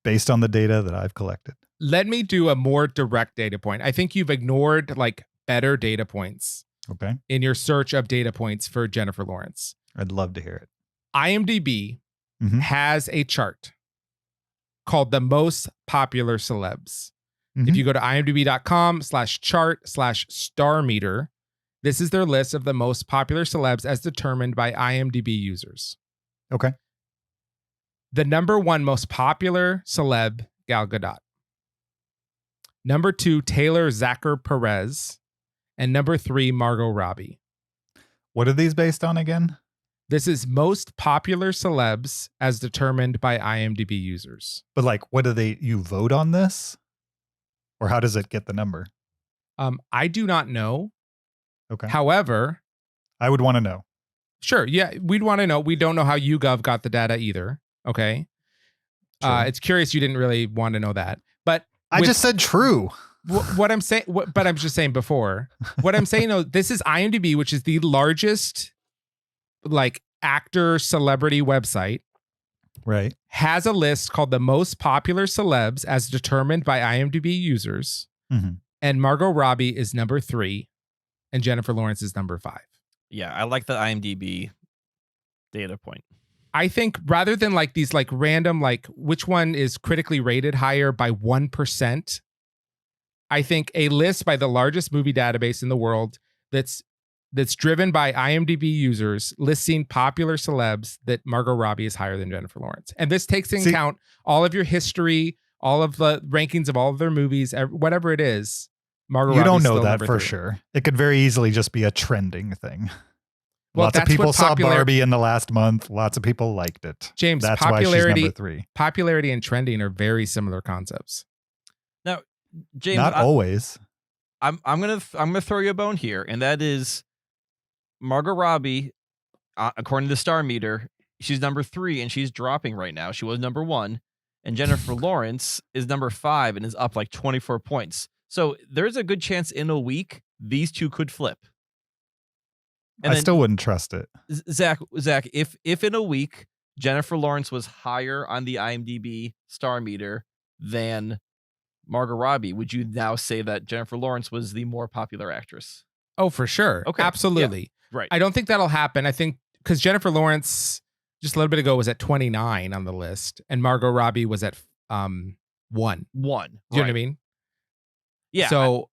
based on the data that I've collected. Let me do a more direct data point. I think you've ignored like better data points. Okay. In your search of data points for Jennifer Lawrence. I'd love to hear it. IMDb has a chart called the most popular celebs. If you go to imdb.com/chart/star meter, this is their list of the most popular celebs as determined by IMDb users. Okay. The number one most popular celeb, Gal Gadot. Number 2, Taylor Zacher Perez. And number 3, Margot Robbie. What are these based on again? This is most popular celebs as determined by IMDb users. But like, what do you vote on this? Or how does it get the number? I do not know. Okay. However, I would want to know. Sure. Yeah, we'd want to know. We don't know how YouGov got the data either. Okay. True. It's curious you didn't really want to know that. But I just said true. What I'm saying, but I'm just saying before. What I'm saying, though, this is IMDb, which is the largest like actor celebrity website. Right. Has a list called the most popular celebs as determined by IMDb users. And Margot Robbie is number 3 and Jennifer Lawrence is number 5. Yeah, I like the IMDb data point. I think rather than like these like random, like which one is critically rated higher by 1%, I think a list by the largest movie database in the world that's driven by IMDb users listing popular celebs, that Margot Robbie is higher than Jennifer Lawrence. And this takes into account all of your history, all of the rankings of all of their movies, whatever it is. Margot You Robbie's don't know still that number for 3. sure. It could very easily just be a trending thing. Well, Lots of people saw Barbie in the last month. Lots of people liked it. James, that's why she's number 3. Popularity and trending are very similar concepts. Now, James, not always. I'm gonna throw you a bone here, and that is Margot Robbie, according to the Star Meter, she's number 3 and she's dropping right now. She was number 1, and Jennifer Lawrence is number 5 and is up like 24 points. So there's a good chance in a week these two could flip. And I still wouldn't trust it. Zach, if in a week Jennifer Lawrence was higher on the IMDb Star Meter than Margot Robbie, would you now say that Jennifer Lawrence was the more popular actress? Oh, for sure. Okay. Absolutely. Yeah. Right. I don't think that'll happen. I think because Jennifer Lawrence just a little bit ago was at 29 on the list and Margot Robbie was at 1. Do you know what I mean? Yeah. So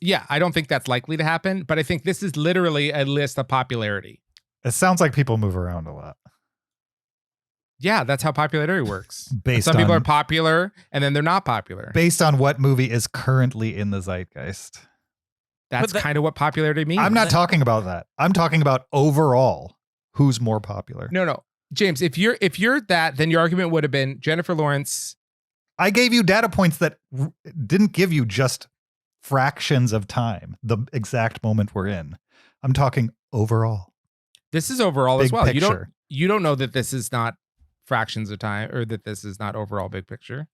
yeah, I don't think that's likely to happen, but I think this is literally a list of popularity. It sounds like people move around a lot. Yeah, that's how popularity works. Some people are popular and then they're not popular. Based on what movie is currently in the zeitgeist. That's kind of what popularity means. I'm not talking about that. I'm talking about overall who's more popular. No. James, if you're that, then your argument would have been Jennifer Lawrence I gave you data points that didn't give you just fractions of time, the exact moment we're in. I'm talking overall. This is overall Big as well. picture. You don't know that this is not fractions of time or that this is not overall big picture.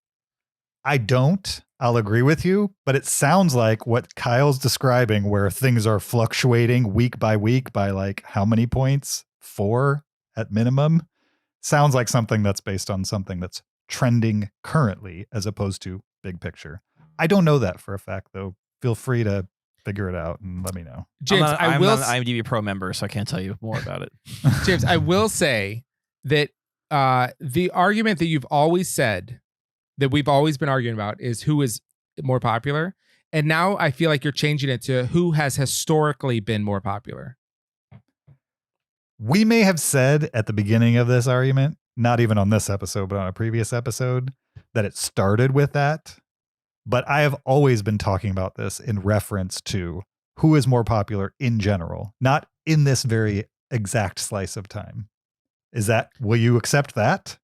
I don't. I'll agree with you, but it sounds like what Kyle's describing, where things are fluctuating week by week by like how many points? 4 at minimum. Sounds like something that's based on something that's trending currently as opposed to big picture. I don't know that for a fact, though. Feel free to figure it out and let me know. James, I'm not an IMDb Pro member, so I can't tell you more about it. James, I will say that the argument that you've always said, that we've always been arguing about, is who is more popular. And now I feel like you're changing it to who has historically been more popular. We may have said at the beginning of this argument, not even on this episode, but on a previous episode, that it started with that. But I have always been talking about this in reference to who is more popular in general, not in this very exact slice of time. Will you accept that?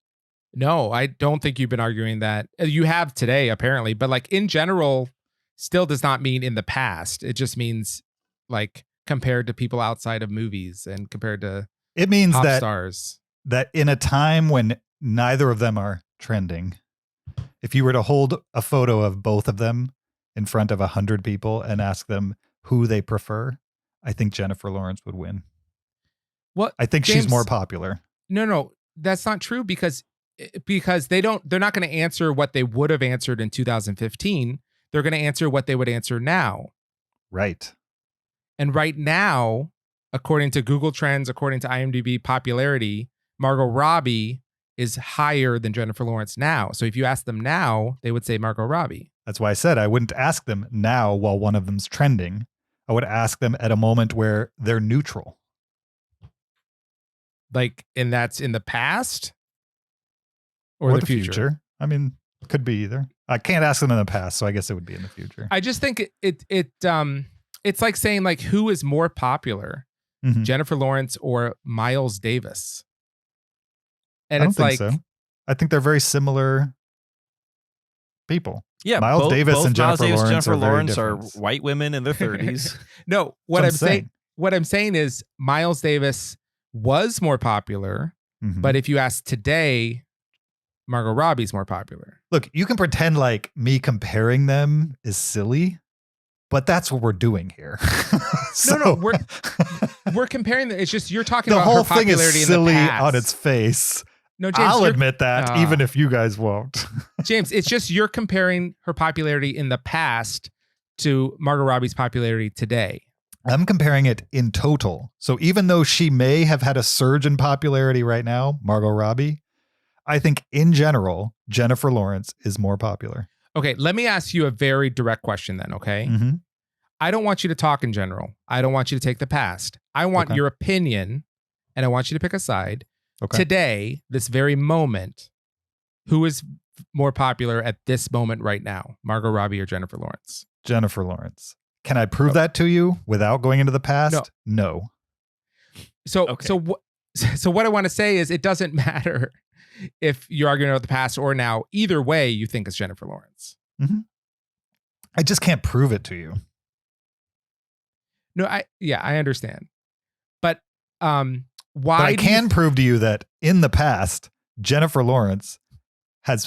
No, I don't think you've been arguing that. You have today, apparently, but like in general, still does not mean in the past. It just means like compared to people outside of movies and compared to it means pop that stars. That in a time when neither of them are trending, if you were to hold a photo of both of them in front of 100 people and ask them who they prefer, I think Jennifer Lawrence would win. What? I think James, she's more popular. No, that's not true because they're not going to answer what they would have answered in 2015. They're going to answer what they would answer now. Right. And right now, according to Google Trends, according to IMDb popularity, Margot Robbie is higher than Jennifer Lawrence now. So if you ask them now, they would say Margot Robbie. That's why I said I wouldn't ask them now while one of them's trending. I would ask them at a moment where they're neutral. Like, and that's in the past or the future? I mean, could be either. I can't ask them in the past, so I guess it would be in the future. I just think it's like saying like who is more popular, Jennifer Lawrence or Miles Davis? And I don't it's think like so. I think they're very similar people. Yeah, Miles Davis both and Jennifer Miles Davis, Lawrence Jennifer are very Lawrence are different. white women in their 30s. No, what I'm saying is Miles Davis was more popular, but if you ask today, Margot Robbie's more popular. Look, you can pretend like me comparing them is silly, but that's what we're doing here. No, we're comparing them. It's just you're talking the about whole her thing is popularity silly in the past. on its face. No, James, I'll admit that, even if you guys won't. James, it's just you're comparing her popularity in the past to Margot Robbie's popularity today. I'm comparing it in total. So even though she may have had a surge in popularity right now, Margot Robbie, I think in general, Jennifer Lawrence is more popular. Okay, let me ask you a very direct question then, okay? Mm-hmm. I don't want you to talk in general. I don't want you to take the past. I want your opinion, and I want you to pick a side. Okay. Today, this very moment, who is more popular at this moment right now? Margot Robbie or Jennifer Lawrence? Jennifer Lawrence. Can I prove that to you without going into the past? No. So what I want to say is it doesn't matter if you're arguing about the past or now. Either way, you think it's Jennifer Lawrence. Mm-hmm. I just can't prove it to you. No, I understand. But why? But I can prove to you that in the past, Jennifer Lawrence has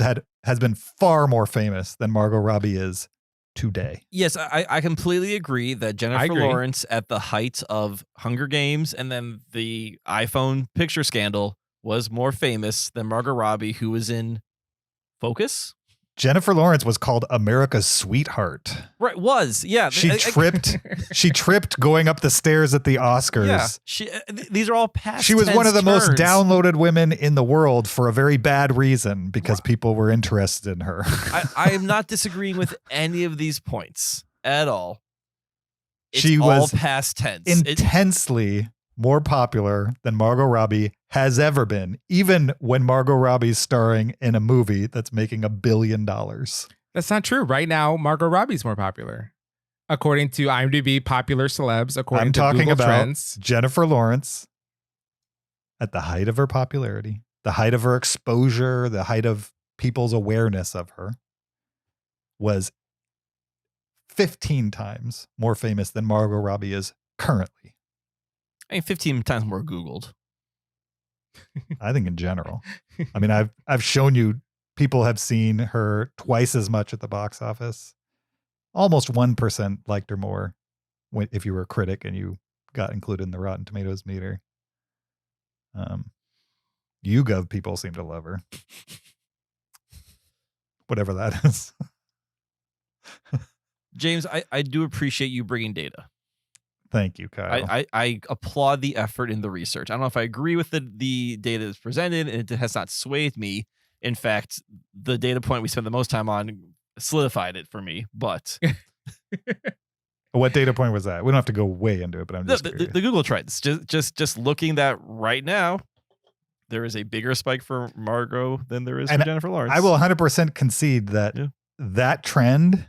been far more famous than Margot Robbie is today. Yes, I completely agree that Jennifer Lawrence at the height of Hunger Games and then the iPhone picture scandal was more famous than Margot Robbie, who was in Focus. Jennifer Lawrence was called America's sweetheart. Right, yeah. She tripped going up the stairs at the Oscars. Yeah, these are all past. She was one of the turns. most downloaded women in the world for a very bad reason, because people were interested in her. I am not disagreeing with any of these points at all. She all was past tense. Intensely more popular than Margot Robbie has ever been, even when Margot Robbie's starring in a movie that's making $1 billion. That's not true. Right now, Margot Robbie's more popular. According to IMDb popular celebs, according to Google about Trends. Jennifer Lawrence at the height of her popularity, the height of her exposure, the height of people's awareness of her. was 15 times more famous than Margot Robbie is currently. I mean, 15 times more Googled. I think in general. I mean, I've shown you people have seen her twice as much at the box office. Almost 1% liked her more if you were a critic and you got included in the Rotten Tomatoes meter. YouGov people seem to love her. Whatever that is. James, I do appreciate you bringing data. Thank you, Kyle. I applaud the effort in the research. I don't know if I agree with the data that's presented, and it has not swayed me. In fact, the data point we spent the most time on solidified it for me. But what data point was that? We don't have to go way into it, but I'm just the Google trends. Just looking that right now, there is a bigger spike for Margot than there is for Jennifer Lawrence. I will 100% concede that that trend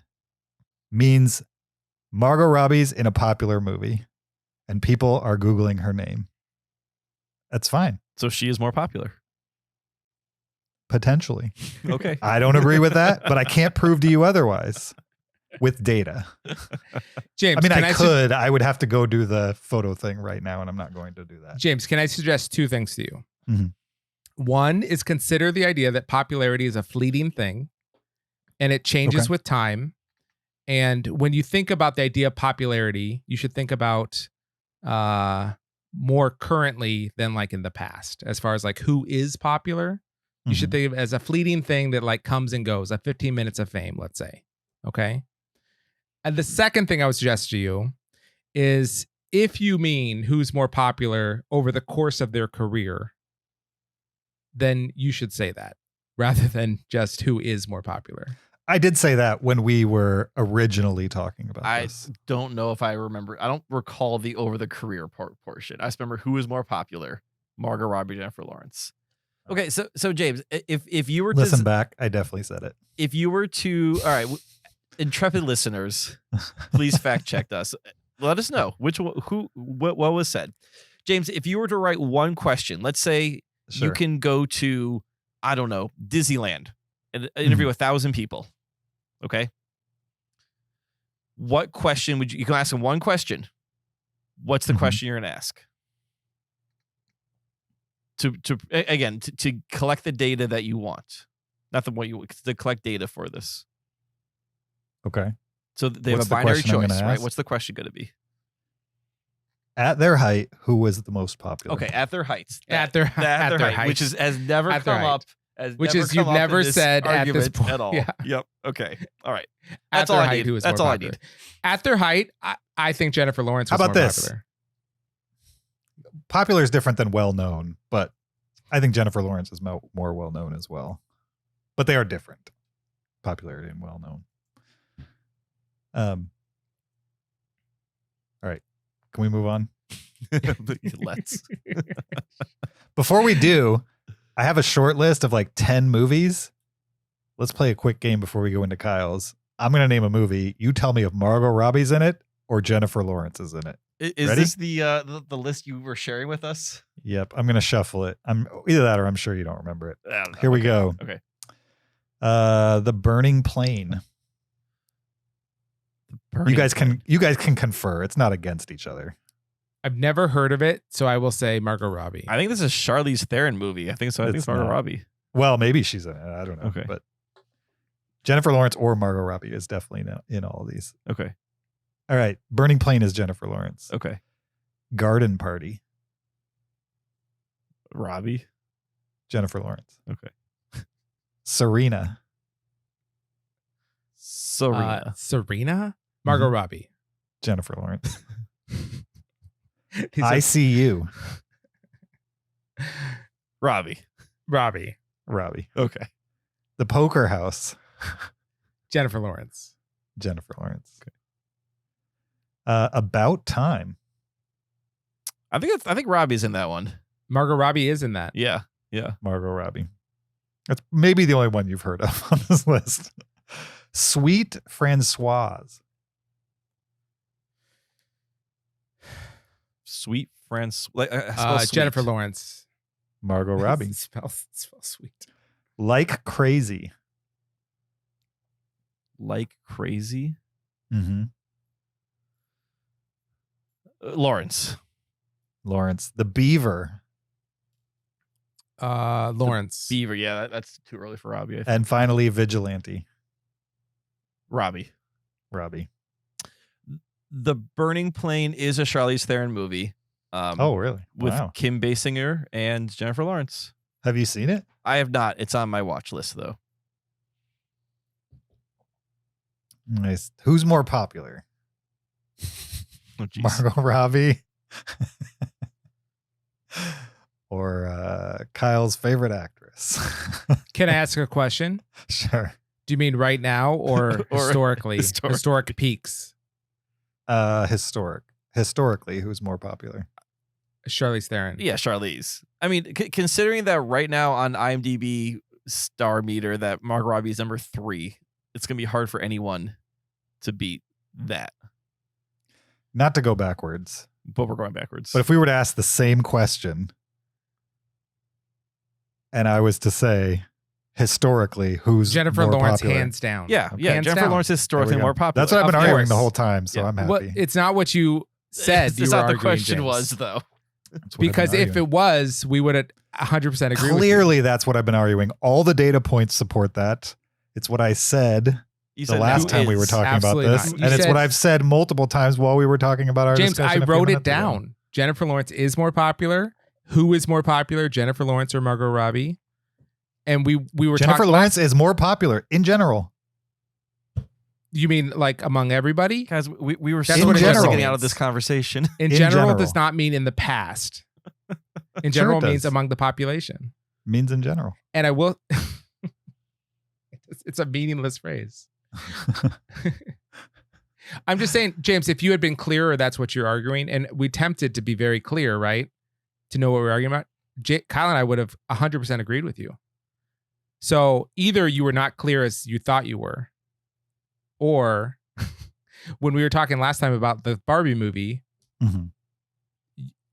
means Margot Robbie's in a popular movie and people are Googling her name. That's fine. So she is more popular. Potentially. Okay. I don't agree with that, but I can't prove to you otherwise with data. James, I mean, I would have to go do the photo thing right now, and I'm not going to do that. James, can I suggest two things to you? Mm-hmm. One is consider the idea that popularity is a fleeting thing and it changes with time. And when you think about the idea of popularity, you should think about more currently than like in the past, as far as like who is popular. You should think of it as a fleeting thing that like comes and goes, like 15 minutes of fame, let's say. Okay. And the second thing I would suggest to you is if you mean who's more popular over the course of their career, then you should say that rather than just who is more popular. I did say that when we were originally talking about this. I don't know if I remember. I don't recall the over the career portion. I just remember who is more popular, Margot Robbie, Jennifer Lawrence. Okay, so James, if you were to listen back, I definitely said it. If you were to, all right, intrepid listeners, please fact check us. Let us know what was said. James, if you were to write one question, let's say you can go to, I don't know, Disneyland and interview 1,000 people. Okay. What question you can ask them one question. What's the question you're going to ask? To collect the data that you want. Not the one to collect data for this. Okay. So they have a binary choice, right? What's the question going to be? At their height, who was the most popular? Okay, at their heights. At their height, which has never come up. Which is you've never said at this point at all. Yeah. Yep. Okay. All right. That's all I need. That's all I need. At their height, I think Jennifer Lawrence was more popular. Popular is different than well known, but I think Jennifer Lawrence is more well known as well. But they are different. Popularity and well known. All right. Can we move on? Let's. Before we do, I have a short list of like 10 movies. Let's play a quick game before we go into Kyle's. I'm going to name a movie. You tell me if Margot Robbie's in it or Jennifer Lawrence is in it. Is Ready? This the list you were sharing with us? Yep. I'm going to shuffle it. I'm either that or I'm sure you don't remember it. Here we go. Okay. The Burning Plane. You guys can confer. It's not against each other. I've never heard of it, so I will say Margot Robbie. I think this is Charlize Theron movie. I think so. I think it's Margot Robbie. Well, maybe she's in it. I don't know. Okay. But Jennifer Lawrence or Margot Robbie is definitely in all of these. Okay. All right. Burning Plane is Jennifer Lawrence. Okay. Garden Party. Robbie. Jennifer Lawrence. Okay. Serena. Serena? Margot Robbie. Jennifer Lawrence. I See You. Robbie. Okay. The Poker House. Jennifer Lawrence. Okay. About Time. I think Robbie's in that one. Margot Robbie is in that. Yeah. Margot Robbie. That's maybe the only one you've heard of on this list. Sweet Francoise. Sweet friends. Jennifer Lawrence. Margot Robbie. spell sweet. Like Crazy. like crazy. Mm-hmm. Lawrence. The Beaver. Lawrence. Beaver. Yeah, that's too early for Robbie. I think. And finally, Vigilante. Robbie. The Burning Plane is a Charlize Theron movie. Oh, really? With Wow. Kim Basinger and Jennifer Lawrence. Have you seen it? I have not. It's on my watch list, though. Nice. Who's more popular? Oh, geez. Margot Robbie or Kyle's favorite actress? Can I ask a question? Sure. Do you mean right now or, Or historically? historically. Historic peaks. Historically, who's more popular? Charlize Theron. Yeah, Charlize. I mean, considering that right now on IMDb star meter that Margot Robbie is number 3, it's going to be hard for anyone to beat that. Not to go backwards, But we're going backwards. but if we were to ask the same question and I was to say historically, who's Jennifer more Lawrence, popular? hands down. yeah, Hands Jennifer down. Lawrence is There we historically go. more popular. That's what I've been Of arguing the course. whole time, so Yeah. I'm happy. What? It's not what you said. That's you were not the arguing, question James. was, though. That's what I've Because been if arguing. it was, we would have 100% agree with you. Clearly, that's what I've been arguing. All the data points support that. It's what I said You the said last who time we were is. talking Absolutely about this. not. You And it's said- what I've said multiple times while we were talking about our James, discussion I a few wrote it minutes ago. down. Jennifer Lawrence is more popular. Who is more popular, Jennifer Lawrence or Margot Robbie? And we were Jennifer talking. Lawrence is more popular in general. You mean like among everybody? Guys, we were That's so what it close to general getting out of means. this conversation. In In general, general. does not mean in the past. In Sure general it does. means among the population. Means in general. And I will. It's a meaningless phrase. I'm just saying, James, if you had been clearer, that's what you're arguing. And we attempted to be very clear, right? To know what we're arguing about. Kyle and I would have 100% agreed with you. So either you were not clear as you thought you were, or when we were talking last time about the Barbie movie, Mhm.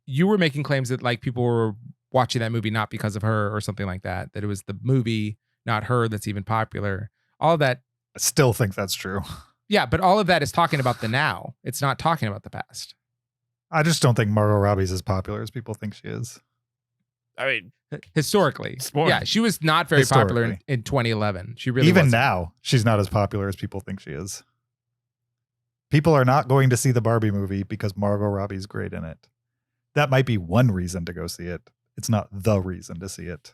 you were making claims that like people were watching that movie not because of her or something like that, that it was the movie, not her, that's even popular. All of that. I still think that's true. Yeah, but all of that is talking about the now. It's not talking about the past. I just don't think Margot Robbie's as popular as people think she is. I mean, Historically. Sport. Yeah, she was not very popular Historically. in 2011. She really Even wasn't. now, she's not as popular as people think she is. People are not going to see the Barbie movie because Margot Robbie's great in it. That might be one reason to go see it. It's not the reason to see it.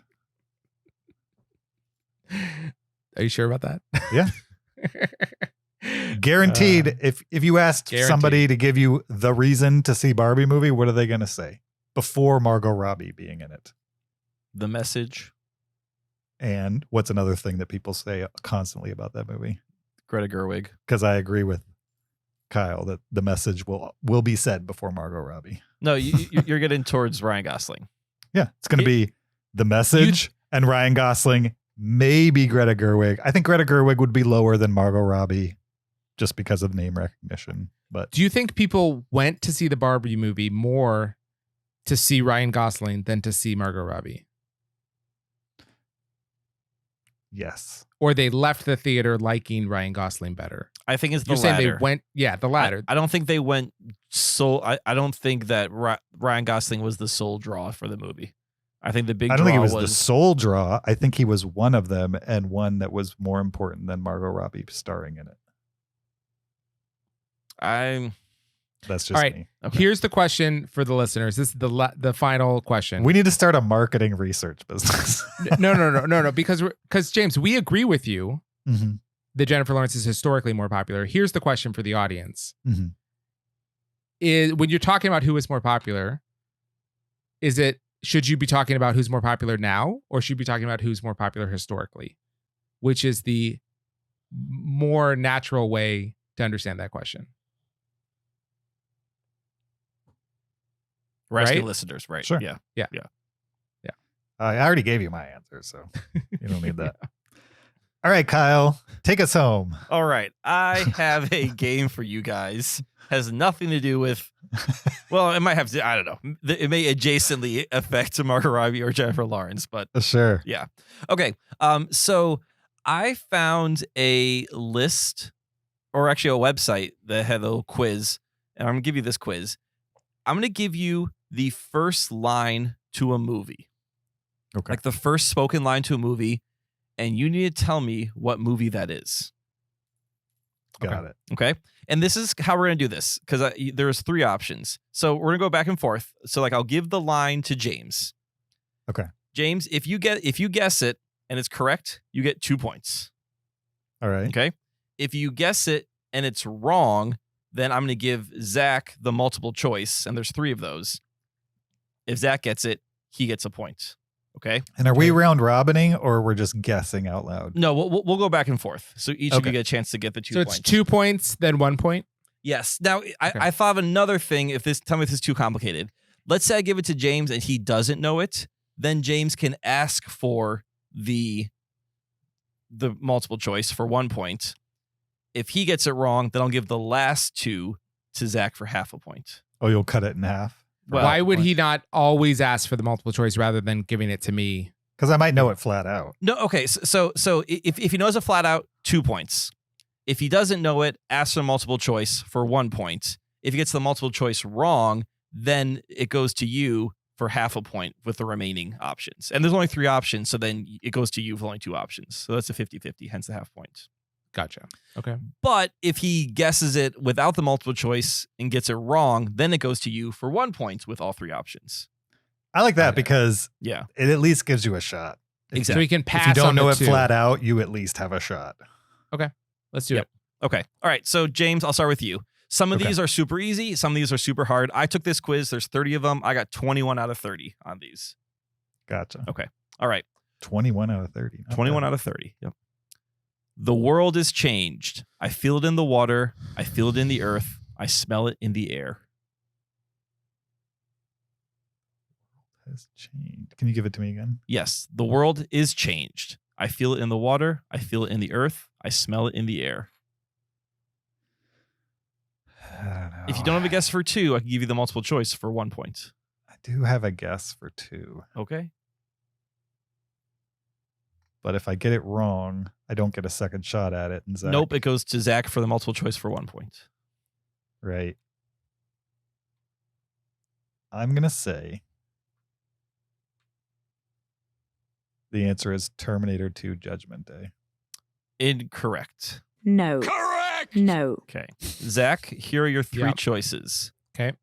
Are you sure about that? Yeah. Guaranteed, if you asked Guaranteed. somebody to give you the reason to see Barbie movie, what are they going to say? Before Margot Robbie being in it. the message. And what's another thing that people say constantly about that movie? Greta Gerwig. Because I agree with Kyle that the message will be said before Margot Robbie. No, you're getting towards Ryan Gosling. Yeah, it's going to be the message and Ryan Gosling, maybe Greta Gerwig. I think Greta Gerwig would be lower than Margot Robbie just because of name recognition. But Do you think people went to see the Barbie movie more to see Ryan Gosling than to see Margot Robbie? yes, Or they left the theater liking Ryan Gosling better? I think it's the You're saying latter. they went, yeah, the latter. I don't think they went I don't think that Ryan Gosling was the sole draw for the movie. I think the big I don't draw think he was the sole draw. I think he was one of them and one that was more important than Margot Robbie starring in it. That's just All right. me. Okay. Here's the question for the listeners. This is the final question. We need to start a marketing research business. No, because James, we agree with you Mhm. that Jennifer Lawrence is historically more popular. Here's the question for the audience: Mhm. Is when you're talking about who is more popular, should you be talking about who's more popular now, or should you be talking about who's more popular historically? Which is the more natural way to understand that question? We're asking right? listeners, right? Sure. Yeah. I already gave you my answer, so you don't need that. All right, Kyle, take us home. All right. I have a game for you guys. Has nothing to do with, well, it might have to, I don't know. It may adjacently affect Margot Robbie or Jennifer Lawrence, but Sure. yeah. Okay. So I found a list, or actually a website that had a little quiz, and I'm going to give you this quiz. I'm going to give you the first line to a movie. Okay. Like the first spoken line to a movie, and you need to tell me what movie that is. Got it. Okay. And this is how we're going to do this, because there's 3 options. So we're going to go back and forth. So like I'll give the line to James. Okay. James, if you guess it and it's correct, you get 2 points. All right. Okay. If you guess it and it's wrong, then I'm going to give Zach the multiple choice, and there's 3 of those. If Zach gets it, he gets a point. Okay. And are we round robining, or we're just guessing out loud? No, we'll go back and forth. So each of you get a chance to get the 2 points. So it's 2 points, then 1 point? Yes. Now, I thought of another thing. Tell me if this is too complicated. Let's say I give it to James and he doesn't know it. Then James can ask for the multiple choice for 1 point. If he gets it wrong, then I'll give the last 2 to Zach for half a point. Oh, you'll cut it in half? Well, why would he not always ask for the multiple choice rather than giving it to me? Because I might know it flat out. No, okay. So if he knows it flat out, 2 points. If he doesn't know it, ask for multiple choice for 1 point. If he gets the multiple choice wrong, then it goes to you for half a point with the remaining options. And there's only 3 options, so then it goes to you for only 2 options. So that's a 50-50, hence the half point. Gotcha. Okay. But if he guesses it without the multiple choice and gets it wrong, then it goes to you for 1 point with all 3 options. I like that because Yeah. it at least gives you a shot. Exactly. So we can pass If you don't on know the it 2. flat out, you at least have a shot. Let's do Yep. it. Okay. All right. So James, I'll start with you. Some of Okay. these are super easy. Some of these are super hard. I took this quiz. There's 30 of them. I got 21 out of 30 on these. Gotcha. All right. 21 out of 30. Not 21 bad. out of 30. Yep. The world is changed. I feel it in the water. I feel it in the earth. I smell it in the air. Has changed. Can you give it to me again? Yes. The world is changed. I feel it in the water. I feel it in the earth. I smell it in the air. I don't know. If you don't have a guess for 2, I can give you the multiple choice for 1 point. I do have a guess for 2. Okay. But if I get it wrong, I don't get a second shot at it. And Zach, Nope. It goes to Zach for the multiple choice for 1 point. Right. I'm going to say the answer is Terminator 2 Judgment Day. Incorrect. No. Correct! No. Okay. Zach, here are your 3 Yep. choices. Okay.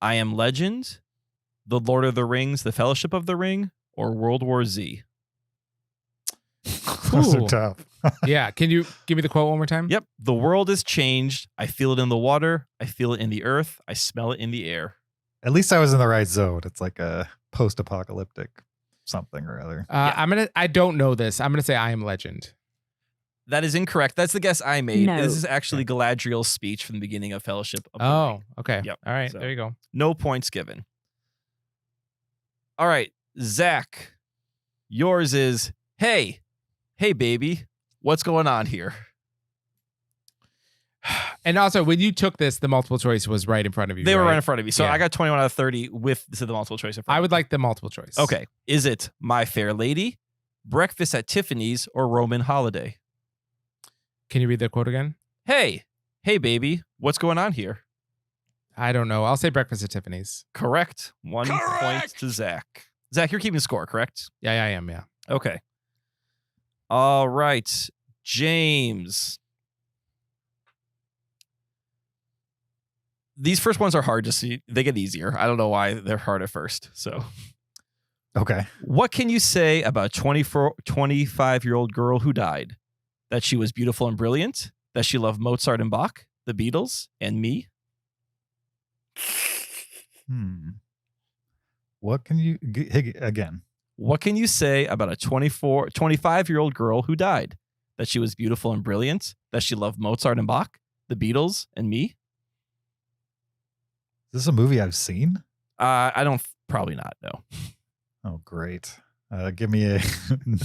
I Am Legend, The Lord of the Rings, The Fellowship of the Ring, or World War Z. Those are Ooh. tough. Yeah. Can you give me the quote one more time? Yep. The world is changed. I feel it in the water. I feel it in the earth. I smell it in the air. At least I was in the right zone. It's like a post-apocalyptic something or other. I don't know this. I'm gonna say I Am Legend. That is incorrect. That's the guess I made. No. This is actually Galadriel's speech from the beginning of Fellowship of the Oh, Ring. okay. Yep. All right. So- There you go. No points given. All right. Zach, yours is, hey baby, what's going on here? And also, when you took this, the multiple choice was right in front of you. They were right in front of me. So Yeah. I got 21 out of 30 with the multiple choice in front I of would me. like the multiple choice. Okay. Is it My Fair Lady, Breakfast at Tiffany's, or Roman Holiday? Can you read the quote again? Hey baby, what's going on here? I don't know. I'll say Breakfast at Tiffany's. Correct. 1 point to Zach. Zach, you're keeping score, correct? Yeah, I am. Yeah. Okay. All right. James. These first ones are hard to see. They get easier. I don't know why they're hard at first. So, Okay. what can you say about a 25-year-old girl who died? That she was beautiful and brilliant? That she loved Mozart and Bach, the Beatles, and me? What can you again? What can you say about a 25-year-old girl who died? That she was beautiful and brilliant? That she loved Mozart and Bach, the Beatles, and me? Is this a movie I've seen? I don't. Probably not. No. Oh, great. Give me a,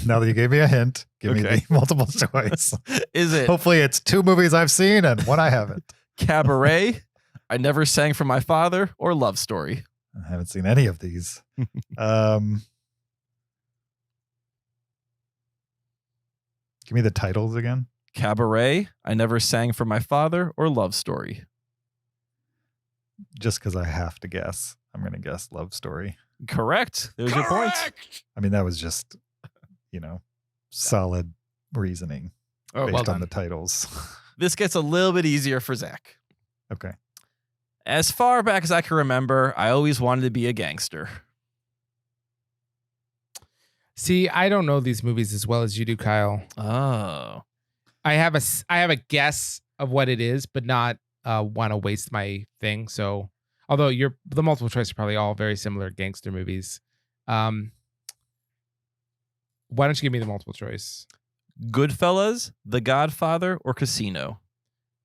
now that you gave me a hint, give me Okay. the multiple choice. Is it Hopefully it's 2 movies I've seen and one I haven't. Cabaret, I Never Sang for My Father, or Love Story? I haven't seen any of these. Give Give me the titles again. Cabaret, I Never Sang for My Father, or Love Story. Just because I have to guess, I'm going to guess Love Story. Correct. There's your point. I mean, that was just, solid reasoning based on the titles. This gets a little bit easier for Zach. Okay. As far back as I can remember, I always wanted to be a gangster. See, I don't know these movies as well as you do, Kyle. Oh. I have a guess of what it is, but not want to waste my thing. So, although the multiple choice are probably all very similar gangster movies. Why don't you give me the multiple choice? Goodfellas, The Godfather, or Casino?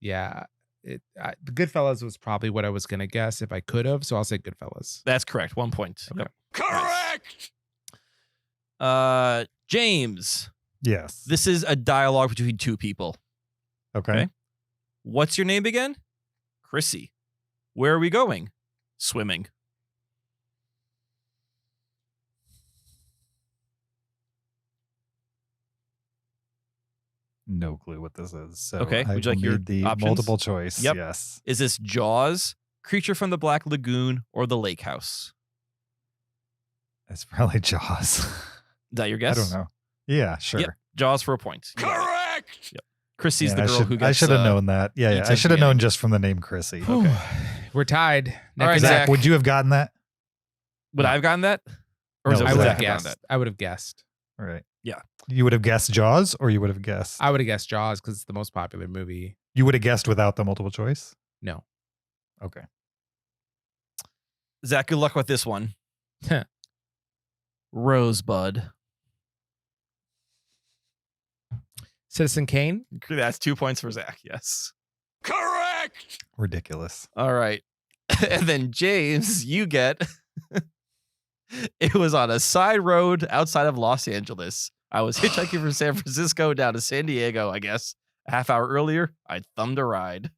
Yeah. The Goodfellas was probably what I was going to guess if I could have. So I'll say Goodfellas. That's correct. 1 point. Okay. Yep. Correct. James. Yes. This is a dialogue between two people. Okay. What's your name again? Chrissy. Where are we going? Swimming. No clue what this is. So Okay, I would you like will your need the options? multiple choice. Yep. Yes. Is this Jaws, Creature from the Black Lagoon, or The Lake House? It's probably Jaws. Is that your guess? I don't know. Yeah, sure. Yep. Jaws for a point. Correct. Yep. Chrissy's Man, the girl who gets... I should have known that. Yeah. eats I at should the have known beginning. just from the name Chrissy. Okay. We're tied. All right, Zach, Zach. would you have gotten that? Would I have gotten that? Or No, is it I I would would Zach have Zach guessed. gotten I would have guessed. All right. Yeah. You would have guessed Jaws, or you would have guessed? I would have guessed Jaws because it's the most popular movie. You would have guessed without the multiple choice? No. Okay. that? Zach, good luck with this one. Rosebud. Citizen Kane. That's 2 points for Zach. Yes. Correct. Ridiculous. All right. And then James, you get... It was on a side road outside of Los Angeles. I was hitchhiking from San Francisco down to San Diego, I guess. A half hour earlier, I thumbed a ride.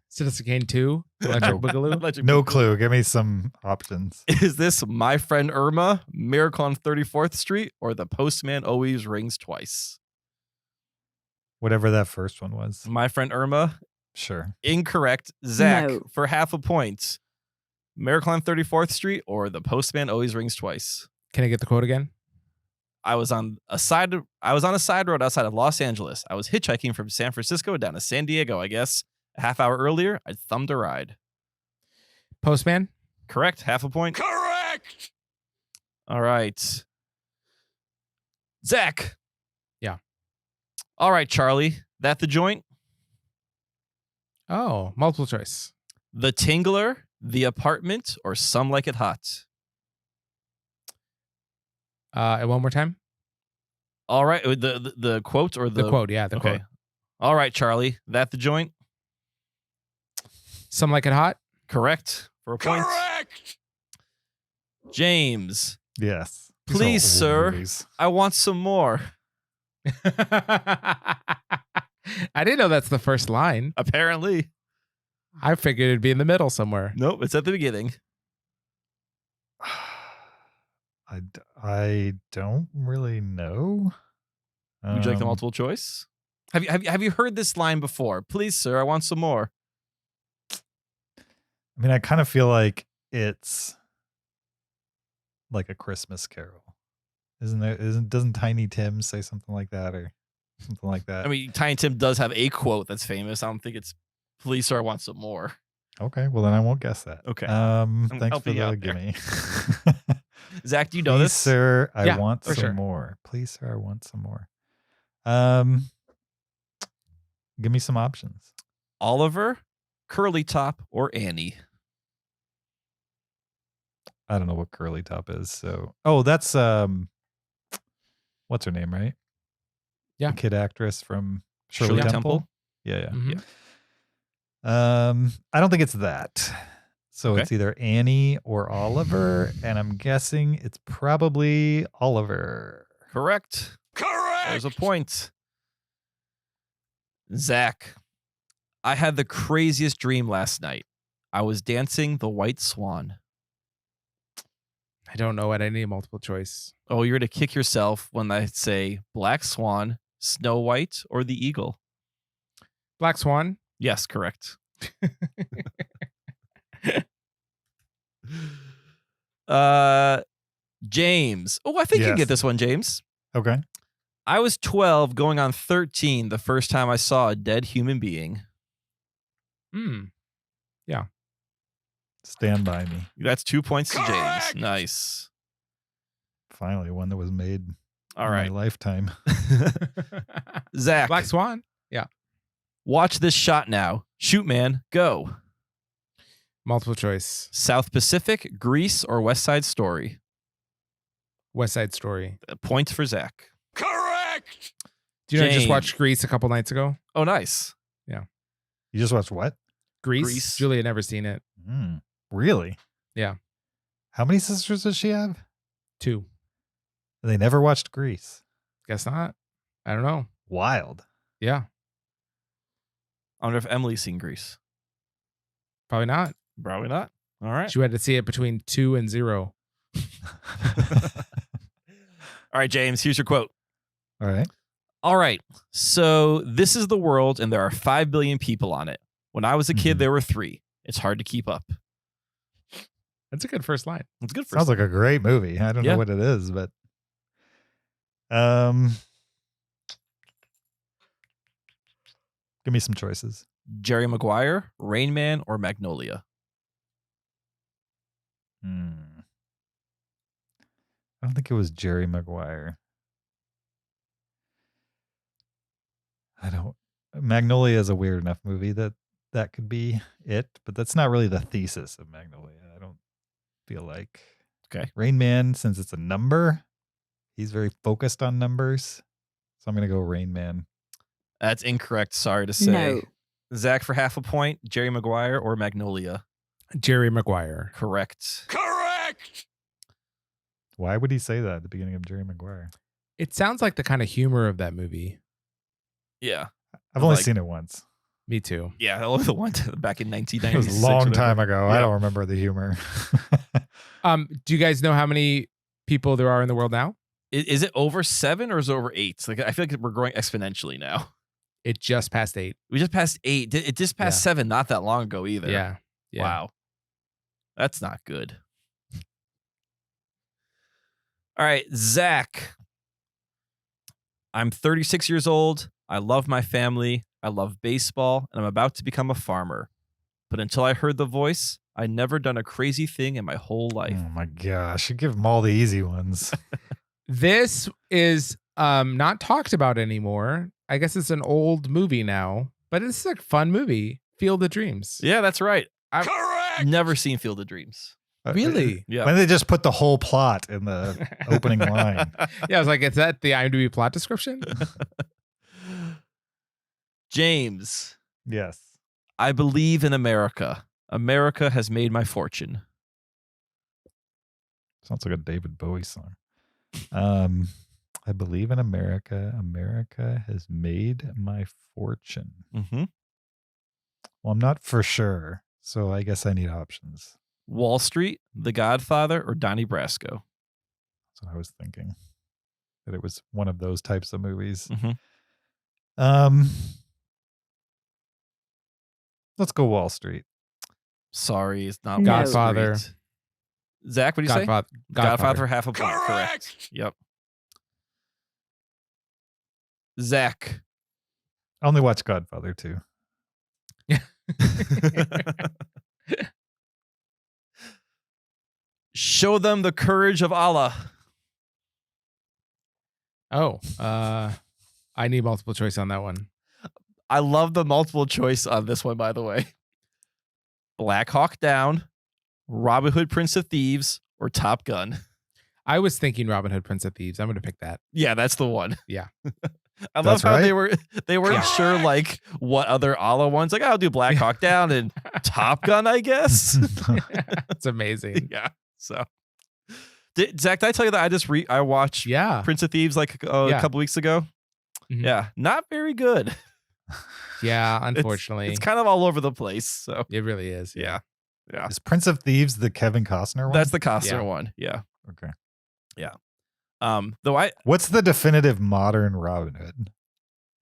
Citizen Kane 2. Electric Boogaloo. Electric No Boogaloo. clue. Give me some options. Is this My Friend Irma, Miracle on 34th Street, or The Postman Always Rings Twice? Whatever that first one was. My Friend Irma, Sure. incorrect. Zach, No. for half a point. Miracle on 34th Street or The Postman Always Rings Twice? Can I get the quote again? I was on a side road outside of Los Angeles. I was hitchhiking from San Francisco down to San Diego, I guess. A half hour earlier, I thumbed a ride. Postman. Correct. Half a point. Correct. All right. Zach. Yeah. All right, Charlie. That the joint? Oh, multiple choice. The Tingler, The Apartment, or Some Like It Hot? And one more time. All right. The quote or The quote. Yeah, the okay. quote. All right, Charlie. That the joint? Some Like It Hot. Correct. For a point. Correct. James. Yes. These are Please, old sir. movies. I want some more. I didn't know that's the first line. Apparently. I figured it'd be in the middle somewhere. Nope. It's at the beginning. I don't really know. Would you like the multiple choice? Have you heard this line before? Please, sir, I want some more. I mean, I kind of feel like it's like a Christmas Carol. Doesn't Tiny Tim say something like that or something like that? I mean, Tiny Tim does have a quote that's famous. I don't think it's "Please, sir, I want some more." Okay, well then I won't guess that. Okay. Thanks for helping you the out there. gimme. Zach, do you know Please, this? sir, I Yeah, want for some sure. more. Please, sir, I want some more. Give me some options. Oliver, Curly Top, or Annie? I don't know what Curly Top is. So, that's what's her name, right? Yeah. The kid actress from Shirley Shirley Temple. Temple? Yeah. Mhm. I don't think it's that. So Okay. it's either Annie or Oliver, and I'm guessing it's probably Oliver. Correct. Correct. There's a point. Zach, I had the craziest dream last night. I was dancing the White Swan. I don't know it. I need multiple choice. Oh, you're going to kick yourself when I say Black Swan, Snow White, or the Eagle. Black Swan. Yes, correct. James. Oh, I think you can Yes. get this one, James. Okay. I was 12 going on 13 the first time I saw a dead human being. Stand By Me. That's 2 points to Correct. James. Nice. Finally, one that was made All in right. my lifetime. Zach, Black Swan. watch this shot now. Shoot, man. Go. Multiple choice. South Pacific, Greece, or West Side Story? West Side Story. Points for Zach. Correct. Do you know I just James. watched Grease a couple nights ago? Oh, nice. You just watched what? Grease. Julie had never seen it. Really? Yeah. How many sisters does she have? 2. They never watched Grease. Guess not. I don't know. Wild. Yeah. I wonder if Emily's seen Greece. Probably not. Probably not. All right. She had to see it between 2 and 0. All right, James, here's your quote. All right. All right. So this is the world, and there are 5 billion people on it. When I was a kid, Mhm. there were 3. It's hard to keep up. That's a good first line. It's good for Sounds like a great movie. I don't Yeah. know what it is, but give me some choices. Jerry Maguire, Rain Man, or Magnolia. I don't think it was Jerry Maguire. Magnolia is a weird enough movie that could be it, but that's not really the thesis of Magnolia. I don't feel like. Okay. Rain Man, since it's a number, he's very focused on numbers. So I'm going to go Rain Man. That's incorrect. Sorry to say. No. Zach for half a point. Jerry Maguire or Magnolia. Jerry Maguire. Correct. Correct. Why would he say that at the beginning of Jerry Maguire? It sounds like the kind of humor of that movie. Yeah. I've only Like- seen it once. Me too. Yeah. Only the one back in It 1996. was a long whatever. time ago. I Yeah. don't remember the humor. Do you guys know how many people there are in the world now? Is it over 7 or is it over 8? Like I feel like we're growing exponentially now. It just passed 8. We just passed 8. It just passed 7 not that long ago either. Yeah. Wow. That's not good. All right, Zach. I'm 36 years old. I love my family. I love baseball, and I'm about to become a farmer. But until I heard the voice, I'd never done a crazy thing in my whole life. Oh my gosh. You give them all the easy ones. This is not talked about anymore. I guess it's an old movie now, but it's a fun movie. Field of Dreams. Yeah, that's right. I've Correct. never seen Field of Dreams. Really? Yeah. When they just put the whole plot in the opening line. Yeah, I was like, is that the IMDb plot description? James, Yes. I believe in America. America has made my fortune. Sounds like a David Bowie song. I believe in America. America has made my fortune. Mm-hmm. Well, I'm not for sure, so I guess I need options. Wall Street, The Godfather, or Donnie Brasco. That's what I was thinking. That it was one of those types of movies. Mhm. Let's go Wall Street. Sorry, it's not No. Wall Godfather. Street. Zach, what do you say? Godfather for half a point. Correct. Correct. Yep. Zach. I only watched Godfather too. Show them the courage of Allah. Oh, I need multiple choice on that one. I love the multiple choice on this one, by the way. Black Hawk Down, Robin Hood, Prince of Thieves, or Top Gun. I was thinking Robin Hood, Prince of Thieves. I'm going to pick that. Yeah, that's the one. Yeah. I love That's how right. they weren't Yeah. sure like what other Allah ones. Like, I'll do Black Hawk Down and Top Gun, I guess. That's amazing. Yeah. So, Zach, did I tell you that I just I watched Yeah. Prince of Thieves like a Yeah. couple weeks ago? Mhm. Yeah, not very good. Yeah, It's- unfortunately. it's kind of all over the place. So It really is. yeah, Is Prince of Thieves the Kevin Costner one? that's the Costner Yeah. one. Yeah, Okay. Though What's the definitive modern Robin Hood?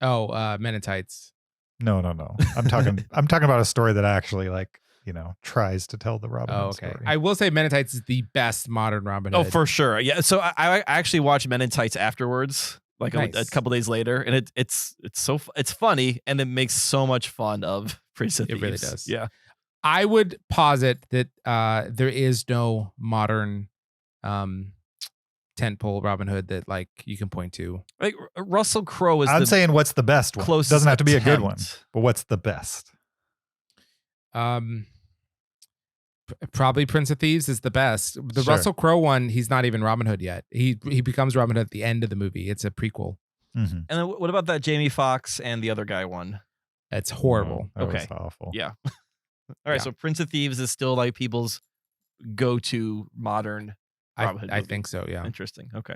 Oh, Men in Tights. No. I'm talking about a story that actually tries to tell the Robin Hood Okay. story. I will say Men in Tights is the best modern Robin Hood. Oh, for sure. Yeah. So I actually watched Men in Tights afterwards, like a Nice. couple days later, and it's funny, and it makes so much fun of Prince of Thieves. It really does. Yeah. I would posit that there is no modern tentpole Robin Hood that like you can point to. Like Russell Crowe is. I'm saying what's the best one? closest Doesn't have to be a good one, attempt. but what's the best? Probably Prince of Thieves is the best. The Sure. Russell Crowe one, he's not even Robin Hood yet. He becomes Robin Hood at the end of the movie. It's a prequel. Mm-hmm. And then what about that Jamie Foxx and the other guy one? It's horrible. That was Okay. awful. Yeah. All right. Yeah. So Prince of Thieves is still like people's go-to modern Robin Hood I movie. think so. Yeah. Interesting. Okay.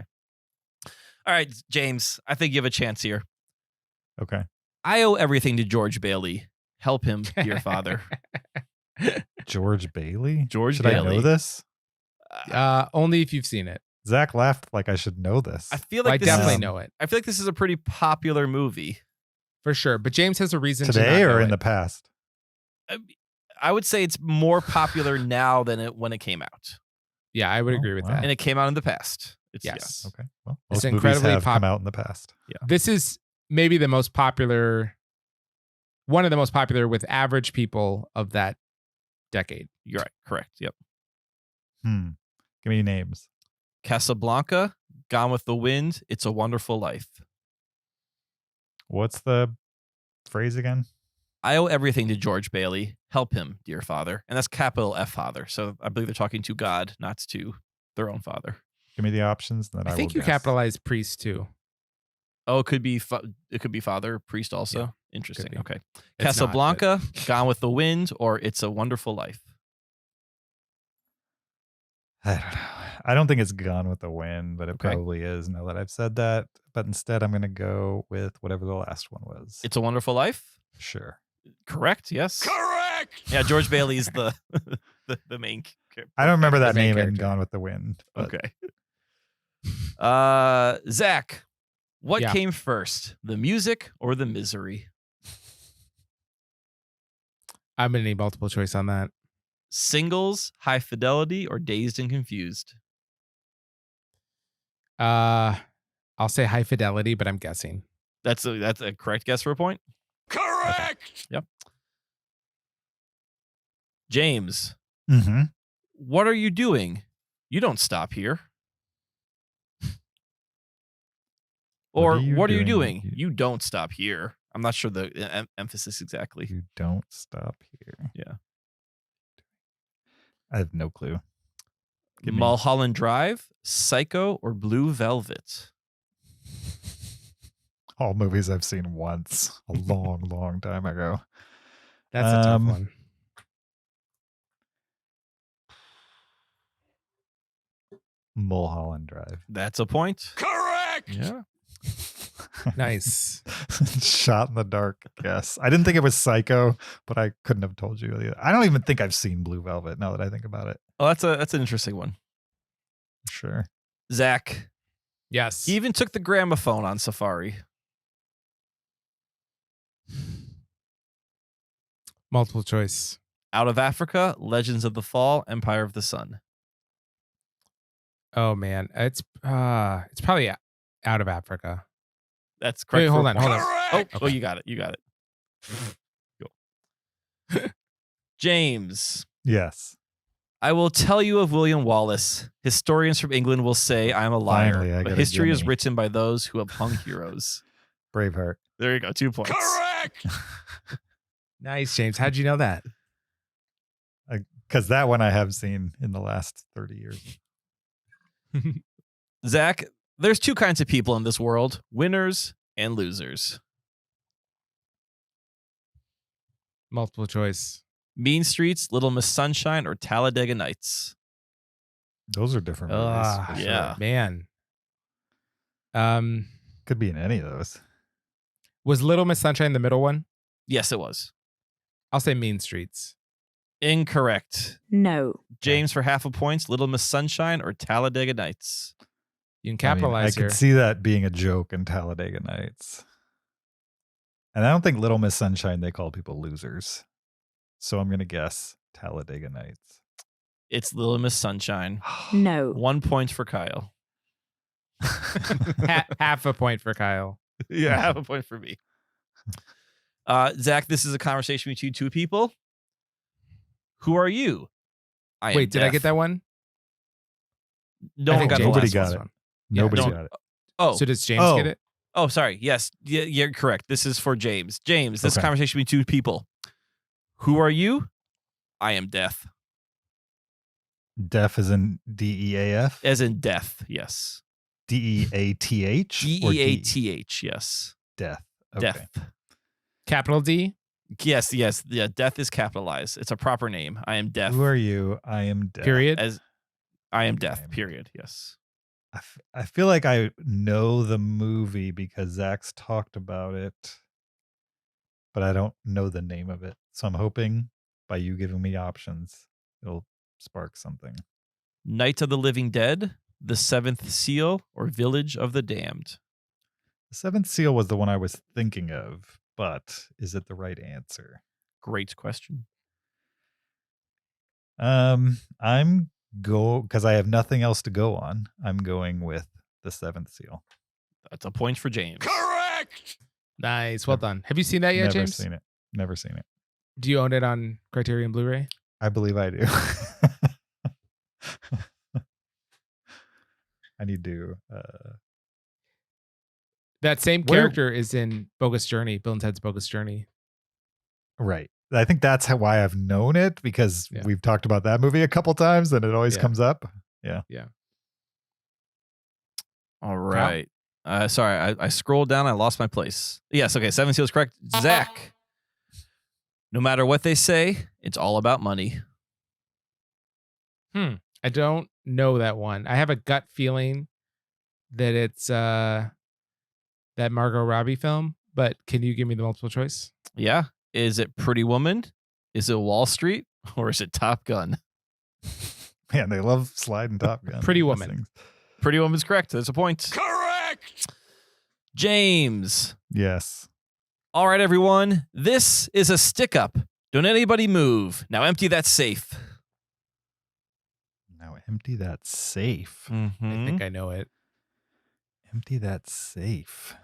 All right, James. I think you have a chance here. Okay. I owe everything to George Bailey. Help him, dear father. George Bailey? George Should I Bailey. know this? Only if you've seen it. Zach laughed like I should know this. I feel I like this definitely is, know it I feel like this is a pretty popular movie. for sure. But James has a reason Today to not or know in it. the past? I would say it's more popular now than when it came out. Yeah, I would Oh, agree with wow. that. And it came out in the past. It's, Yes. Okay. Well, It's most movies incredibly have come out in the past. This is maybe the most popular, one of the most popular with average people of that decade. You're right. Correct. Yep. Give me names. Casablanca, Gone with the Wind, It's a Wonderful Life. What's the phrase again? I owe everything to George Bailey. Help him, dear father. And that's capital F father. So I believe they're talking to God, not to their own father. Give me the options, and then I think will you guess. capitalize priest too. Oh, it could be father, priest also. Yeah, Interesting. be. Okay. It's not, Casablanca, Gone with the Wind, or It's a Wonderful Life. I don't know. I don't think it's Gone with the Wind, but it Okay. probably is now that I've said that. But instead, I'm going to go with whatever the last one was. It's a Wonderful Life. Sure. Correct. Yes. Correct! Yeah. George Bailey's the the main character. I don't remember that The main name in character. Gone with the Wind. But Okay. Zach, what Yeah. came first, the music or the misery? I'm gonna need multiple choice on that. Singles, High Fidelity, or Dazed and Confused? I'll say High Fidelity, but I'm guessing. That's a correct guess for a point. Correct! James, Mm-hmm. what are you doing? You don't stop here. Or what are you doing? You don't stop here. I'm not sure the emphasis exactly. You don't stop here. Yeah. I have no clue. Give me- Mulholland Drive, Psycho, or Blue Velvet? All movies I've seen once a long, long time ago. That's a tough one. Mulholland Drive. That's a point. Correct! Yeah. Nice. Shot in the dark, yes. I didn't think it was Psycho, but I couldn't have told you. Either. I don't even think I've seen Blue Velvet now that I think about it. Oh, that's an interesting one. Sure. Zach, Yes. he even took the gramophone on Safari. Multiple choice. Out of Africa, Legends of the Fall, Empire of the Sun. Oh man, it's probably Out of Africa. That's correct. Wait, for hold a on, point. hold on. Correct! Oh, you got it. You got it. Cool. James, Yes. I will tell you of William Wallace. Historians from England will say I am a liar, Finally, I but got a history is gimme. written by those who have hung heroes. Braveheart. There you go. 2 points. Correct! Nice, James. How'd you know that? Because that one I have seen in the last 30 years. Zach, there's two kinds of people in this world, winners and losers. Multiple choice. Mean Streets, Little Miss Sunshine, or Talladega Nights. Those are different movies. for sure. yeah. Man. Could be in any of those. Was Little Miss Sunshine the middle one? Yes, it was. I'll say Mean Streets. Incorrect. No. James for half a point. Little Miss Sunshine or Talladega Nights. You can capitalize I here. could see that being a joke in Talladega Nights. And I don't think Little Miss Sunshine, they call people losers. So I'm going to guess Talladega Nights. It's Little Miss Sunshine. No. 1 point for Kyle. Half a point for Kyle. Yeah, half a point for me. Zach, this is a conversation between two people. Who are you? I am Wait, did I deaf. get that one? No I one think got the nobody last got one. it. one. Nobody no. got it. Oh, So does James Oh. get it? oh, sorry. Yes, you're correct. This is for James. James, this Okay. conversation between two people. Who are you? I am deaf. Deaf as in DEAF? As in death, yes. DEATH? or DEATH, yes. Death. Okay. Death. Capital D? Yes. Yeah, death is capitalized. It's a proper name. I am deaf. Who are you? I am deaf. Period. As I am Okay. deaf, period. Yes. I feel like I know the movie because Zach's talked about it, but I don't know the name of it. So I'm hoping by you giving me options, it'll spark something. Night of the Living Dead, The Seventh Seal, or Village of the Damned. The Seventh Seal was the one I was thinking of, but is it the right answer? Great question. I'm because I have nothing else to go on. I'm going with The Seventh Seal. That's a point for James. Correct. Nice. Well done. Have you seen that yet, Never James? seen it. Never seen it. Do you own it on Criterion Blu-ray? I believe I do. I need to. That same Where- character is in Bogus Journey, Bill and Ted's Bogus Journey. Right. I think that's why I've known it because Yeah. we've talked about that movie a couple times and it always Yeah. comes up. All right. Sorry, I scrolled down. I lost my place. Yes. Okay. Seven Seal is correct. Zach. No matter what they say, it's all about money. I don't know that one. I have a gut feeling that it's that Margot Robbie film, but can you give me the multiple choice? Yeah. Is it Pretty Woman? Is it Wall Street? Or is it Top Gun? Man, they love sliding Top Gun. Pretty These Woman. things. Pretty Woman's correct. That's a point. Correct. James. Yes. All right, everyone. This is a stick up. Don't anybody move. Now empty that safe. Now empty that safe. I think I know it. Empty that safe.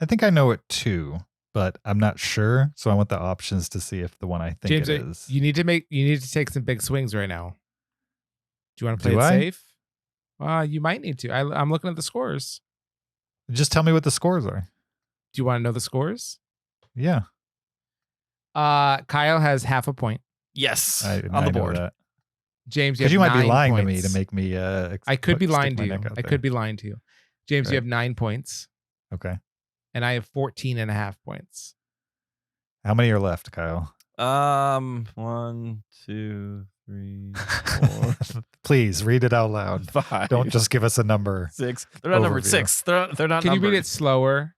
I think I know it too, but I'm not sure. So I want the options to see if the one I think James, it is. you need to take some big swings right now. Do you want to play Do it I? safe? You might need to. I'm looking at the scores. Just tell me what the scores are. Do you want to know the scores? Yeah. Kyle has half a point. Yes. I on the know board. that. James, Because you you have might be 9 lying points. to me to make me. I could be stick lying to my you. neck out I there. could be lying to you. James, you Right. have 9 points, Okay. and I have 14.5 points. How many are left, Kyle? 1, 2, 3, 4, Please read it out loud. 5. Don't just give us a number. 6. They're not numbered Overview. 6. They're not Can you numbered. read it slower?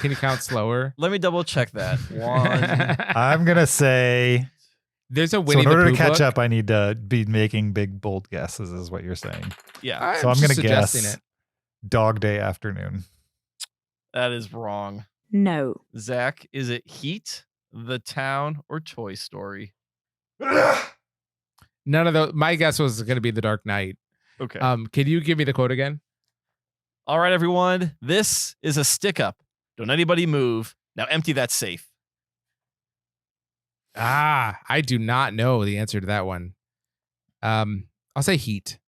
Can you count slower? Let me double check that. 1. I'm gonna say. There's a So Winnie in the order Pooh to catch book. up, I need to be making big, bold guesses. Is what you're saying. Yeah, So I'm gonna just suggesting guess it. Dog Day Afternoon. that is wrong. No. Zach, is it Heat, The Town, or Toy Story? None of those. My guess was going to be The Dark Knight. Okay. Can you give me the quote again? All right, everyone. This is a stick up. Don't anybody move. Now empty that safe. I do not know the answer to that one. I'll say Heat.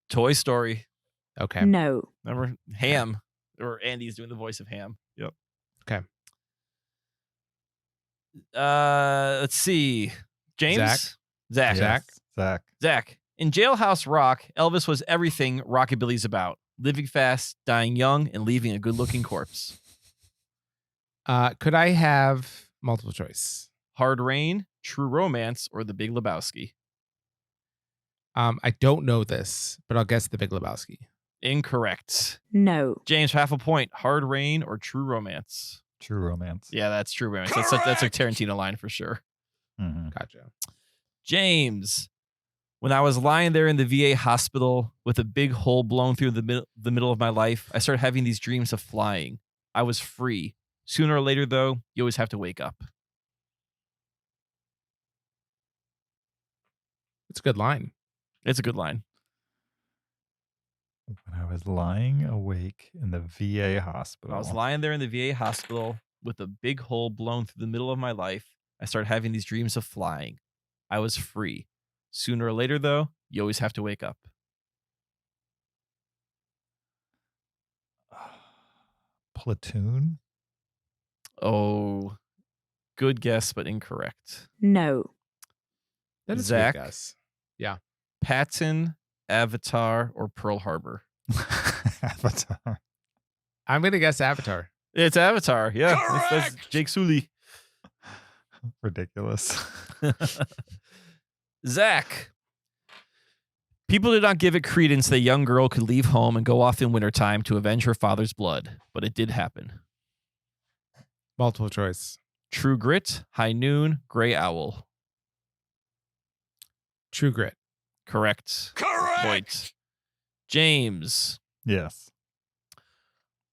Toy Story. Okay. No. Remember Ham, or Andy's doing the voice of Ham. Yep. Okay. Let's see. James. Zach. Zach. Zach. In Jailhouse Rock, Elvis was everything rockabilly's about: living fast, dying young, and leaving a good-looking corpse. Could I have multiple choice? Hard Rain, True Romance, or The Big Lebowski? I don't know this, but I'll guess The Big Lebowski. Incorrect. No. James, half a point. Hard Rain or True Romance? True Romance. Yeah, that's True Romance. That's a Tarantino line for sure. Mm-hmm. Gotcha. James, when I was lying there in the VA hospital with a big hole blown through the middle of my life, I started having these dreams of flying. I was free. Sooner or later, though, you always have to wake up. It's a good line. It's a good line. When I was lying awake in the VA hospital. I was lying there in the VA hospital with a big hole blown through the middle of my life. I started having these dreams of flying. I was free. Sooner or later, though, you always have to wake up. Platoon? Oh, good guess, but incorrect. No. That is Zach? a good guess. Yeah. Patton, Avatar, or Pearl Harbor? Avatar. I'm going to guess Avatar. It's Avatar. Yeah. That's Correct! Jake Sully. Ridiculous. Zach. People did not give it credence that a young girl could leave home and go off in wintertime to avenge her father's blood, but it did happen. Multiple choice. True Grit, High Noon, Gray Owl. True Grit. Correct. Correct! Point. James. Yes.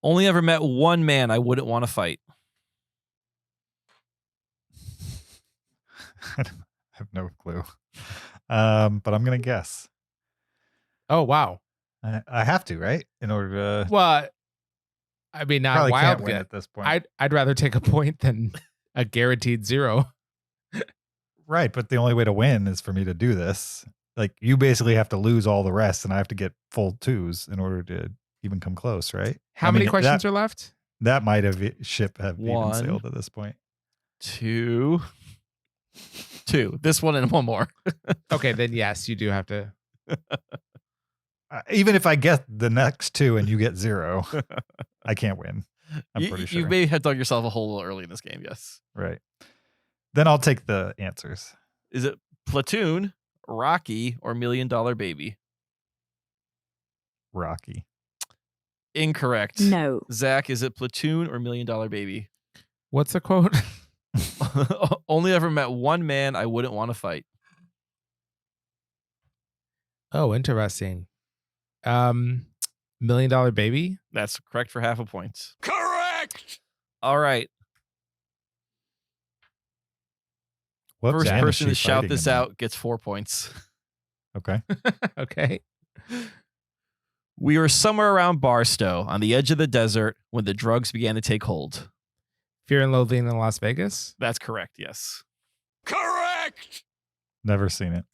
Only ever met one man I wouldn't want to fight. I have no clue. But I'm going to guess. Oh, wow. I have to, right? In order to Well, I mean, not probably wild can't win guess. at this point. I'd rather take a point than a guaranteed 0. Right, but the only way to win is for me to do this. Like, you basically have to lose all the rest, and I have to get full 2s in order to even come close, right? How many questions are left? That might have ship have even One. sailed at this point. Two. This one and one more. Okay, then yes, you do have to. Even if I get the next 2 and you get 0, I can't win. I'm pretty sure. You may have dug yourself a hole a little early in this game, yes. Right. Then I'll take the answers. Is it Platoon, Rocky, or $1 Million Baby? Rocky. Incorrect. No. Zach, is it Platoon or $1 Million Baby? What's the quote? Only ever met one man I wouldn't want to fight. Oh, interesting. $1 Million Baby? That's correct for half a point. Correct! All right. What First band is person she to shout fighting this in? out gets 4 points. Okay. Okay. We were somewhere around Barstow on the edge of the desert when the drugs began to take hold. Fear and Loathing in Las Vegas? That's correct, yes. Correct! Never seen it.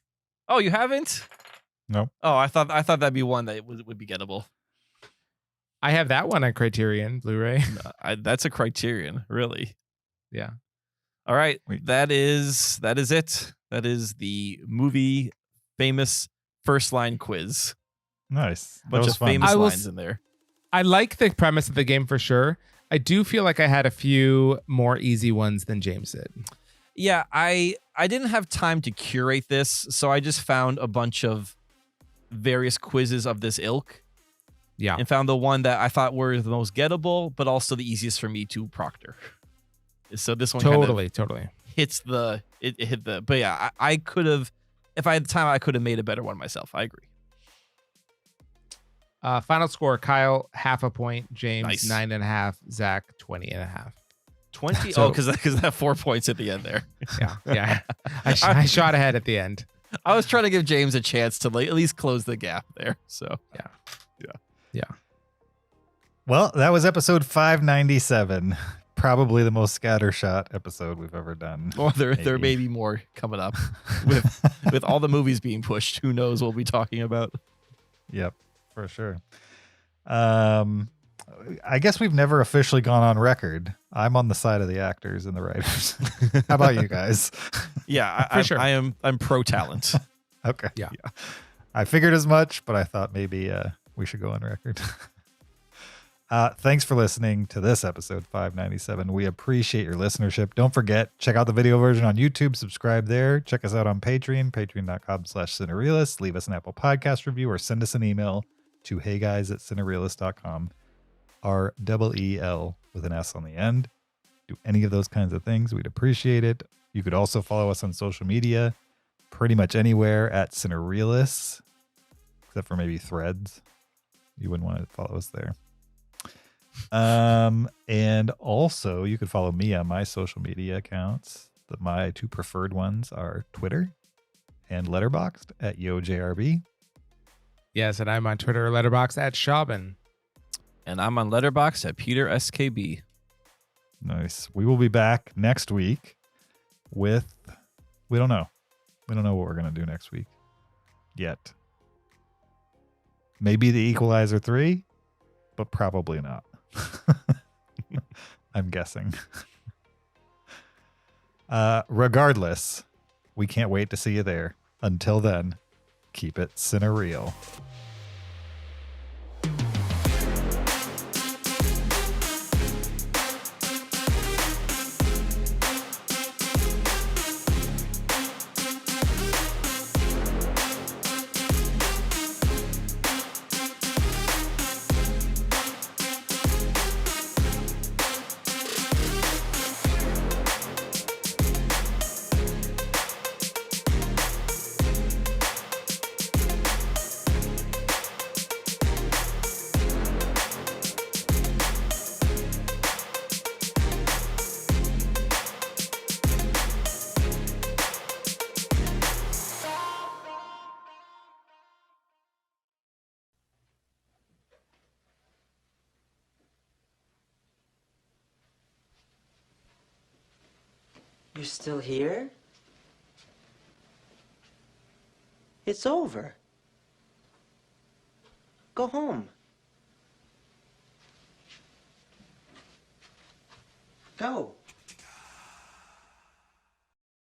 Oh, you haven't? Nope. Oh, I thought that'd be one that would be gettable. I have that one on Criterion Blu-ray. That's a Criterion, really. Yeah. All right, Wait. that is it. That is the movie famous first line quiz. Nice. That Bunch was of fun. famous I will lines in there. I like the premise of the game for sure. I do feel like I had a few more easy ones than James did. Yeah, I didn't have time to curate this, so I just found a bunch of various quizzes of this ilk. Yeah. And found the one that I thought were the most gettable, but also the easiest for me to proctor. So this one Totally. hits it hit the, but yeah, I could have, if I had the time, I could have made a better one myself. I agree. Final score, Kyle, half a point. James, Nice. 9.5. Zach, 20.5. 20. So- Oh, because that 4 points at the end there. Yeah. I shot ahead at the end. I was trying to give James a chance to at least close the gap there. So Yeah. Well, that was episode 597. Probably the most scattershot episode we've ever done. well, there Maybe. may be more coming up with all the movies being pushed. Who knows what we'll be talking about? Yep, for sure. I guess we've never officially gone on record. I'm on the side of the actors and the writers. How about you guys? Yeah, For sure. I'm pro talent. Okay. Yeah. I figured as much, but I thought maybe we should go on record. Thanks for listening to this episode 597. We appreciate your listenership. Don't forget, check out the video version on YouTube. Subscribe there. Check us out on Patreon, patreon.com/Cinereelists. Leave us an Apple Podcast review or send us an email to heyguys@cinereelists.com. REEL with an S on the end. Do any of those kinds of things. We'd appreciate it. You could also follow us on social media, pretty much anywhere at Cinereelists, except for maybe Threads. You wouldn't want to follow us there. And also you could follow me on my social media accounts. My two preferred ones are Twitter and Letterboxd at YoJRB. Yes, and I'm on Twitter, Letterboxd at Shaubin. And I'm on Letterboxd at Peter SKB. Nice. We will be back next week with, we don't know. We don't know what we're going to do next week yet. Maybe The Equalizer 3, but probably not. I'm guessing. Regardless, we can't wait to see you there. Until then, keep it cinereal. You're still here? It's over. Go home. Go.